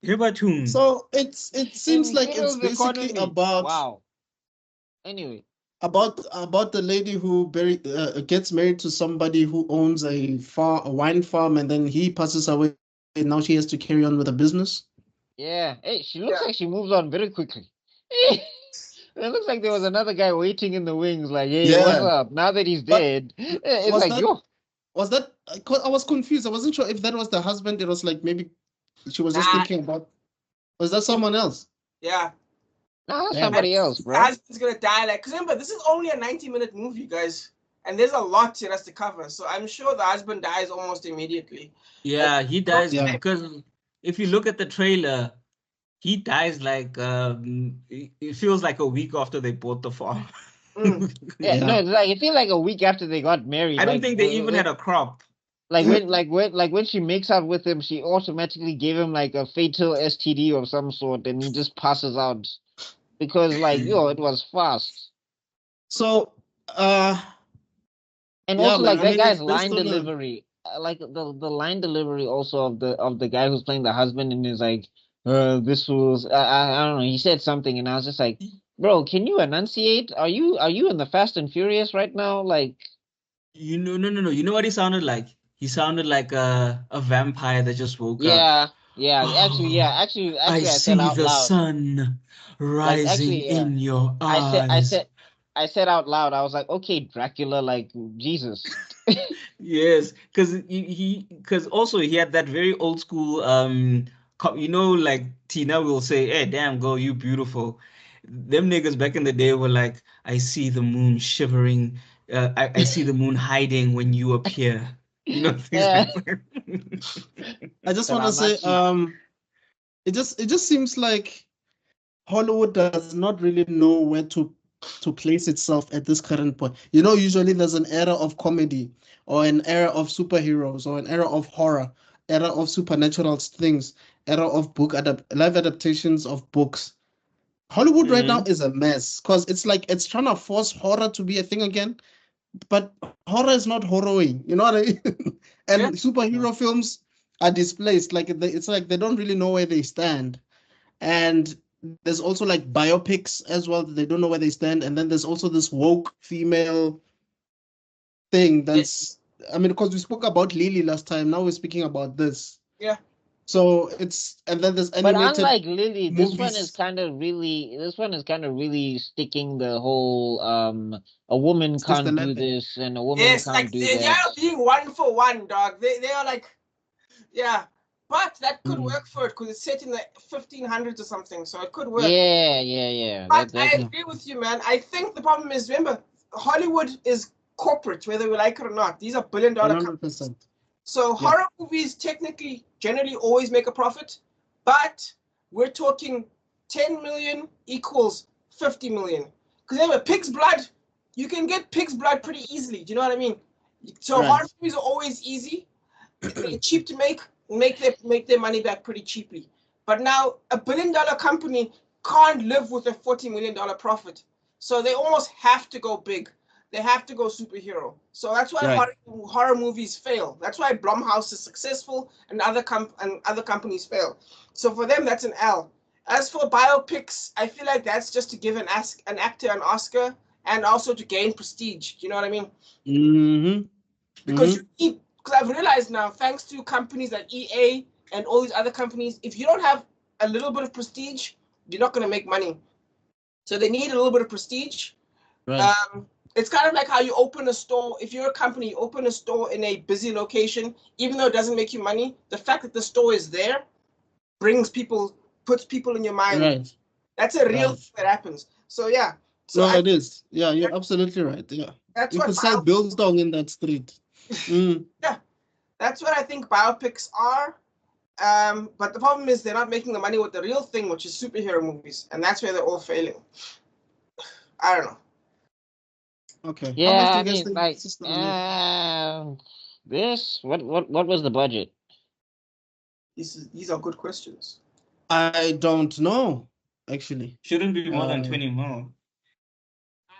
Ribatun. So it seems like it's Imperial's basically economy. about Wow. Anyway, about the lady who gets married to somebody who owns a wine farm, and then he passes away, and now she has to carry on with the business. yeah. Hey, she looks Yeah. like she moves on very quickly. It looks like there was another guy waiting in the wings, like, hey, what's Yeah. up? Now that he's But dead, it's was like, that- yo. Was that? I was confused. I wasn't sure if that was the husband. It was like maybe she was just Nah. thinking about. Was that someone else? Yeah. Nah, that's Damn. somebody else, The bro. husband's gonna die. Like, cause remember, this is only a 90-minute movie, guys, and there's a lot it has to cover. So I'm sure the husband dies almost immediately. Yeah, he dies Yeah. because if you look at the trailer, he dies like it feels like a week after they bought the farm. Mm. Yeah, Yeah. no, it's like it feels like a week after they got married. I don't like, think they even had a crop. like when she makes out with him, she automatically gave him like a fatal STD of some sort, and he just passes out because like it was fast. So, And Yeah, also, man, like I that mean, guy's it's based line on a- delivery, like the line delivery also of the guy who's playing the husband, and is like, this was I don't know. He said something, and I was just like, bro, can you enunciate? Are you in the Fast and Furious right now? Like, No. You know what he sounded like? He sounded like a vampire that just woke up. yeah, Yeah, actually, I I see said out the loud. sun Like, rising actually, yeah. in your I eyes. said out loud. I was like, okay, Dracula, like Jesus. Yes, because also he had that very old school like Tina will say, "Hey, damn girl, you beautiful." Them niggas back in the day were like, "I see the moon shivering, I see the moon hiding when you appear." You know, things Yeah. like that. I just But want to I'm not say, cheap. it just seems like Hollywood does not really know where to place itself at this current point. Usually there's an era of comedy or an era of superheroes or an era of horror, era of supernatural things, era of live adaptations of books. Hollywood right now Mhm. is a mess because it's like it's trying to force horror to be a thing again, but horror is not horroring. You know what I mean? And Yeah. superhero films are displaced. Like it's like they don't really know where they stand. And there's also like biopics as well. They don't know where they stand. And then there's also this woke female thing because we spoke about Lily last time. Now we're speaking about this. Yeah. So and then there's But animated unlike Lily, this one is movies. kind of really sticking the whole a woman It's just the can't do leopard. this and a woman Yes, can't like do they that. are being one for one, dog. They are like, yeah. But that could Mm. work for it because it's set in the 1500s or something, so it could work. Yeah. But That I agree with you, man. I think the problem is, remember, Hollywood is corporate, whether we like it or not. These are billion-dollar companies. 100%. So Yeah. horror movies technically, generally always make a profit, but we're talking 10 million equals 50 million. Because remember, pig's blood, you can get pig's blood pretty easily. Do you know what I mean? So Right. horror movies are always easy. They're cheap to make their money back pretty cheaply. But now a billion-dollar company can't live with a $40 million profit. So they almost have to go big. They have to go superhero. So that's why Right. horror movies fail. That's why Blumhouse is successful and other companies fail. So for them, that's an L. As for biopics, I feel like that's just to give an actor an Oscar and also to gain prestige. Do you know what I mean? Mm-hmm. Because because I've realized now, thanks to companies like EA and all these other companies, if you don't have a little bit of prestige, you're not going to make money. So they need a little bit of prestige. Right. It's kind of like how you open a store. If you're a company, you open a store in a busy location, even though it doesn't make you money, the fact that the store is there puts people in your mind. Right. That's a real Right. thing that happens. So yeah. So No, it is. Yeah, you're absolutely right. Yeah. That's You what could sell Biltong in that street. Mm. yeah, that's what I think biopics are. But the problem is they're not making the money with the real thing, which is superhero movies, and that's where they're all failing. I don't know. Okay. How Yeah, much do I you guys mean, think like, this is gonna make? this. What was the budget? These are good questions. I don't know, actually. Shouldn't be more than 20 more.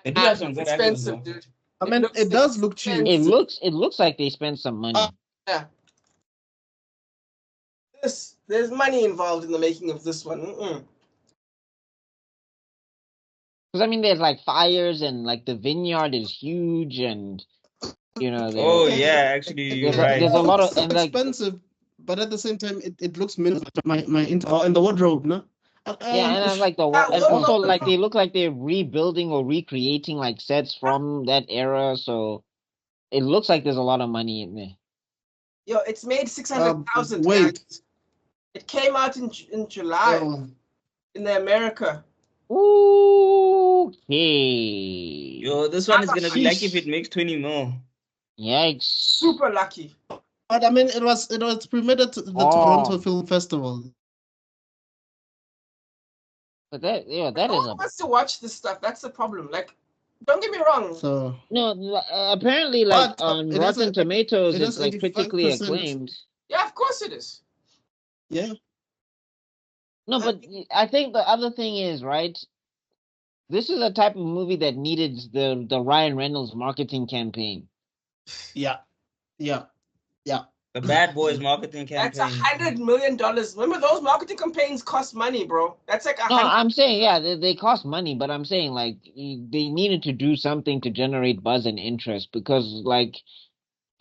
They do have some good actors though. Expensive, dude. I mean, it does look cheap. It looks like they spent some money. Yeah. There's money involved in the making of this one. Because I mean, there's like fires and like the vineyard is huge, and Oh yeah, actually you're right. there's a lot of It's and like expensive, but at the same time, it looks minimal. My in the wardrobe, no? yeah, and then like and also like they look like they're rebuilding or recreating like sets from that era, so it looks like there's a lot of money in there. Yo, it's made 600,000. Wait. It came out in July in America. Okay. Yo, this one is gonna be lucky if it makes 20 more. Yikes. Super lucky. But I mean, it was premiered at the Toronto Film Festival. But that is wants to watch this stuff. That's the problem. Like, don't get me wrong. So no, apparently, like on Rotten Tomatoes, it's like 85%. critically acclaimed. Yeah, of course it is. Yeah. No, but I think the other thing is, right, this is a type of movie that needed the Ryan Reynolds marketing campaign. Yeah. The Bad Boys marketing campaign. That's $100 million. Remember, those marketing campaigns cost money, bro. That's like No, I'm saying, yeah, they cost money, but I'm saying, like, they needed to do something to generate buzz and interest because, like,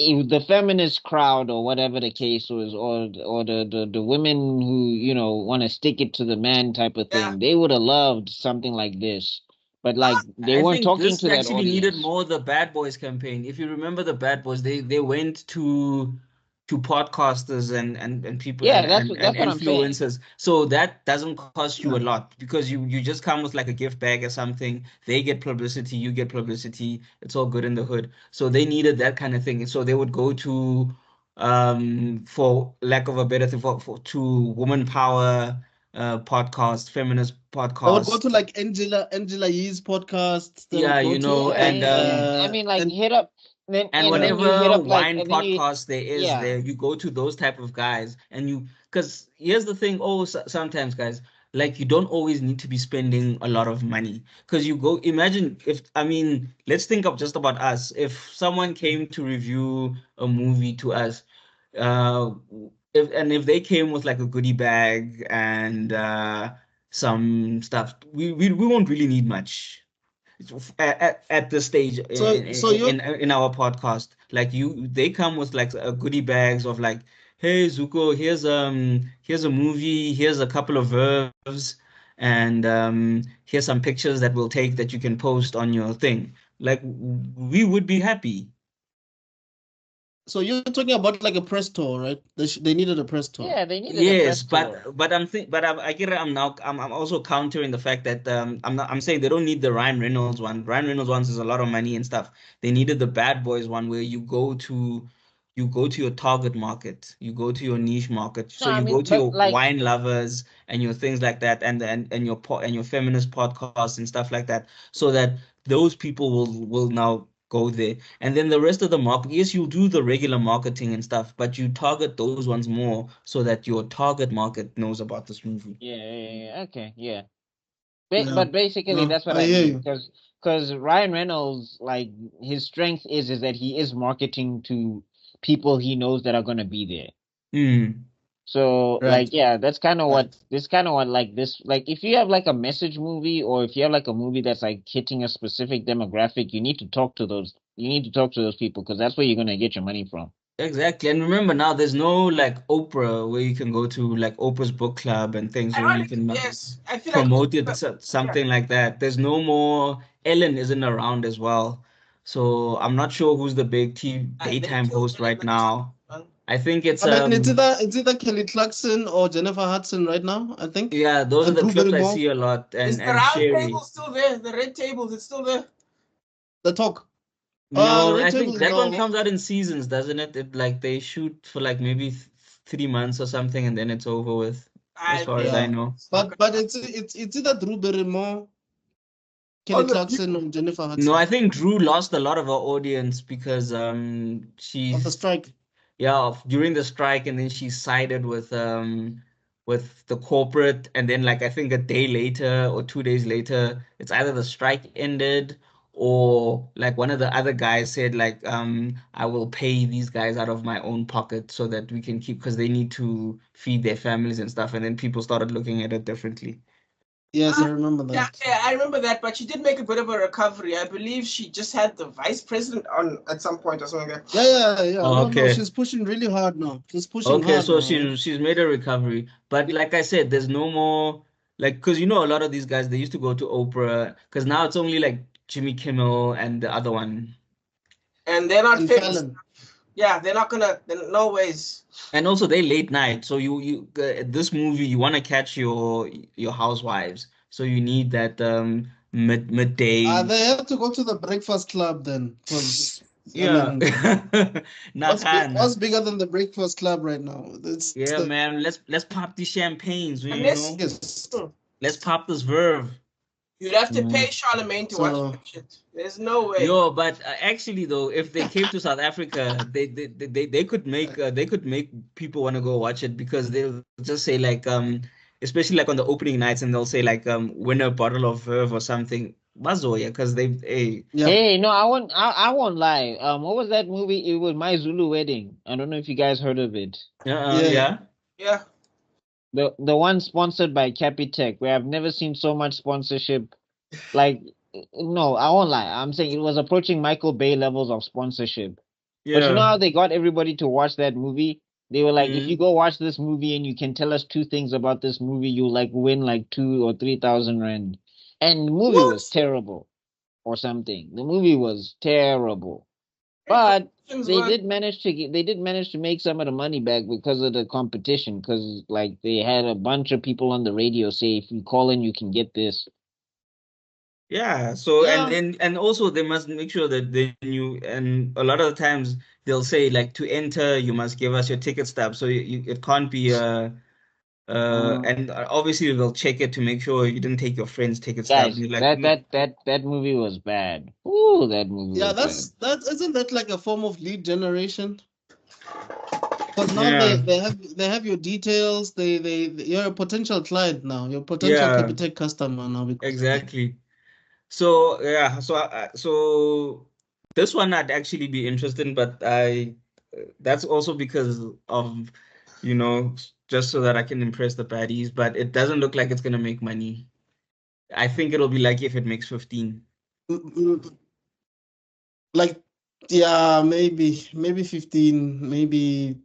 if the feminist crowd or whatever the case was, or the women who want to stick it to the man type of thing, they would have loved something like this. But like they I weren't think talking this to that actually needed audience. more the Bad Boys campaign. If you remember the Bad Boys, they went to podcasters and people Yeah, and that's what I'm saying. influencers. So that doesn't cost you a lot because you just come with like a gift bag or something. They get publicity, you get publicity. It's all good in the hood. So they needed that kind of thing. So they would go to for lack of a better thing to woman power podcast, feminist They would go podcast. to like Angela Yee's podcast. They Yeah, would go to and I mean, like and hit up, then and and then you hit whatever up like, wine and then you podcast there is yeah. there, you go to those type of guys and because here's the thing, sometimes guys, like you don't always need to be spending a lot of money because you go, imagine if, I mean, let's think of just about us. If someone came to review a movie to us, uh, if they came with like a goodie bag and some stuff, we won't really need much at this stage so you in our podcast. Like they come with like a goodie bags of like, hey Zuko, here's a movie, here's a couple of verbs, and here's some pictures that we'll take that you can post on your thing. Like we would be happy. So you're talking about like a press tour, right? They needed a press tour. Yeah, they needed a Yes, press tour. I get it. I'm also countering the fact that I'm saying they don't need the Ryan Reynolds one. Ryan Reynolds ones is a lot of money and stuff. They needed the Bad Boys one where you go to your target market, you go to your niche market. No, So I you go mean, to but your like, wine lovers and your things like that, and your feminist podcasts and stuff like that, so that those people will now go there. And then the rest of the market, yes, you'll do the regular marketing and stuff, but you target those ones more so that your target market knows about this movie. okay, yeah. Yeah. But basically, No, that's what I I hear mean. you. Because Ryan Reynolds, like his strength is that he is marketing to people he knows that are gonna be there. Hmm. So Right. like, yeah, that's kind of Right. what this kind of what like this, like if you have like a message movie, or if you have like a movie that's like hitting a specific demographic, you need to talk to those people, because that's where you're gonna get your money from. Exactly. And remember now, there's no like Oprah where you can go to, like Oprah's book club and things where you can Yes, I feel like promote it, something like that. There's no more. Ellen isn't around as well. So I'm not sure who's the big they daytime killed host Ellen right like a now. man. I think it's I mean, it's either Kelly Clarkson or Jennifer Hudson right now, I think. yeah, those are And the Drew clips I Barrymore. see a lot, Is the and round table Sherry. still there? The red tables, it's still there. The talk. The No, red I table, think that one no. comes out in seasons, doesn't it? It like they shoot for like maybe 3 months or something, and then it's over with, as far as I Yeah. know. But it's either Drew Barrymore, Kelly Clarkson, or Jennifer Hudson. No, I think Drew lost a lot of her audience because Of the she's strike. during the strike, and then she sided with the corporate, and then like I think a day later or 2 days later, it's either the strike ended or like one of the other guys said like I will pay these guys out of my own pocket so that we can keep, because they need to feed their families and stuff, and then people started looking at it differently. Yes, I remember Yeah, that. yeah, I remember that, but she did make a bit of a recovery. I believe she just had the vice president on at some point or something like that. Yeah. Oh, No, okay. she's pushing really hard now. She's pushing Okay, hard so now. she's made a recovery, but like I said, there's no more like, because a lot of these guys, they used to go to Oprah, because now it's only like Jimmy Kimmel and the other one, And they're not And famous. Fallon. Yeah, they're not gonna. No ways. and also they late night. So you this movie, you want to catch your housewives, so you need that midday. They have to go to the Breakfast Club then, because Yeah. what's bigger than the Breakfast Club right now? It's Yeah, man. Let's pop these champagnes, Unless yes. Let's pop this verve. you'd have to pay Charlemagne to watch that shit. There's no way. Yo, but actually though, if they came to South Africa, they could make people want to go watch it, because they'll just say like especially like on the opening nights, and they'll say like win a bottle of verve or something. Bazoya, because Yeah. Hey, no, I won't lie. What was that movie? It was My Zulu Wedding. I don't know if you guys heard of it. yeah. Yeah. The one sponsored by Capitec, where I've never seen so much sponsorship. Like, no, I won't lie. I'm saying it was approaching Michael Bay levels of sponsorship. But you know Yeah. how they got everybody to watch that movie? They were like, if you Mm. go watch this movie and you can tell us 2 things about this movie, you like win like 2 or 3,000 rand. And the movie was What? terrible or something. The movie was terrible. Great But questions they were. did manage to they did manage to make some of the money back because of the competition. Because like they had a bunch of people on the radio say, if you call in, you can get this. Yeah. So Yeah. and also they must make sure that and a lot of the times they'll say like to enter you must give us your ticket stub. So it can't be and obviously they'll check it to make sure you didn't take your friend's ticket stub. Guys, You're like, that movie was bad. Ooh, that movie Yeah, was bad. that isn't that like a form of lead generation? Because now yeah, they have your details. You're a potential client now. You're a potential yeah, Capitec customer now because of that. exactly. So yeah, so this one I'd actually be interested in, but that's also because of just so that I can impress the baddies. But it doesn't look like it's gonna make money. I think it'll be like if it makes 15, Mm, mm, Like, yeah, maybe 15, maybe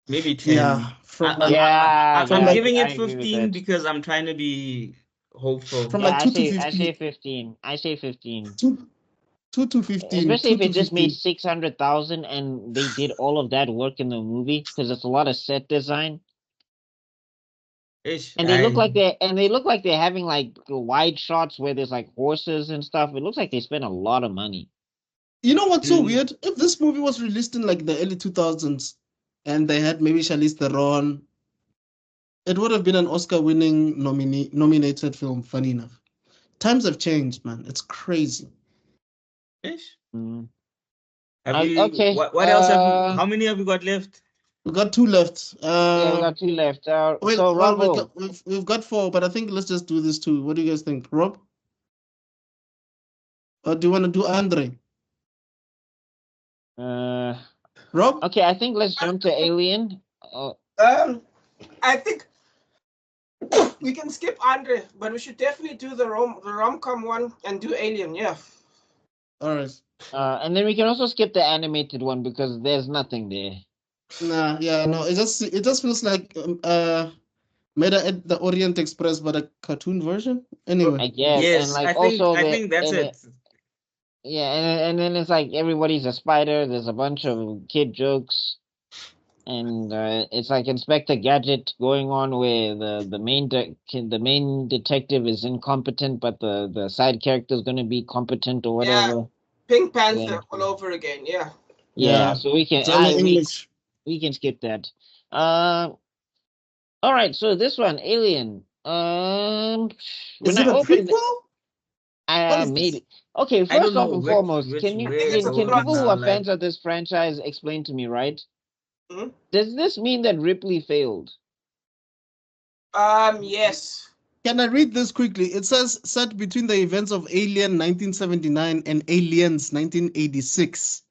maybe yeah, 10. from like Yeah, from I'm yeah, like giving I it agree with 15 that. because I'm trying to be hopeful. from Yeah, like I 2 to say I 15, say 15. I say 15. 2 to 15, Especially 2 if it to just made 15. 600,000 and they did all of that work in the movie because it's a lot of set design. Ish, And they look like they're having like wide shots where there's like horses and stuff. It looks like they spent a lot of money. You know what's so mm, weird? If this movie was released in like the early 2000s and they had maybe Charlize Theron, it would have been an Oscar-winning nominated film. Funny enough, times have changed, man. It's crazy. ish. Mm. Have you Okay. what else have you? How many have you got left? We got two left. Yeah, we got 2 left. Wait, So well, Robbo, we've got four, but I think let's just do this two. What do you guys think, Rob? Or do you want to do Andre? uh, Rob? okay, I think let's jump to Alien. I think we can skip Andre, but we should definitely do the rom-com one and do Alien. Yeah. All right. And then we can also skip the animated one because there's nothing there. Nah, yeah, no. It just feels like Meta at the Orient Express, but a cartoon version. Anyway, I guess, and Yes, like also I think that's it. yeah, and then it's like everybody's a spider. There's a bunch of kid jokes, and it's like Inspector Gadget going on where the main detective is incompetent, but the side character is going to be competent or Yeah. whatever. Pink Yeah, Panther all over again. Yeah. yeah. So we can it's only English. we can skip that. All right. So this one, Alien. When Is I it a opened it, prequel? What is this? maybe. Okay, I don't first off know and foremost, which can way it's can going people who now. are Like, fans of this franchise explain to me, right? Hmm? Does this mean that Ripley failed? Yes. Can I read this quickly? It says set between the events of Alien 1979 and Aliens 1986.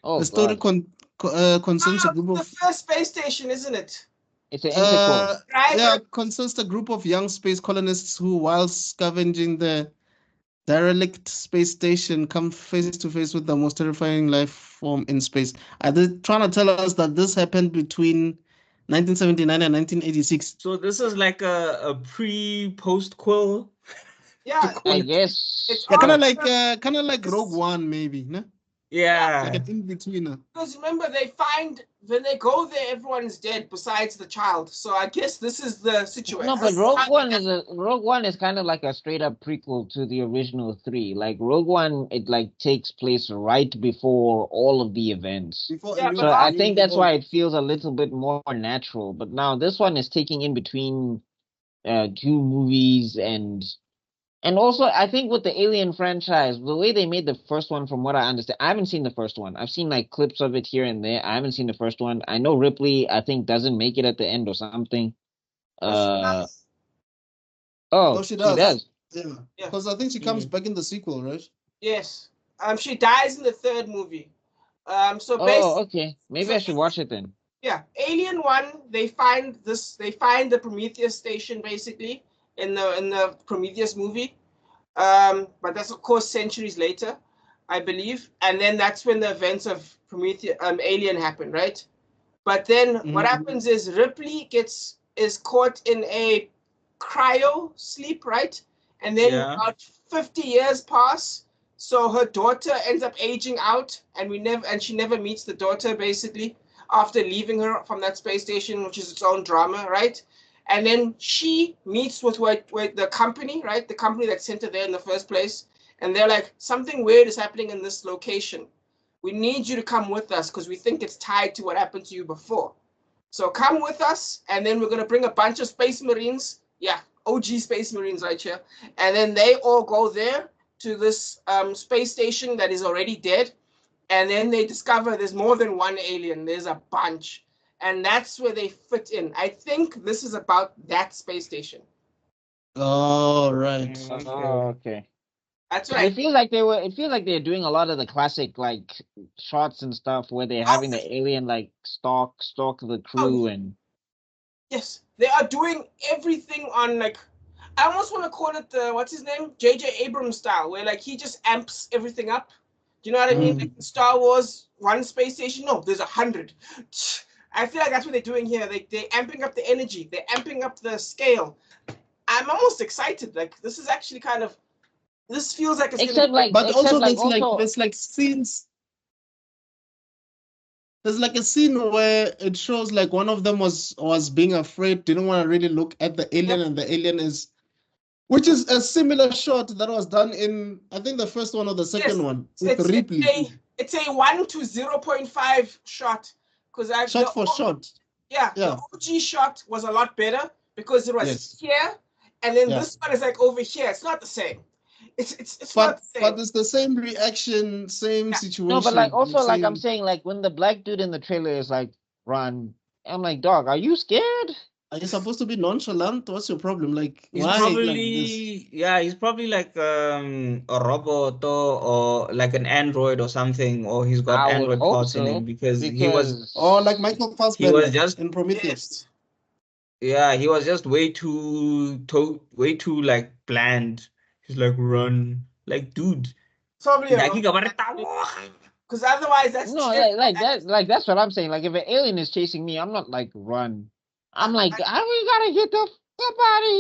Oh The story God, concerns a group The of first space station, isn't it? it's an interquel. yeah, consists a group of young space colonists who, while scavenging the derelict space station, come face to face with the most terrifying life form in space. Are they trying to tell us that this happened between 1979 and 1986? so this is like a pre-post-quill. Yeah. I guess. It's Yeah, all kind of like Rogue One, maybe, no? Yeah. Like an in-betweener. because remember they find when they go there, everyone's dead besides the child. So I guess this is the situation. No, but Rogue One is kind of like a straight up prequel to the original 3. Like Rogue One, it like takes place right before all of the events. Before Yeah, New- So I New think that's Hope. why it feels a little bit more natural. But now this one is taking in between 2 movies and also I think with the Alien franchise, the way they made the first one, from what I understand, I haven't seen the first one. I've seen like clips of it here and there. I haven't seen the first one. I know Ripley, I think, doesn't make it at the end or something. No, she She does. does. Yeah. Yeah. Because I think she comes back in the sequel, right? Yes. She dies in the third movie. So Oh, basically, okay. Maybe I should watch it then. yeah, Alien 1, they find the Prometheus station basically in the Prometheus movie. But that's of course centuries later. I believe, and then that's when the events of Alien happen, right? But then what happens is Ripley is caught in a cryo sleep, right? And then about 50 years pass, so her daughter ends up aging out, and she never meets the daughter basically after leaving her from that space station, which is its own drama, right? And then she meets with the company, right? The company that sent her there in the first place, and they're like, something weird is happening in this location. We need you to come with us because we think it's tied to what happened to you before. So come with us, and then we're going to bring a bunch of Space Marines. Yeah, OG Space Marines right here. And then they all go there to this space station that is already dead. And then they discover there's more than one alien. There's a bunch. And that's where they fit in. I think this is about that space station. Oh, right. Oh, okay. That's what It feels like they're doing a lot of the classic like shots and stuff where they're having the alien like stalk the crew and. Yes, they are doing everything on like, I almost want to call it the, what's his name? J.J. Abrams style, where like he just amps everything up. Do you know what I mean? Like Star Wars, one space station, no, there's 100. I feel like that's what they're doing here. They're amping up the energy. They're amping up the scale. I'm almost excited. Like this is actually kind of, this feels like it's except like, but except also like there's like scenes. There's like a scene where it shows like one of them was being afraid, didn't want to really look at the alien, and the alien is, which is a similar shot that was done in, I think, the first one or the second one with Ripley. It's a 1 to 0.5 shot because shot for shot. Yeah, the OG shot was a lot better because it was here, and then this one is like over here. It's not the same. It's not the same. But it's the same reaction, same situation. No, but like also like I'm saying, like when the black dude in the trailer is like run, I'm like, dog, are you scared? Are you supposed to be nonchalant? What's your problem? Like he's why probably like this? he's probably like a robot or like an android or something, or he's got android parts in him because he was like Michael Fassbender. He was just in Prometheus. Yeah, he was just way too like bland. He's like run, like dude. Probably because otherwise that's that's what I'm saying. Like if an alien is chasing me, I'm not like run. I'm like, we gotta get the fuck out of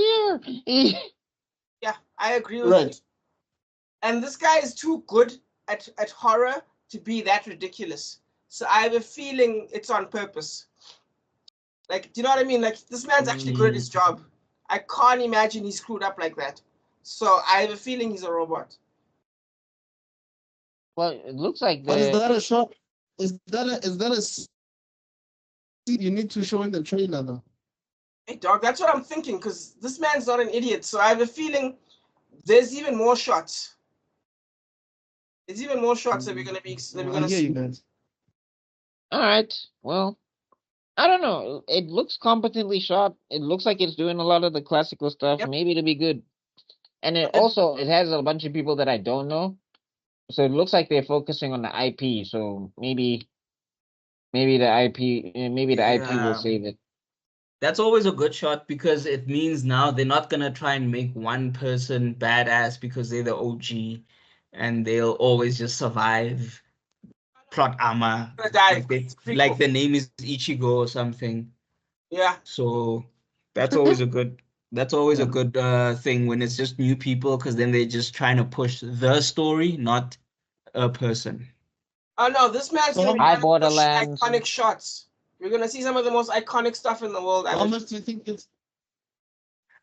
here. Yeah, I agree with you. And this guy is too good at horror to be that ridiculous. So I have a feeling it's on purpose. Like, do you know what I mean? Like, this man's actually good at his job. I can't imagine he screwed up like that. So I have a feeling he's a robot. Well, it looks like is that a shot? Is that a scene you need to show in the trailer though? Hey dog, that's what I'm thinking, because this man's not an idiot. So I have a feeling there's even more shots. There's even more shots that we're gonna see. You guys. All right. Well, I don't know. It looks competently shot. It looks like it's doing a lot of the classical stuff. Yep. Maybe it'll be good. And it has a bunch of people that I don't know. So it looks like they're focusing on the IP. So maybe the IP will save it. That's always a good shot because it means now they're not gonna try and make one person badass because they're the OG and they'll always just survive. Plot armor. Like the name is Ichigo or something. Yeah. So that's always a good a good thing when it's just new people, because then they're just trying to push the story, not a person. Oh no, this man's gonna be iconic shots. We're gonna see some of the most iconic stuff in the world. How much do you think it's?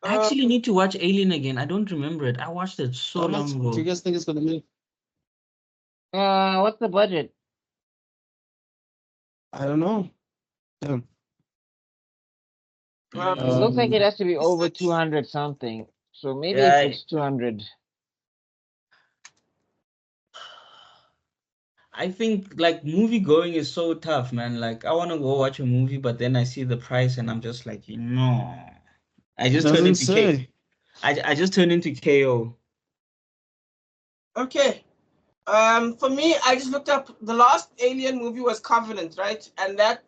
I actually need to watch Alien again. I don't remember it. I watched it so long ago. What do you guys think it's gonna make? What's the budget? I don't know. Yeah. It looks like it has to be over 200 something. So maybe it's 200. I think like movie going is so tough, man. Like I want to go watch a movie, but then I see the price and I'm just like, no. I just turned into I just turned into KO. Okay. For me, I just looked up the last Alien movie was Covenant, right? And that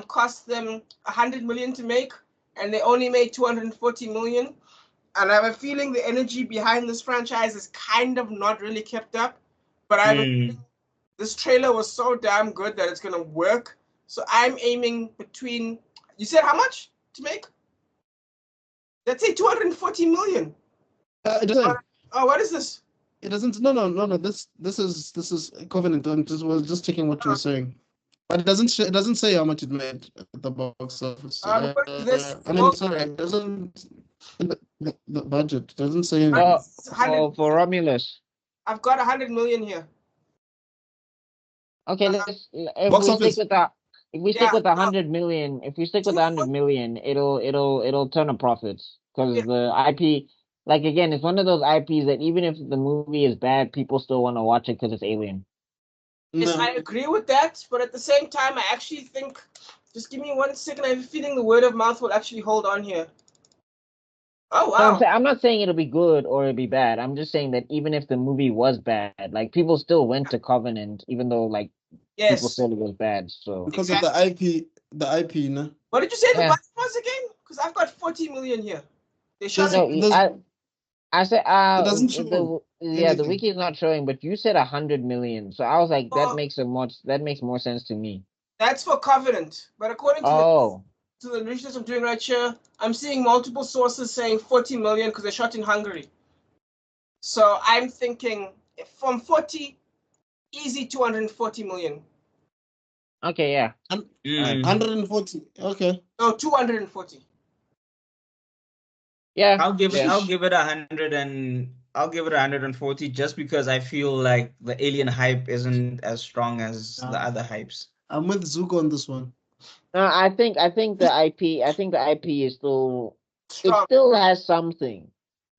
cost them 100 million to make, and they only made 240 million. And I have a feeling the energy behind this franchise is kind of not really kept up. But this trailer was so damn good that it's gonna work. So I'm aiming between. You said how much to make? Let's say 240 million. It doesn't. Oh, what is this? It doesn't. No. This is Covenant. We're just checking what you were saying, but it doesn't. It doesn't say how much it made at the box office. What is this? I mean, sorry, it doesn't. The budget doesn't say anything. For Romulus. I've got 100 million here. Okay, if Box we office. stick with that, if we stick with 100 million, it'll turn a profit because the IP, like again, it's one of those IPs that even if the movie is bad, people still want to watch it because it's Alien. Yes, I agree with that, but at the same time, I actually think. Just give me 1 second. I have a feeling the word of mouth will actually hold on here. Oh wow! I'm not saying it'll be good or it'll be bad. I'm just saying that even if the movie was bad, like people still went to Covenant, even though like people said it was bad. So because of the IP, no. What did you say the budget was again? Because I've got 40 million here. They shot I said it doesn't show the wiki is not showing, but you said 100 million. So I was like, that makes more sense to me. That's for Covenant, but according to the research I'm doing right here, I'm seeing multiple sources saying 40 million because they shot in Hungary. So I'm thinking from 40, easy 240 million. Okay, yeah. 140. Okay. No, 240. Yeah. I'll give it 100 and I'll give it 140 just because I feel like the Alien hype isn't as strong as the other hypes. I'm with Zuko on this one. I think the IP is still strong. It still has something.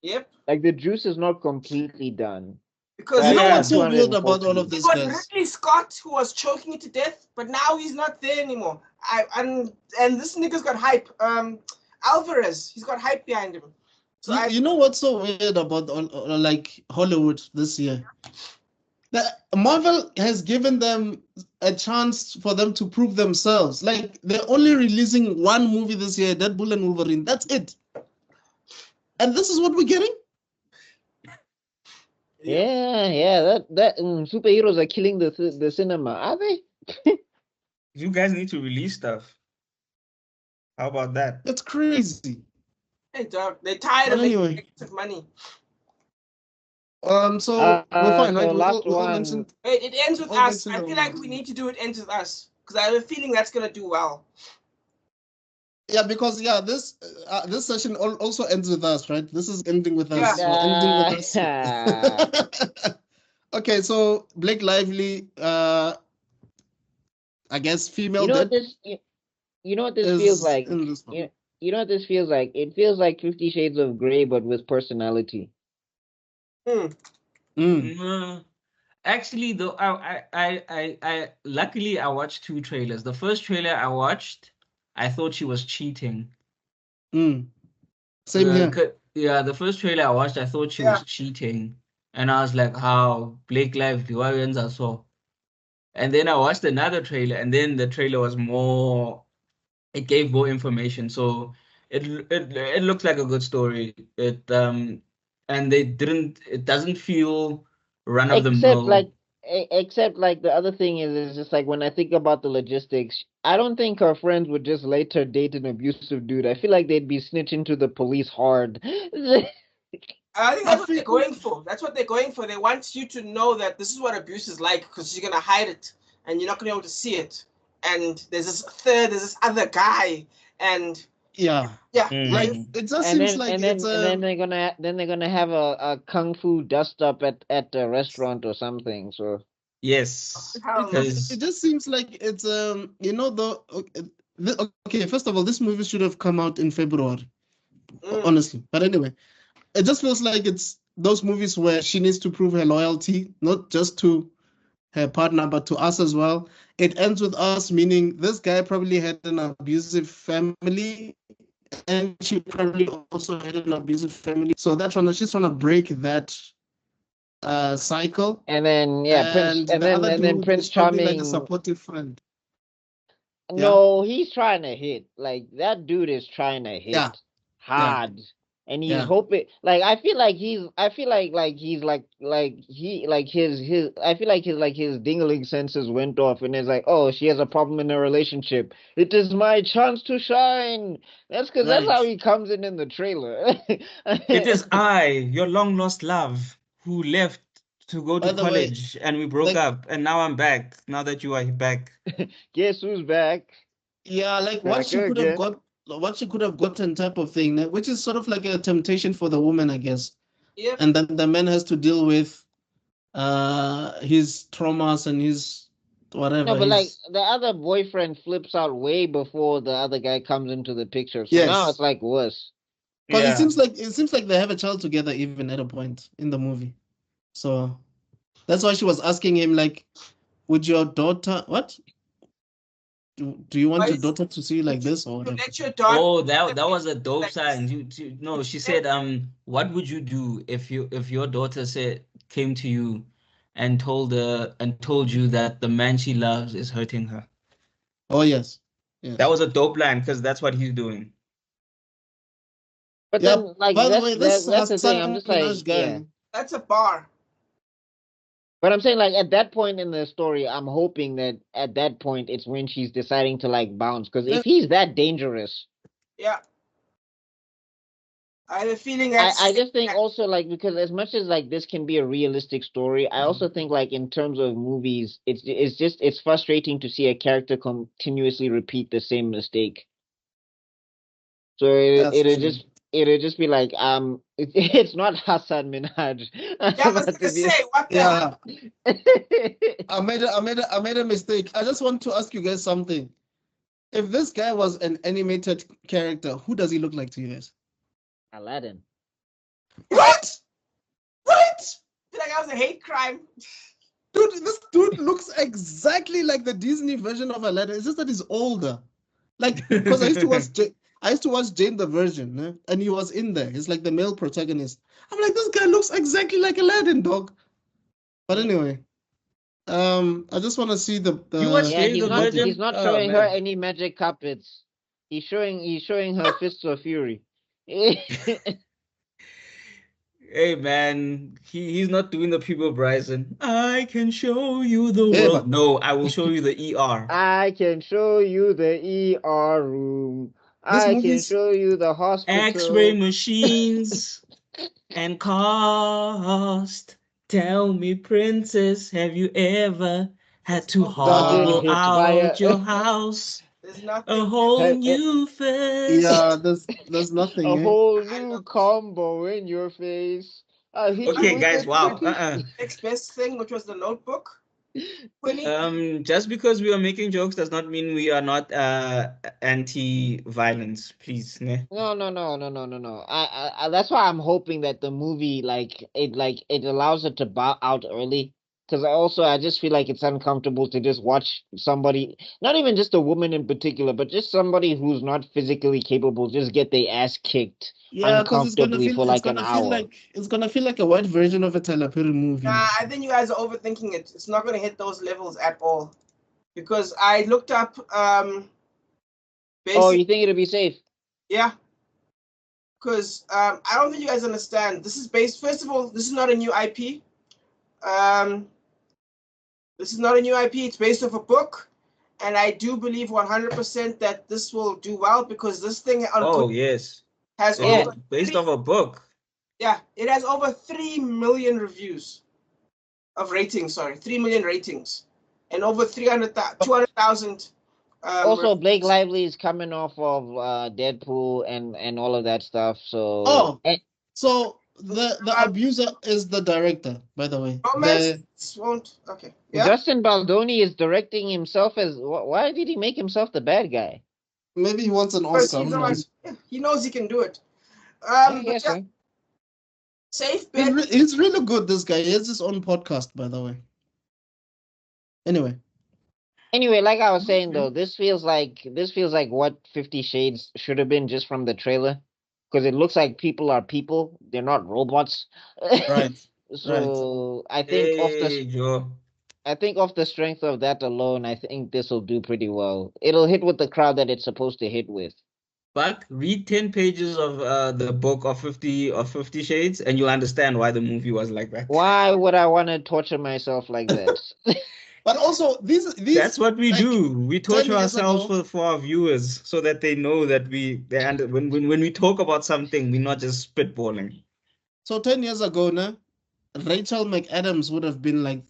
Yep. Like the juice is not completely done. Because you know what's so weird about all of this? It was Ridley Scott who was choking it to death, but now he's not there anymore. And this nigga's got hype. Alvarez, he's got hype behind him. So you know what's so weird about like Hollywood this year? That Marvel has given them a chance for them to prove themselves. Like they're only releasing one movie this year, Deadpool and Wolverine. That's it. And this is what we're getting? Yeah. That superheroes are killing the cinema, are they? You guys need to release stuff. How about that? That's crazy. Hey, dog, they're tired of making money. So we're fine, right? Wait, it ends with us. I feel like we need to do it ends with us because I have a feeling that's gonna do well. Yeah, because this session also ends with us, right? This is ending with us. Ending with us. Okay, so Blake Lively, I guess female. You know what this feels like. You know what this feels like. It feels like 50 Shades of Grey, but with personality. Actually, though, I luckily I watched two trailers. The first trailer I watched, I thought she was cheating. Same here. Yeah, the first trailer I watched, I thought she was cheating, and I was like, "How Blake Lively? Why are so?" And then I watched another trailer, and then the trailer was more. It gave more information, so it looks like a good story. And it doesn't feel run of the mill. Except like the other thing is just like when I think about the logistics, I don't think her friends would just let her date an abusive dude. I feel like they'd be snitching to the police hard. I think that's what they're going for. That's what they're going for. They want you to know that this is what abuse is like because you're gonna hide it and you're not gonna be able to see it. And there's this other guy, and like it just seems like then they're gonna have a kung fu dust up at a restaurant or something. So yes, it just seems like it's okay. First of all, this movie should have come out in February, honestly. But anyway, it just feels like it's those movies where she needs to prove her loyalty, not just to her partner, but to us as well. It ends with us, meaning this guy probably had an abusive family, and she probably also had an abusive family. So she's trying to break that cycle. And then Prince Charming, like a supportive friend. No, he's trying to hit. Like that dude is trying to hit hard. And he's Yeah. hoping, like I feel like his I feel like his dingling senses went off, and it's like, oh, she has a problem in her relationship. It is my chance to shine. That's because that's how Right. he comes in the trailer. It is I, your long lost love, who left to go to By the way, college, and we broke like, up, and now I'm back. Now that you are back. Guess who's back? yeah, like Back again. what she could have gotten type of thing, which is sort of like a temptation for the woman, I guess. Yep. And then the man has to deal with his traumas and his whatever. No, but like his the other boyfriend flips out way before the other guy comes into the picture. So now yes, it's like worse. because Yeah. it seems like they have a child together even at a point in the movie. So that's why she was asking him, like, would your daughter what? Do you want Why your is- daughter to see you like this or You whatever? let your daughter. Oh, that was a dope Like sign. this. No, she said, what would you do if your daughter came to you and told you that the man she loves is hurting her? Oh yes. That Yes. was a dope line because that's what he's doing. But Yeah, then like by the way, this that's the thing. I'm Hassan just like, Minaj guy. yeah. That's a bar. But I'm saying, like, at that point in the story, I'm hoping that at that point it's when she's deciding to like bounce. Because if he's that dangerous, Yeah. I have a feeling I that's just think also like, because as much as like this can be a realistic story, I also think like in terms of movies, it's frustrating to see a character continuously repeat the same mistake. So That's true. it'll just be like it's not Hassan Minaj. Yeah, I was gonna say what the Yeah, hell? I made a mistake. I just want to ask you guys something. If this guy was an animated character, who does he look like to you guys? Aladdin. What? What? feel like that was a hate crime. Dude, this dude looks exactly like the Disney version of Aladdin. It's just that he's older. Like, because I used to watch Jane the Virgin, and he was in there. He's like the male protagonist. I'm like, this guy looks exactly like Aladdin, dog. But anyway, I just want to see the You watched Yeah, Jane the Virgin? he's not Oh, showing her man. any magic carpets. He's showing her fists of fury. Hey man, he's not doing the people Bryson. I can show you the Yeah, world. but- No, I will show you the ER. I can show you the ER room. This I can movie's- show you the hospital. X-ray machines and cost. Tell me, princess, have you ever had to hollow hit by out your house? There's A nothing. whole new face. Yeah, there's nothing. A eh? whole new combo in your face. I'll hit you Okay, with guys, the wow. tricky- Next best thing, which was the Notebook. 20. Just because we are making jokes does not mean we are not anti-violence, please. Ne? No. I that's why I'm hoping that the movie it allows it to bow out early. Because I just feel like it's uncomfortable to just watch somebody, not even just a woman in particular, but just somebody who's not physically capable, just get their ass kicked Yeah, because uncomfortably for like an hour. It's gonna feel like a white version of a Tyler Perry movie. Nah, I think you guys are overthinking it. It's not going to hit those levels at all. Because I looked up. Oh, Basically, you think it'll be safe? yeah. Because I don't think you guys understand. This is based. First of all, this is not a new IP. This is not a new IP. It's based off a book, and I do believe 100% that this will do well because this thing on Oh, Good yes. has Yeah. over Based three- off a book. Yeah, it has over 3 million reviews of ratings. Sorry, 3 million ratings, and over 200,000. Also, Blake Lively is coming off of Deadpool and all of that stuff. So Oh. and- So the abuser is the director, by the way. Romance won't. Okay. Yeah. Justin Baldoni is directing himself as. Why did he make himself the bad guy? Maybe he wants an Because Oscar. he's who the one- knows? yeah, he knows he can do it. I But guess yeah, so. safe bet. He's really good, this guy. He has his own podcast, by the way. Anyway, like I was saying though, this feels like what 50 Shades should have been just from the trailer, because it looks like people are people; they're not robots. Right. So I think Hey, Joe. off the strength of that alone, I think this will do pretty well. It'll hit with the crowd that it's supposed to hit with. But read 10 pages of the book of 50 Shades, and you'll understand why the movie was like that. Why would I want to torture myself like that? But also, these That's what we like, do. We 10 torture years ourselves ago- for our viewers so that they know that when we talk about something, we're not just spitballing. So 10 years ago, Rachel McAdams would have been like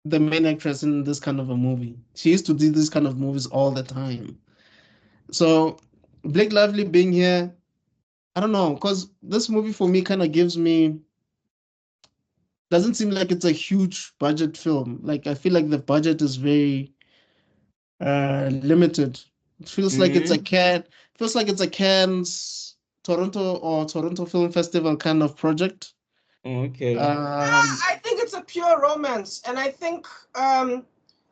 the main actress in this kind of a movie. She used to do this kind of movies all the time. So Blake Lively being here, I don't know, because this movie for me kind of doesn't seem like it's a huge budget film. Like I feel like the budget is very limited. It feels like it's a Cannes, Toronto Film Festival kind of project. Okay. I think it's a pure romance, and I think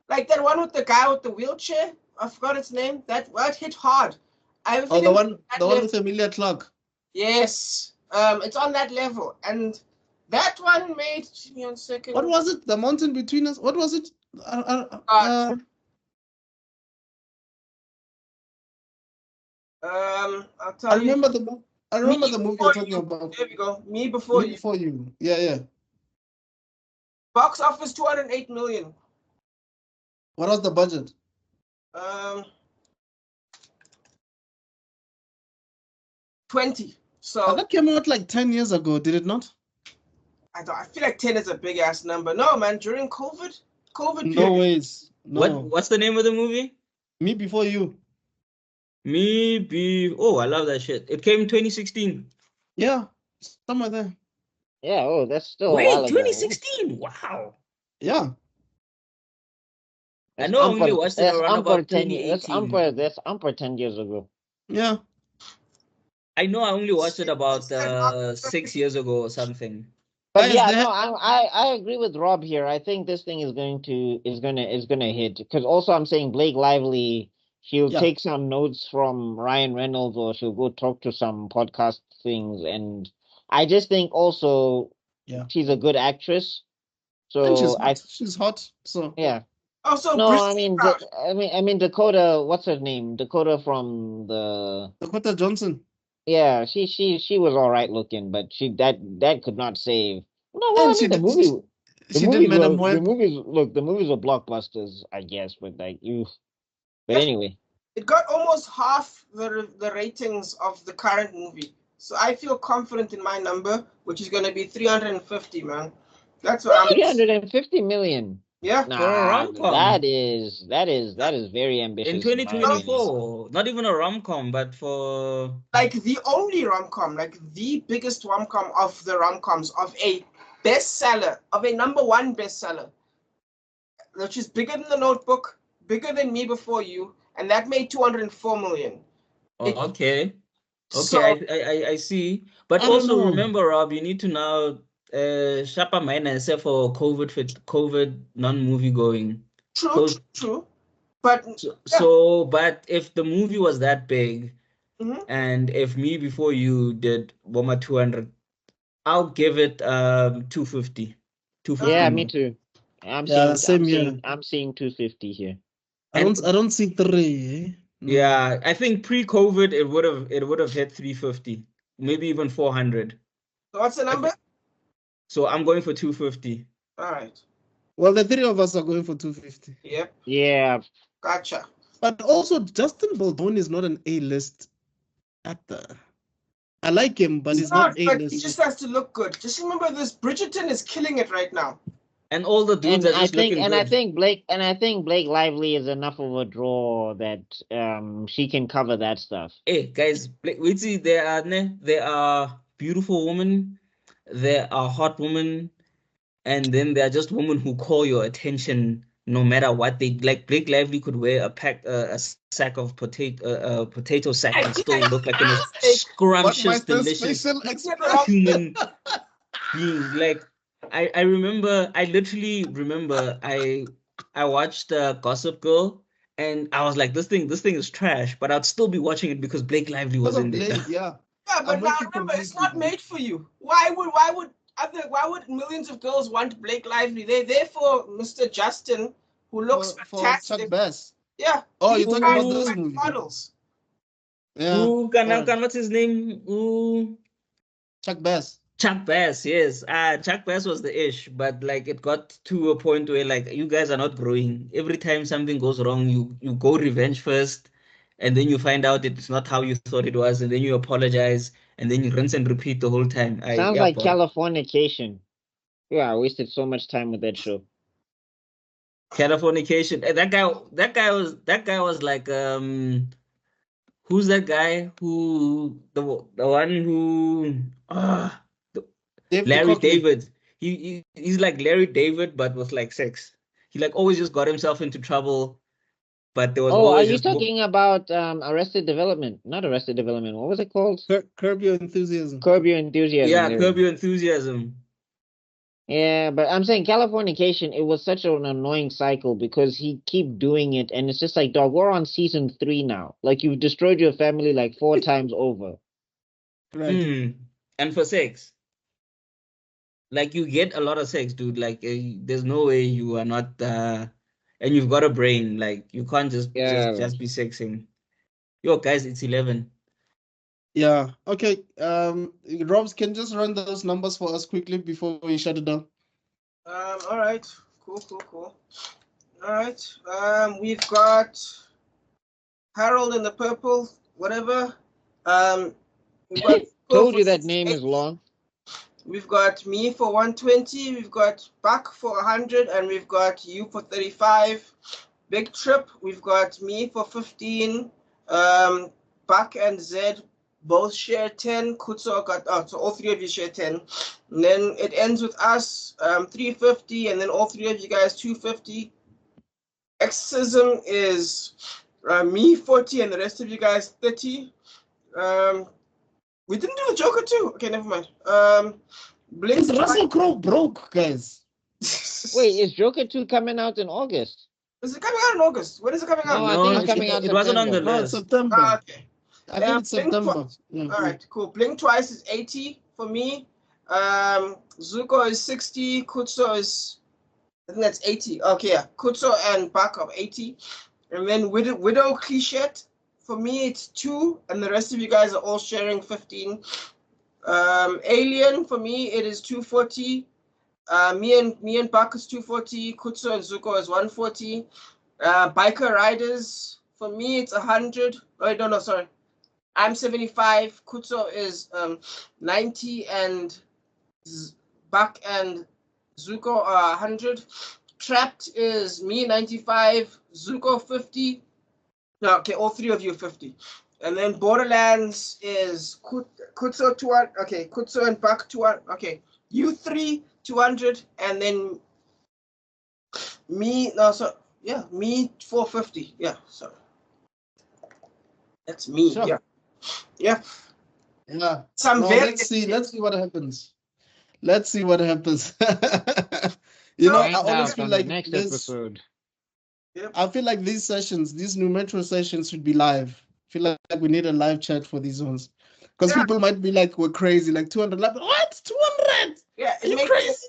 like that one with the guy with the wheelchair. I forgot its name. That hit hard. The one with Emilia Clarke. Yes, it's on that level, and that one made. Give me 1 second. What was it? The Mountain Between Us. What was it? I'll tell I you. remember the movie you're talking You. about. There we go. Me Before Me You. Before You. Yeah. Box office 208 million. What was the budget? 20. So that came out like 10 years ago, did it not? I feel like 10 is a big ass number. No, man, during COVID No period. ways. No. What's the name of the movie? Me Before You. Oh, I love that shit. It came in 2016. Yeah, somewhere there. Yeah, oh, that's still a Wait, while ago. 2016. Wow. Yeah. I know I only watched it around about 10 years. 2018. That's Umper 10 years ago. Yeah. I know I only watched it about 6 years ago or something. But Guys, yeah, no, I agree with Rob here. I think this thing is gonna hit, because also I'm saying Blake Lively, she'll take some notes from Ryan Reynolds, or she'll go talk to some podcast things, and I just think also she's a good actress. So she's hot. So yeah. Also, no, I mean Dakota. What's her name? Dakota from the Dakota Johnson. Yeah, she was all right looking, but that could not save. No, well, I mean the movies were blockbusters, I guess, but like you. But anyway, it got almost half the ratings of the current movie, so I feel confident in my number, which is going to be 350, man. That's what I'm. 350 million. Yeah, nah, for a rom-com. That is very ambitious. In 2024, not even a rom-com, but for like the only rom-com, like the biggest rom-com of the rom-coms, of a bestseller, of a #1 bestseller, which is bigger than The Notebook, bigger than Me Before You, and that made 204 million. Okay, I see. But also remember, Rob, you need to now sharper minus for COVID non-movie going. True. But but if the movie was that big, and if Me Before You did Boma 200, I'll give it 250. 250. Yeah, me too. I'm seeing 250 here. I don't see 3. Yeah, I think pre-COVID it would have hit 350, maybe even 400. So what's the number? So I'm going for 250. All right. Well, the three of us are going for 250. Yep. Yeah. Gotcha. But also, Justin Baldwin is not an A-list actor. I like him, but he's not A-list. But he just has to look good. Just remember this: Bridgerton is killing it right now. And all the dudes are just looking good. I think Blake Lively is enough of a draw that she can cover that stuff. Hey guys, we see there are beautiful women, there are hot women, and then there are just women who call your attention no matter what they like. Blake Lively could wear a sack of potato sack and still look like the most scrumptious, delicious human being. Like I literally remember I watched Gossip Girl and I was like, this thing is trash, but I'd still be watching it because Blake Lively was in there. Yeah, but now remember, it's not made for you. Why would millions of girls want Blake Lively? They're there for Mr. Justin, who looks fantastic. For Chuck Bass. Yeah. Oh, you're talking about this movie. Models. Yeah. Ooh, what's his name? Ooh, Chuck Bass. Chuck Bass, yes. Chuck Bass was the ish, but like it got to a point where like you guys are not growing. Every time something goes wrong, you go revenge first, and then you find out it's not how you thought it was, and then you apologize, and then you rinse and repeat the whole time. Sounds Yeah, like bro. Californication. Yeah, I wasted so much time with that show. Californication. That guy was like who's that guy who the one who Dave Larry Duchovny. David. He's like Larry David, but with like sex. He like always just got himself into trouble, but there was Oh, are always you just talking about Arrested Development? Not Arrested Development. What was it called? Curb Your Enthusiasm. Curb Your Enthusiasm. yeah, there Curb we go. Your Enthusiasm. Yeah, but I'm saying Californication, it was such an annoying cycle because he keep doing it, and it's just like, dog, we're on season 3 now. Like you've destroyed your family like 4 times over. Right. And for sex, like you get a lot of sex, dude. Like there's no way you are not and you've got a brain. Like you can't just Yeah. be sexing. Yo, guys, it's 11. Yeah. Okay. Robs, can you just run those numbers for us quickly before we shut it down? All right. Cool. All right. We've got Harold in the purple, whatever. We've got Told you that name is long. We've got me for 120. We've got Buck for 100, and we've got you for 35. Big Trip. We've got me for 15. Buck and Zed both share 10. Kutso got so all three of you share 10. And then it ends with us 350, and then all three of you guys 250. Exorcism is me 40, and the rest of you guys 30. We didn't do the Joker too. Okay, never mind. Is Russell Crowe broke, guys? Wait, is Joker 2 coming out in August? Is it coming out in August? When is it coming out? No, I think it's coming out it wasn't on the September. list. September. Okay. I think it's September. All right, cool. Blink Twice is 80 for me. Zuko is 60. Kutso is, I think that's 80. Okay, yeah. Kutso and Buck of 80. And then Widow Clichet, for me it's 2, and the rest of you guys are all sharing 15. Alien, for me it is 240. Me and Buck is 240. Kutso and Zuko is 140. Biker Riders, for me it's 100. Oh, no, sorry. I'm 75. Kutso is 90, and Buck and Zuko are 100. Trapped is me 95, Zuko 50. No, okay, all three of you 50. And then Borderlands is Kutso 200. Okay, Kutso and Buck 200. Okay, you 3 200, and then me. No, so yeah, me 450. Yeah, so that's me. Sure. Yeah. Let's see what happens. Let's see what happens. I always feel like next episode. I feel like these sessions, these new Metro sessions, should be live. I feel like we need a live chat for these ones, because people might be like, "We're crazy." Like 200. Like, what? 200? Yeah, Are you crazy?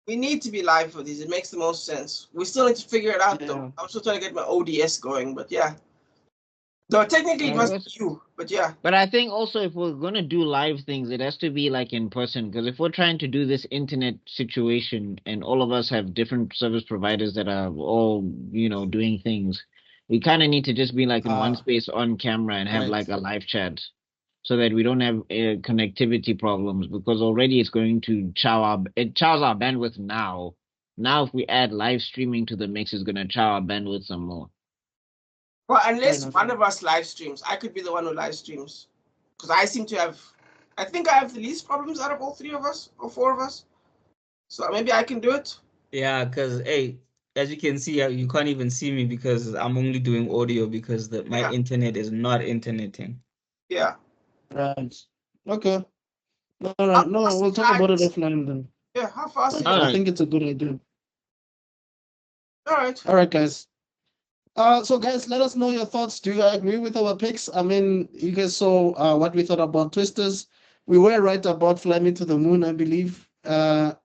We need to be live for these. It makes the most sense. We still need to figure it out, though. I'm still trying to get my ODS going, but yeah. Though technically it wasn't you, but yeah. But I think also if we're gonna do live things, it has to be like in person. Because if we're trying to do this internet situation and all of us have different service providers that are all doing things, we kind of need to just be like in one space on camera and have like a live chat, so that we don't have connectivity problems. Because already it's going to chows our bandwidth now. Now if we add live streaming to the mix, it's gonna chow our bandwidth some more. Well, unless one of us live streams, I could be the one who live streams, because I think I have the least problems out of all three of us or four of us. So maybe I can do it. Yeah, because hey, as you can see, you can't even see me because I'm only doing audio because my internet is not interneting. Yeah. Right. Okay. All right. No, we'll talk about it offline then. Yeah. How fast? I think it's a good idea. All right. All right, guys. So guys, let us know your thoughts. Do you agree with our picks? I mean, you guys saw what we thought about Twisters. We were right about Fly Me to the Moon, I believe. Not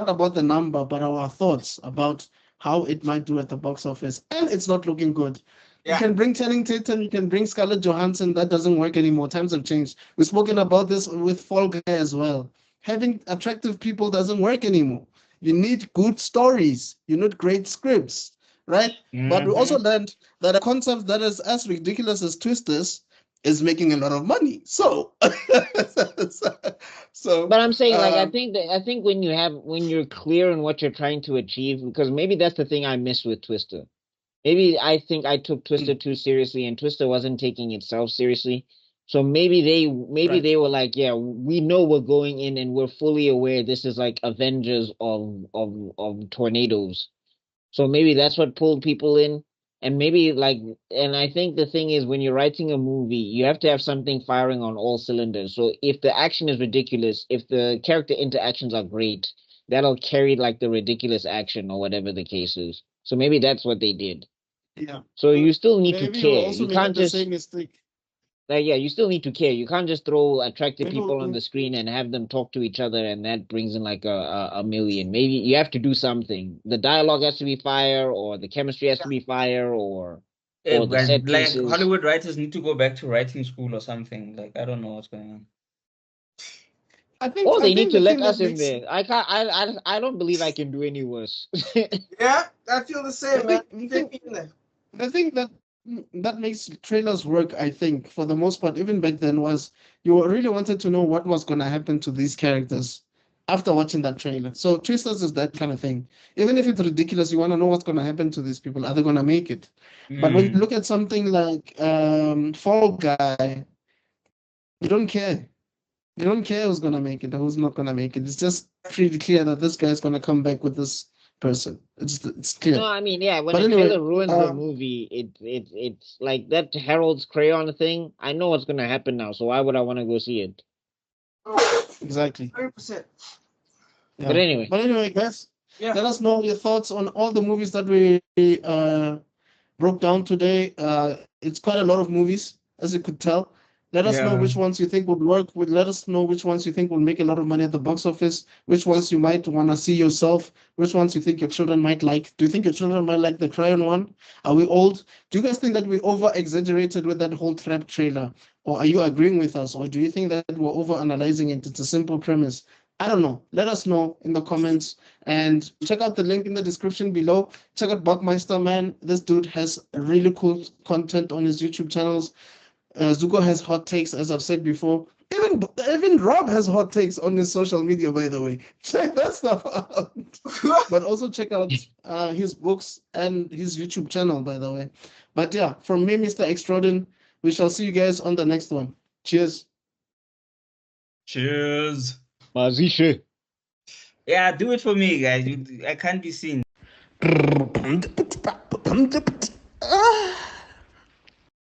about the number, but our thoughts about how it might do at the box office. And it's not looking good. You can bring Channing Tatum, you can bring Scarlett Johansson. That doesn't work anymore. Times have changed. We've spoken about this with Fall Guy as well. Having attractive people doesn't work anymore. You need good stories. You need great scripts, right? But we also learned that a concept that is as ridiculous as Twisters is making a lot of money. So, but I'm saying, like, I think when you're clear on what you're trying to achieve, because maybe that's the thing I missed with Twister. Maybe I think I took Twister too seriously, and Twister wasn't taking itself seriously. So maybe they were like, yeah, we know we're going in, and we're fully aware this is like Avengers of tornadoes. So maybe that's what pulled people in. And maybe and I think the thing is, when you're writing a movie, you have to have something firing on all cylinders. So if the action is ridiculous, if the character interactions are great, that'll carry like the ridiculous action or whatever the case is. So maybe that's what they did. Yeah. So you still need to Maybe care. also You can't the just same mistake. yeah, you still need to care. You can't just throw attractive Maybe people on the screen and have them talk to each other, and that brings in like a million. Maybe you have to do something. The dialogue has to be fire, or the chemistry has to be fire, or the set like pieces. Hollywood writers need to go back to writing school or something. Like, I don't know what's going on. They need to let us in there. I don't believe I can do any worse. Yeah, I feel the same, man. The thing that makes trailers work, I think, for the most part, even back then, was you really wanted to know what was going to happen to these characters after watching that trailer. So Twisters is that kind of thing. Even if it's ridiculous, you want to know what's going to happen to these people. Are they going to make it? But when you look at something like Fall Guy, you don't care. You don't care who's going to make it or who's not going to make it. It's just pretty clear that this guy's going to come back with this person. It's clear. No, I mean, yeah, when a trailer ruins the movie, it's like that Harold's crayon thing. I know what's gonna happen now, so why would I want to go see it? Exactly. 100%. Yeah. But anyway, guys, let us know your thoughts on all the movies that we broke down today. It's quite a lot of movies, as you could tell. Let us know which ones you think would work. Let us know which ones you think will make a lot of money at the box office. Which ones you might want to see yourself. Which ones you think your children might like. Do you think your children might like the Crayon one? Are we old? Do you guys think that we over-exaggerated with that whole trap trailer? Or are you agreeing with us? Or do you think that we're over-analyzing it? It's a simple premise. I don't know. Let us know in the comments. And check out the link in the description below. Check out Buckmeister, man. This dude has really cool content on his YouTube channels. Zuko has hot takes, as I've said before. Even Rob has hot takes on his social media, by the way. Check that stuff out. But also check out his books and his YouTube channel, by the way. But yeah, from me, Mr. Extraordin, we shall see you guys on the next one. Cheers. Cheers. Mazishe. Yeah, do it for me, guys. I can't be seen.